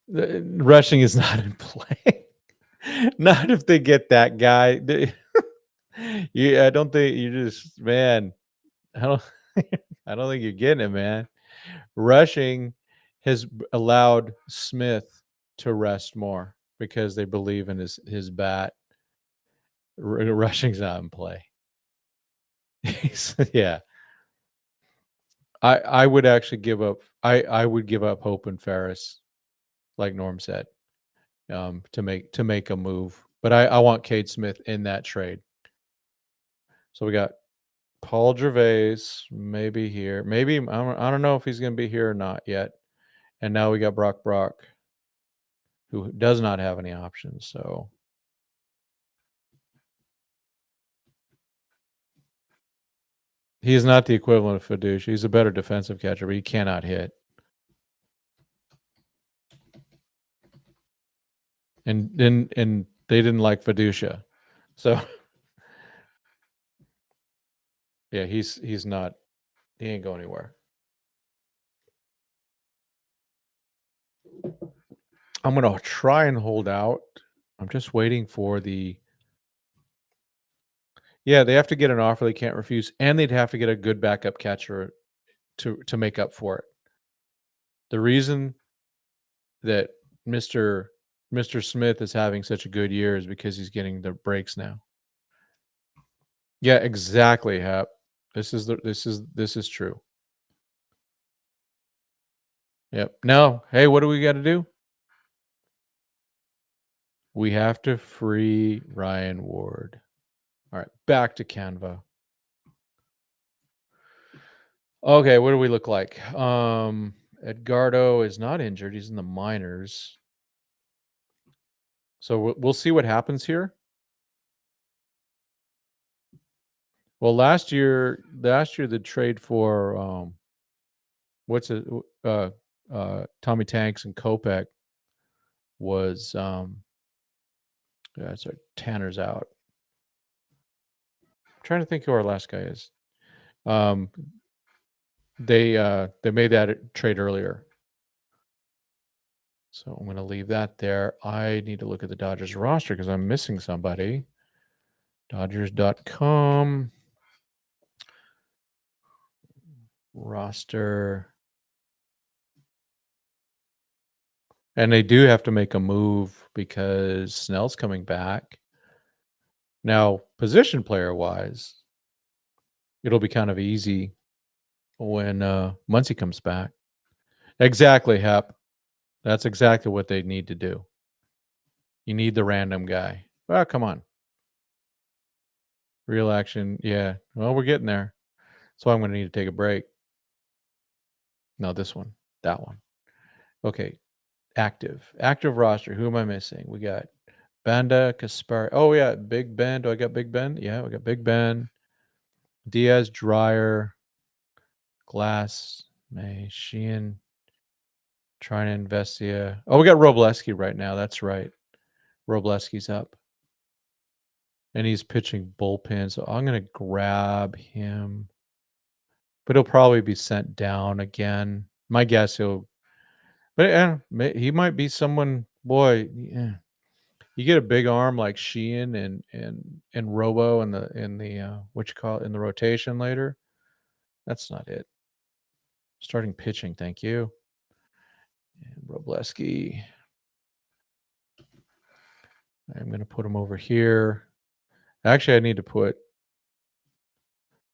Rushing is not in play. Not if they get that guy. Yeah, I don't think you just, man. I don't. I don't think you're getting it, man. Rushing has allowed Smith to rest more because they believe in his bat. Rushing's not in play. Yeah, I would actually give up. I would give up Hope and Ferris, like Norm said, to make a move. But I want Cade Smith in that trade. So we got Paul Gervais, maybe here. Maybe I don't know if he's going to be here or not yet. And now we got Brock, who does not have any options. So he is not the equivalent of Fiducia. He's a better defensive catcher, but he cannot hit. And they didn't like Fiducia. So yeah, he's not. He ain't going anywhere. I'm gonna try and hold out. I'm just waiting for the. Yeah, they have to get an offer they can't refuse, and they'd have to get a good backup catcher to make up for it. The reason that Mr. Smith is having such a good year is because he's getting the breaks now. Yeah, exactly, Hap. This is true. Yep. Now, hey, what do we got to do? We have to free Ryan Ward. All right, back to Canva. Okay, what do we look like? Edgardo is not injured. He's in the minors. So we'll see what happens here. Well, last year the trade for Tommy Tanks and Kopech was sorry, Tanner's out. I'm trying to think who our last guy is. They made that trade earlier. So I'm going to leave that there. I need to look at the Dodgers roster because I'm missing somebody. Dodgers.com roster. And they do have to make a move because Snell's coming back. Now, position player wise, it'll be kind of easy when Muncy comes back. Exactly, Hep. That's exactly what they need to do. You need the random guy. Well, come on. Real action. Yeah. Well, we're getting there. So I'm going to need to take a break. No, this one. That one. Okay. Active roster. Who am I missing? We got Banda, Kaspar. Oh, yeah. Big Ben. Do I got Big Ben? Yeah, we got Big Ben. Diaz, Dreyer, Glass, May, Sheehan, trying to invest the. Oh, we got Robleski right now. That's right. Robleski's up. And he's pitching bullpen. So I'm going to grab him. But he'll probably be sent down again. My guess but he might be someone. Boy, yeah. You get a big arm like Sheehan and Robo in the what you call it in the rotation later. That's not it. Starting pitching, thank you. And Robleski. I'm going to put him over here. Actually, I need to put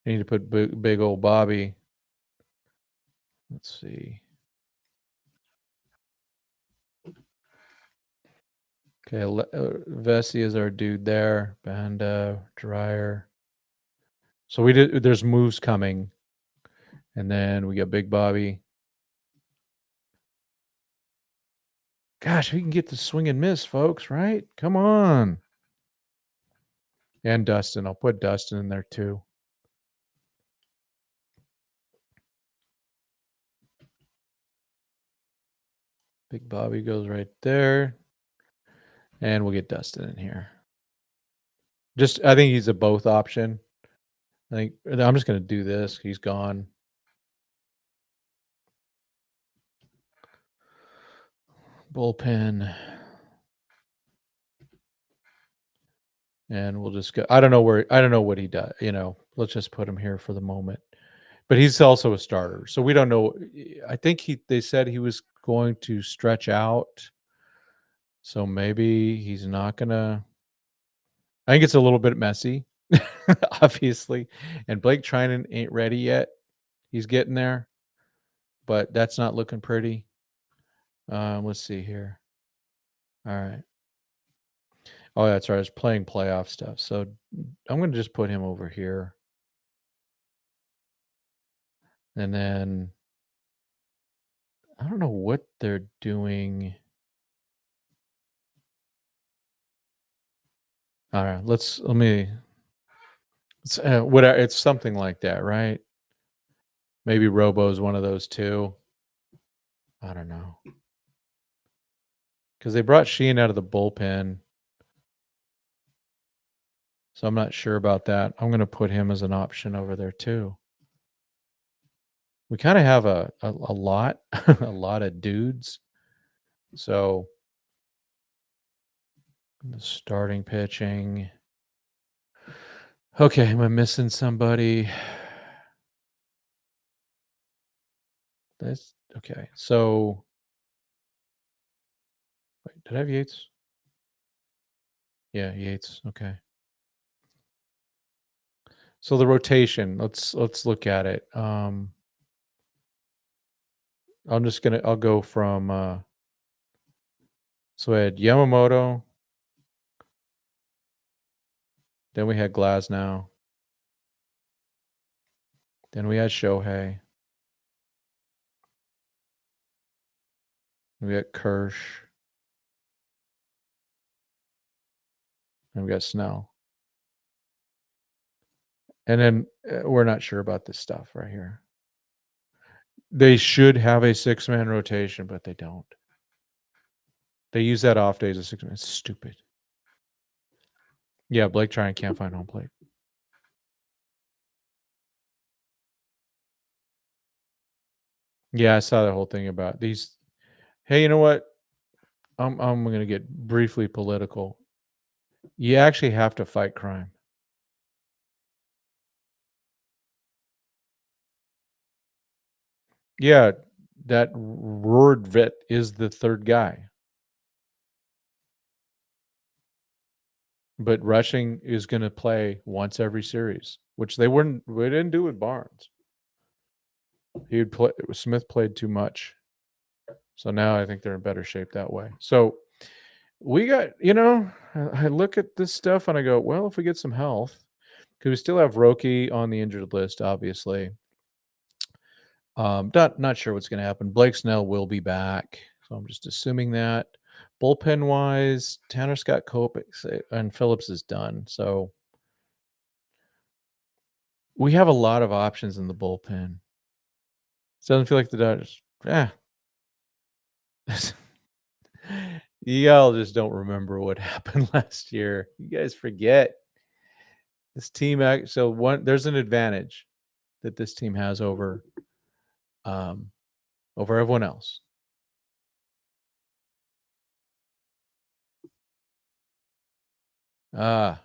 big old Bobby. Let's see. Okay, Vesey is our dude there. Banda, Dryer. So there's moves coming. And then we got Big Bobby. Gosh, we can get the swing and miss, folks, right? Come on. And Dustin. I'll put Dustin in there too. Big Bobby goes right there. And we'll get Dustin in here. I think he's a both option. I'm just going to do this. He's gone. Bullpen. And we'll just go. I don't know what he does. Let's just put him here for the moment. But he's also a starter. So we don't know. I think they said he was going to stretch out. So maybe he's not going to. I think it's a little bit messy, obviously. And Blake Trinan ain't ready yet. He's getting there. But that's not looking pretty. Let's see here. All right. Oh, that's right. I was playing playoff stuff. So I'm going to just put him over here. And then I don't know what they're doing. All right, it's something like that, right? Maybe Robo's one of those two. I don't know. Because they brought Sheehan out of the bullpen. So I'm not sure about that. I'm going to put him as an option over there too. We kind of have a lot, a lot of dudes. So the starting pitching. Okay, am I missing somebody? That's okay. So wait, did I have Yates? Yeah, Yates. Okay. So the rotation, let's look at it. I'll go from so we had Yamamoto, then we had Glasnow, then we had Shohei, we got Kirsch, and we got Snell. And then we're not sure about this stuff right here. They should have a 6-man rotation, but they don't. They use that off day as a 6-man. It's stupid. Yeah, Blake Tryon can't find home plate. Yeah, I saw the whole thing about these. Hey, you know what? I'm going to get briefly political. You actually have to fight crime. Yeah, that Roordvet is the third guy. But Rushing is going to play once every series, which we didn't do with Barnes. Smith played too much. So now I think they're in better shape that way. So we got, I look at this stuff and I go, well, if we get some health, because we still have Roki on the injured list, obviously. Not sure what's going to happen. Blake Snell will be back. So I'm just assuming that. Bullpen wise, Tanner Scott Kopech and Phillips is done. So we have a lot of options in the bullpen. It doesn't feel like the Dodgers. Y'all just don't remember what happened last year. You guys forget. This team there's an advantage that this team has over everyone else. Oh,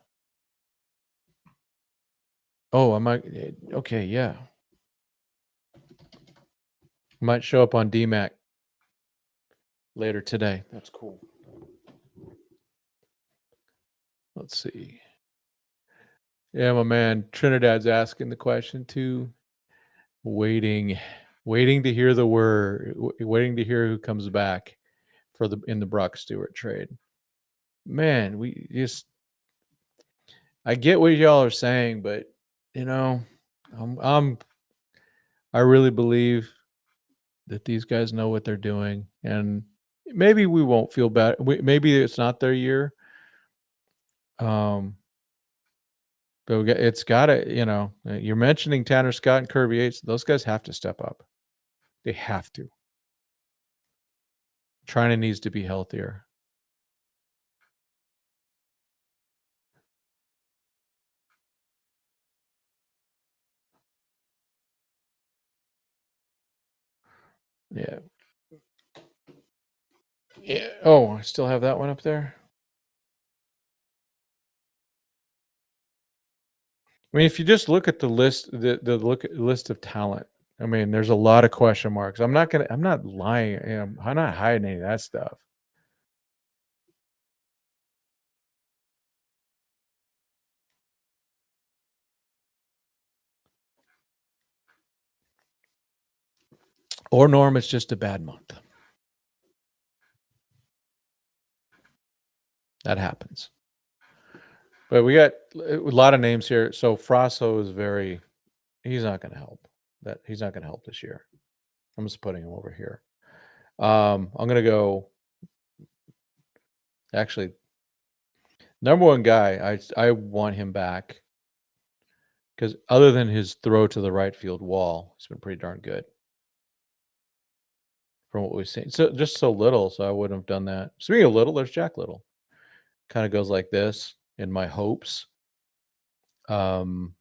okay, yeah. Might show up on DMAC. later today. That's cool. Let's see. Yeah, my man Trinidad's asking the question too. Waiting to hear the word, waiting to hear who comes back in the Brock Stewart trade. Man, we just I get what y'all are saying, but you know, I really believe that these guys know what they're doing, and maybe we won't feel bad. Maybe it's not their year. But it's got to, you're mentioning Tanner Scott and Kirby Yates. Those guys have to step up. They have to. China needs to be healthier. Yeah. Yeah. Oh, I still have that one up there. I mean, if you just look at the list, list of talent, I mean, there's a lot of question marks. I'm not lying. I'm not hiding any of that stuff. Or Norm, it's just a bad month. That happens. But we got a lot of names here. So Frasso is he's not going to help. He's not going to help this year. I'm just putting him over here. I'm going to go. Actually, number one guy, I want him back because other than his throw to the right field wall, he's been pretty darn good from what we've seen. So just so little, so I wouldn't have done that. Speaking of little, there's Jack Little. Kind of goes like this in my hopes. And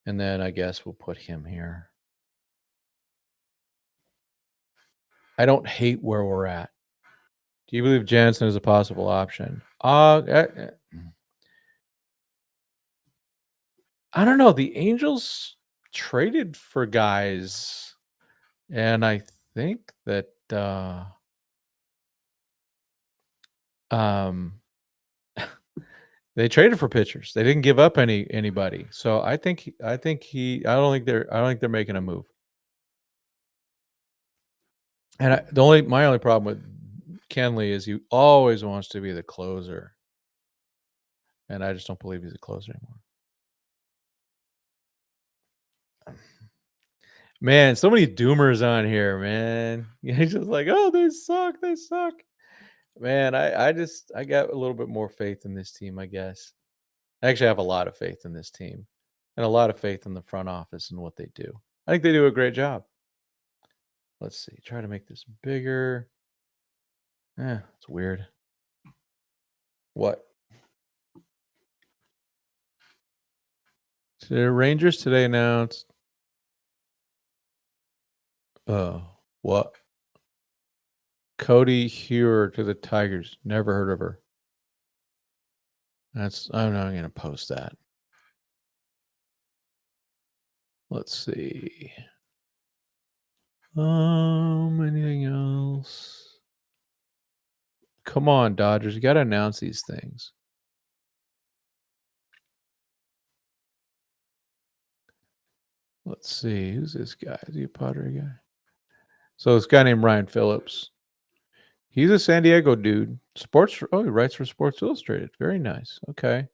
then I guess we'll put him here. I don't hate where we're at. Do you believe Jansen is a possible option? I don't know. The Angels traded for guys, and I think that they traded for pitchers. They didn't give up anybody. So I don't think they're making a move. And my only problem with Kenley is he always wants to be the closer. And I just don't believe he's a closer anymore. Man, so many doomers on here, man. He's just like, oh, they suck. Man, I got a little bit more faith in this team, I guess. I actually have a lot of faith in this team and a lot of faith in the front office and what they do. I think they do a great job. Let's see. Try to make this bigger. It's weird. What? So the Rangers today announced. What? Cody Hewer to the Tigers. Never heard of her. I'm not going to post that. Let's see. Anything else? Come on, Dodgers. You got to announce these things. Let's see. Who's this guy? Is he a Padre guy? So this guy named Ryan Phillips. He's a San Diego dude. He writes for Sports Illustrated. Very nice. Okay.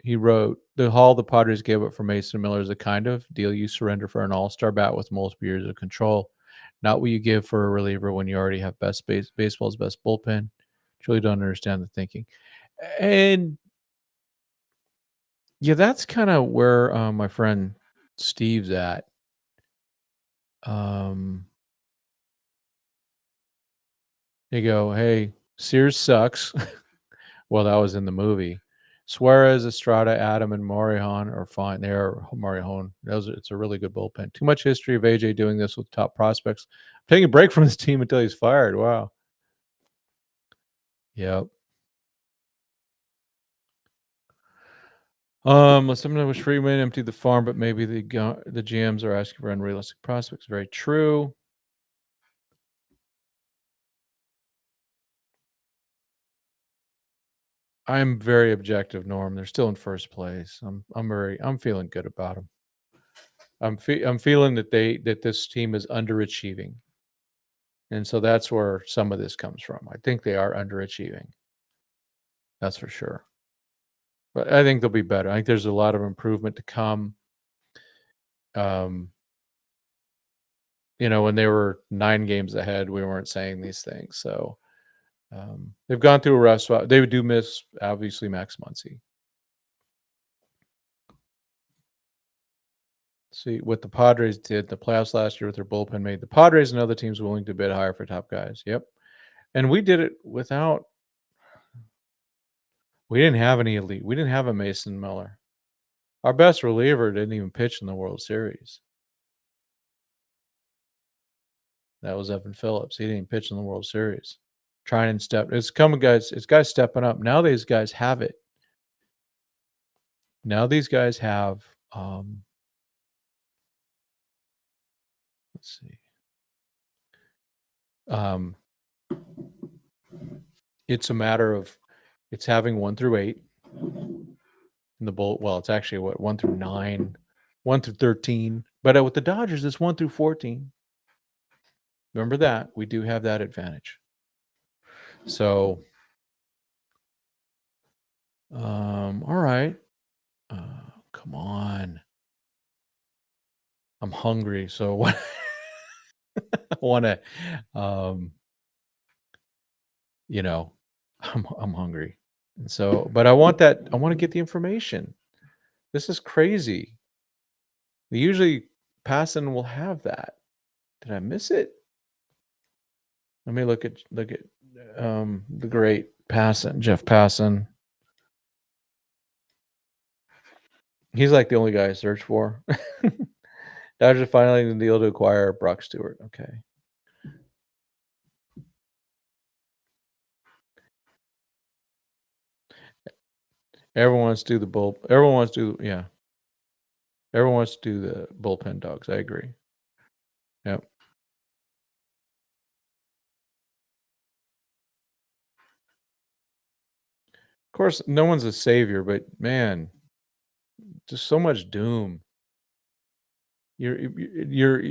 He wrote, the haul the Padres gave up for Mason Miller is the kind of deal you surrender for an all-star bat with multiple years of control. Not what you give for a reliever when you already have baseball's best bullpen. Truly don't understand the thinking. And yeah, that's kind of where my friend Steve's at. You go, hey, Sears sucks. Well, that was in the movie. Suarez, Estrada, Adam, and Marijon are fine. They are Marijon. It's a really good bullpen. Too much history of AJ doing this with top prospects. I'm taking a break from this team until he's fired. Wow. Yep. Someone wish Freeman emptied the farm, but maybe the GMs are asking for unrealistic prospects. Very true. I'm very objective, Norm. They're still in first place. I'm feeling good about them. I'm feeling that this team is underachieving. And so that's where some of this comes from. I think they are underachieving. That's for sure. But I think they'll be better. I think there's a lot of improvement to come. When they were 9 games ahead, we weren't saying these things. So they've gone through a rough spot. They do miss, obviously, Max Muncy. See what the Padres did the playoffs last year with their bullpen made the Padres and other teams willing to bid higher for top guys. Yep. And we did it without. We didn't have any elite. We didn't have a Mason Miller. Our best reliever didn't even pitch in the World Series. That was Evan Phillips. He didn't pitch in the World Series. Trying and step. It's coming, guys. It's guys stepping up. Now these guys have it. Now these guys have. Let's see. It's a matter of it's having 1 through 8 in the bull. Well, it's actually 1 through 9, 1 through 13. But with the Dodgers, it's 1 through 14. Remember that we do have that advantage. So, all right. Come on. I'm hungry, so I want to, I'm hungry, and so, but I want to get the information. This is crazy. Usually, Passan will have that. Did I miss it? Let me look at the great Passan, Jeff Passan. He's like the only guy I search for. Dodgers finally the deal to acquire Brock Stewart. Okay. Everyone wants to do the bull. Everyone wants to do, yeah. Everyone wants to do the bullpen dogs. I agree. Yep. Of course, no one's a savior, but man, just so much doom. You're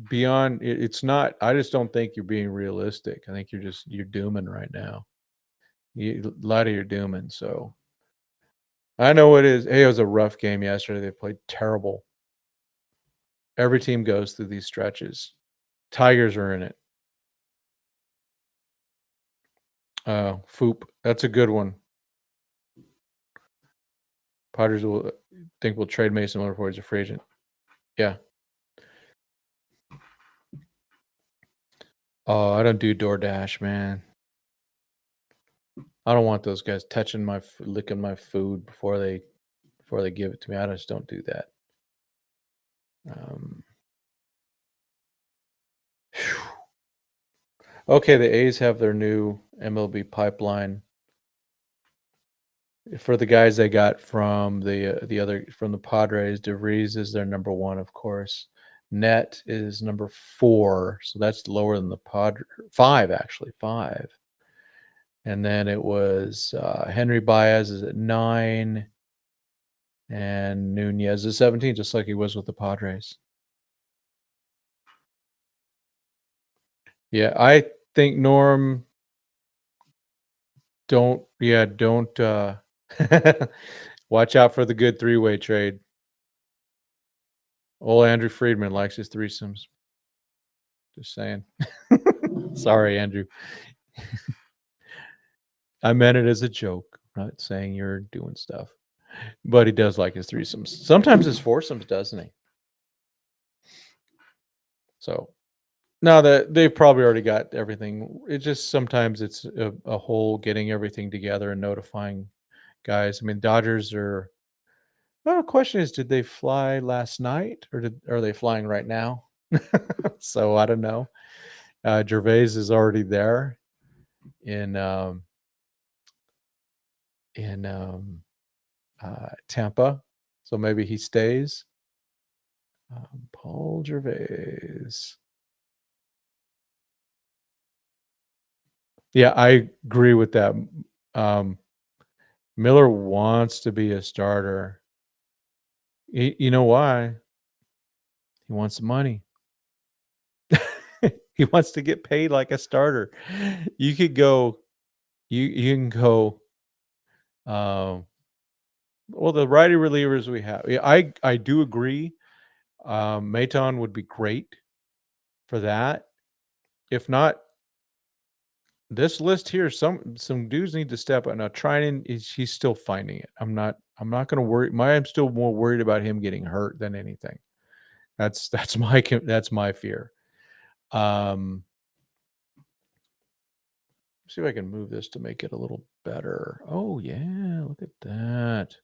beyond. It's not. I just don't think you're being realistic. I think you're dooming right now. A lot of your dooming. So I know it is. Hey, it was a rough game yesterday. They played terrible. Every team goes through these stretches. Tigers are in it. Foop. That's a good one. Padres will think we'll trade Mason Miller before he's a free agent. Yeah. Oh, I don't do DoorDash, man. I don't want those guys touching licking my food before they give it to me. I just don't do that. Okay, the A's have their new MLB pipeline. For the guys they got from from the Padres, DeVries is their number 1, of course. Net is number 4, so that's lower than the 5 actually, 5. And then it was Henry Baez is at 9, and Nunez is 17, just like he was with the Padres. Yeah, I think Norm. Don't watch out for the good 3-way trade. Old Andrew Freeman likes his threesomes. Just saying. Sorry, Andrew. I meant it as a joke. I'm not saying you're doing stuff. But he does like his threesomes. Sometimes his foursomes, doesn't he? So now that they've probably already got everything. It just sometimes it's a whole getting everything together and notifying guys. I mean, Dodgers are. Well, the question is, did they fly last night or are they flying right now? So I don't know. Gervais is already there in Tampa, so maybe he stays. Paul Gervais. Yeah, I agree with that. Miller wants to be a starter. You know why? He wants the money. He wants to get paid like a starter. You could go. You can go. Well, the righty relievers we have. Yeah, I do agree. Maton would be great for that. If not, this list here, some dudes need to step up. Now, Trinan he's still finding it. I'm not going to worry. I'm still more worried about him getting hurt than anything. That's my fear. See if I can move this to make it a little better. Oh yeah, look at that.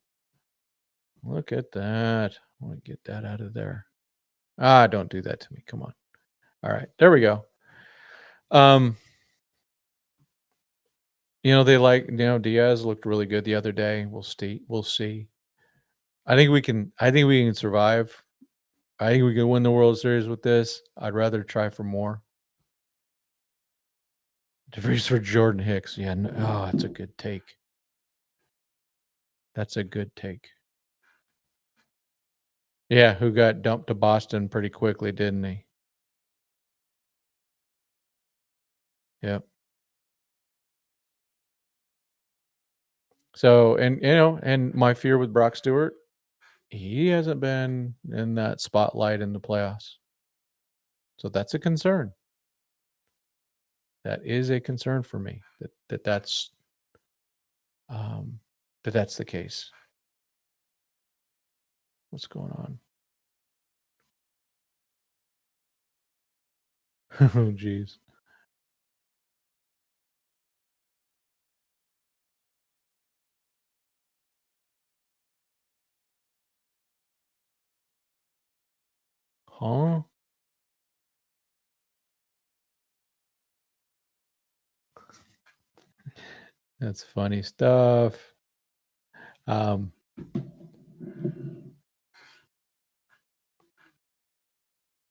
Look at that. I want to get that out of there. Don't do that to me. Come on. All right, there we go. Diaz looked really good the other day. We'll see. I think we can survive. I think we can win the World Series with this. I'd rather try for more. DeVries for Jordan Hicks. Yeah, that's a good take. That's a good take. Yeah, who got dumped to Boston pretty quickly, didn't he? Yep. So, and my fear with Brock Stewart, he hasn't been in that spotlight in the playoffs. So that's a concern. That is a concern for me that's the case. What's going on? Oh, geez. Huh? That's funny stuff.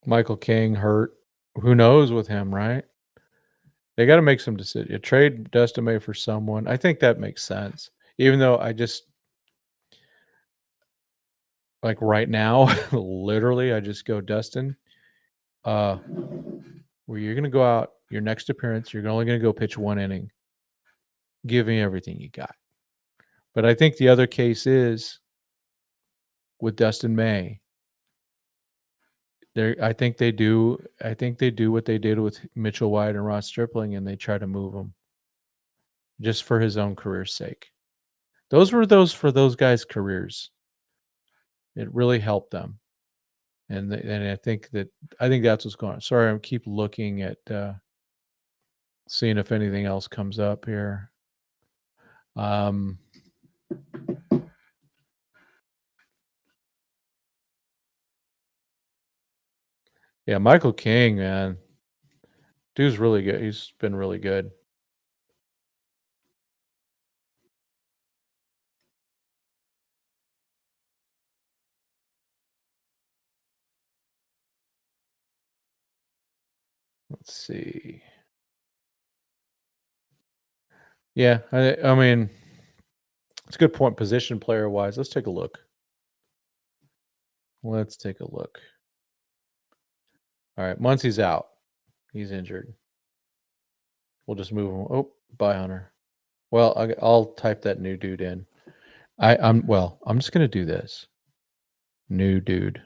Michael King hurt. Who knows with him, right? They got to make some decision. Trade Dustin May for someone. I think that makes sense. Even though I just like right now, literally, I just go Dustin. Where you're gonna go out your next appearance, you're only gonna go pitch one inning. Give me everything you got. But I think the other case is with Dustin May. I think they do what they did with Mitchell White and Ross Stripling, and they try to move him just for his own career's sake. Those were for those guys' careers. It really helped them, and I think that's what's going on. Sorry, I keep looking at seeing if anything else comes up here. Yeah, Michael King, man. Dude's really good. He's been really good. Let's see. Yeah, I mean, it's a good point position player wise. Let's take a look. All right, Muncie's out. He's injured. We'll just move him. Oh, bye, Hunter. Well, I'll type that new dude in. I'm just gonna do this. New dude.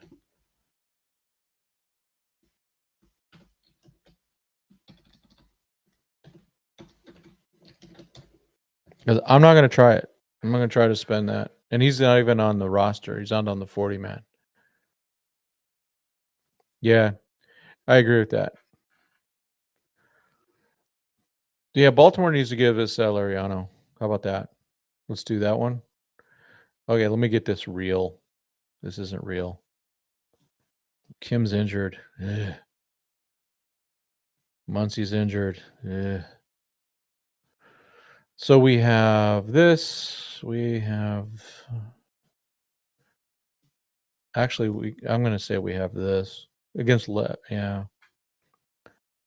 Because I'm not gonna try it. I'm not gonna try to spend that. And he's not even on the roster. He's not on the 40 man. Yeah, I agree with that. Yeah, Baltimore needs to give us Lariano. How about that? Let's do that one. Okay, let me get this real. This isn't real. Kim's injured. Ugh. Muncie's injured. Ugh. So we have this. We have. Actually, I'm going to say we have this against yeah.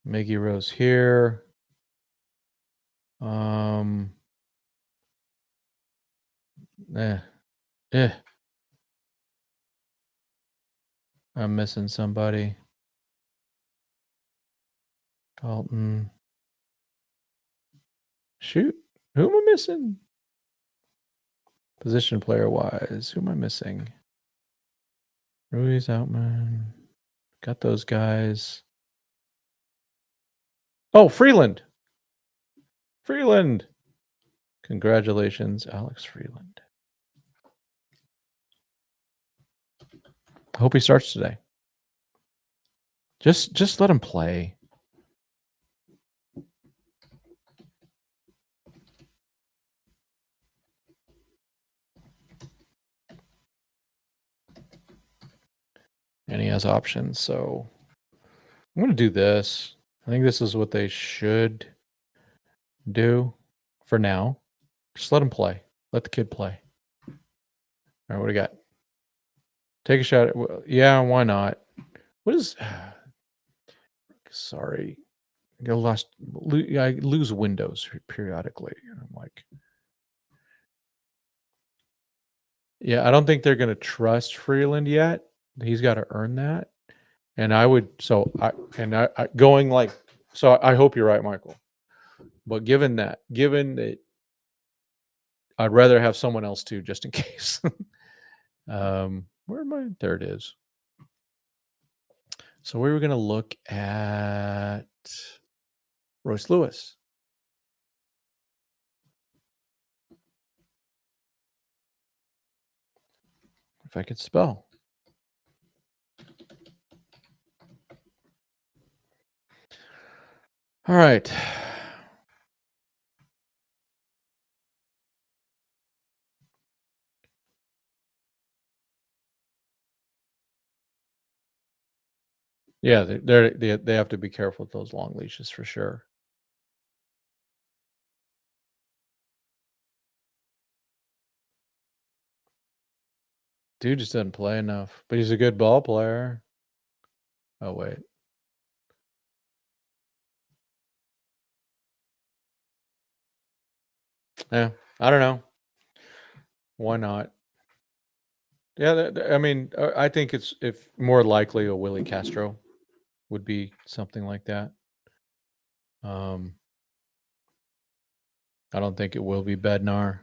Maggie Rose here. Eh. Eh. I'm missing somebody. Dalton. Shoot. Who am I missing? Position player wise. Who am I missing? Ruiz, Outman. Got those guys. Oh, Freeland. Freeland. Congratulations, Alex Freeland. I hope he starts today. Just let him play. And he has options, so I'm going to do this. I think this is what they should do for now. Just let him play. Let the kid play. All right, what do you got? Take a shot. Yeah, why not? What is... Sorry. I lose windows periodically. And I'm like... Yeah, I don't think they're going to trust Freeland yet. He's got to earn that. And I would... So, I going like... So I hope you're right, Michael. But given that I'd rather have someone else too, just in case. Where am I? There it is. So we were going to look at Royce Lewis. If I could spell. All right. Yeah, they have to be careful with those long leashes for sure. Dude just doesn't play enough, but he's a good ball player. Oh, wait. Yeah, I don't know. Why not? Yeah, I mean, I think it's if more likely a Willie Castro would be something like that. I don't think it will be Bednar.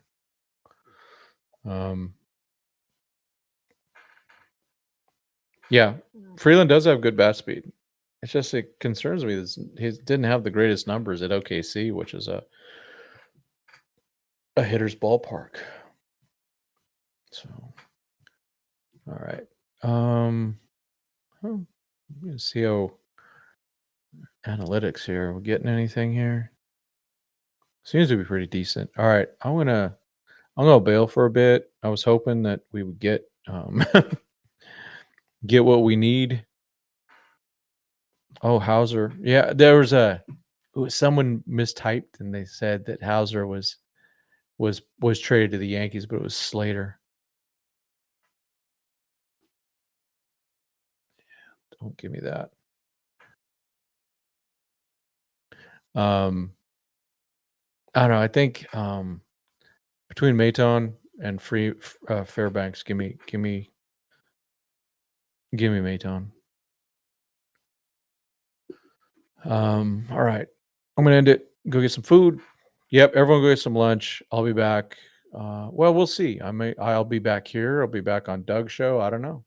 Yeah, Freeland does have good bat speed. It's just it concerns me. He didn't have the greatest numbers at OKC, which is a hitter's ballpark. So, all right. See how analytics here. We're getting anything here? Seems to be pretty decent. All right, I'm gonna bail for a bit. I was hoping that we would get get what we need. Oh, Hauser. Yeah, there was someone mistyped and they said that Hauser was traded to the Yankees, but it was Slater. Don't give me that. I don't know. I think between Maton and Fairbanks, give me Maton. All right. I'm gonna end it. Go get some food. Yep, everyone go get some lunch. I'll be back. Well, we'll see. I'll be back here. I'll be back on Doug's show. I don't know.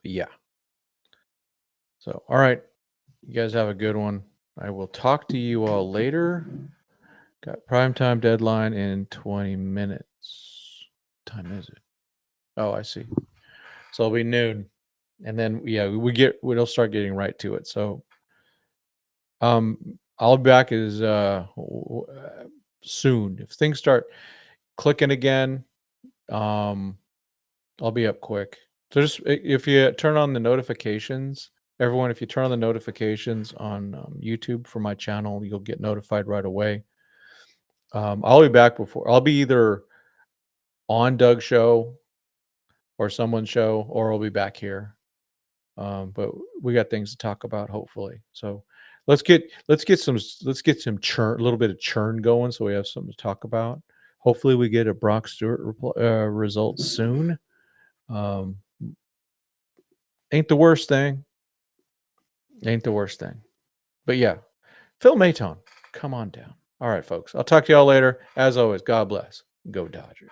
Yeah. So, all right. You guys have a good one. I will talk to you all later. Got primetime deadline in 20 minutes. What time is it? Oh, I see. So it'll be noon. And then we'll start getting right to it. So I'll be back as soon. If things start clicking again, I'll be up quick. So just if you turn on the notifications, everyone, if you turn on the notifications on YouTube for my channel, you'll get notified right away. I'll be back before. I'll be either on Doug's show or someone's show, or I'll be back here. But we got things to talk about, hopefully. So Let's get some churn, a little bit of churn going, so we have something to talk about. Hopefully, we get a Brock Stewart result soon. Ain't the worst thing. But yeah, Phil Maton, come on down. All right, folks. I'll talk to y'all later. As always, God bless. Go Dodgers.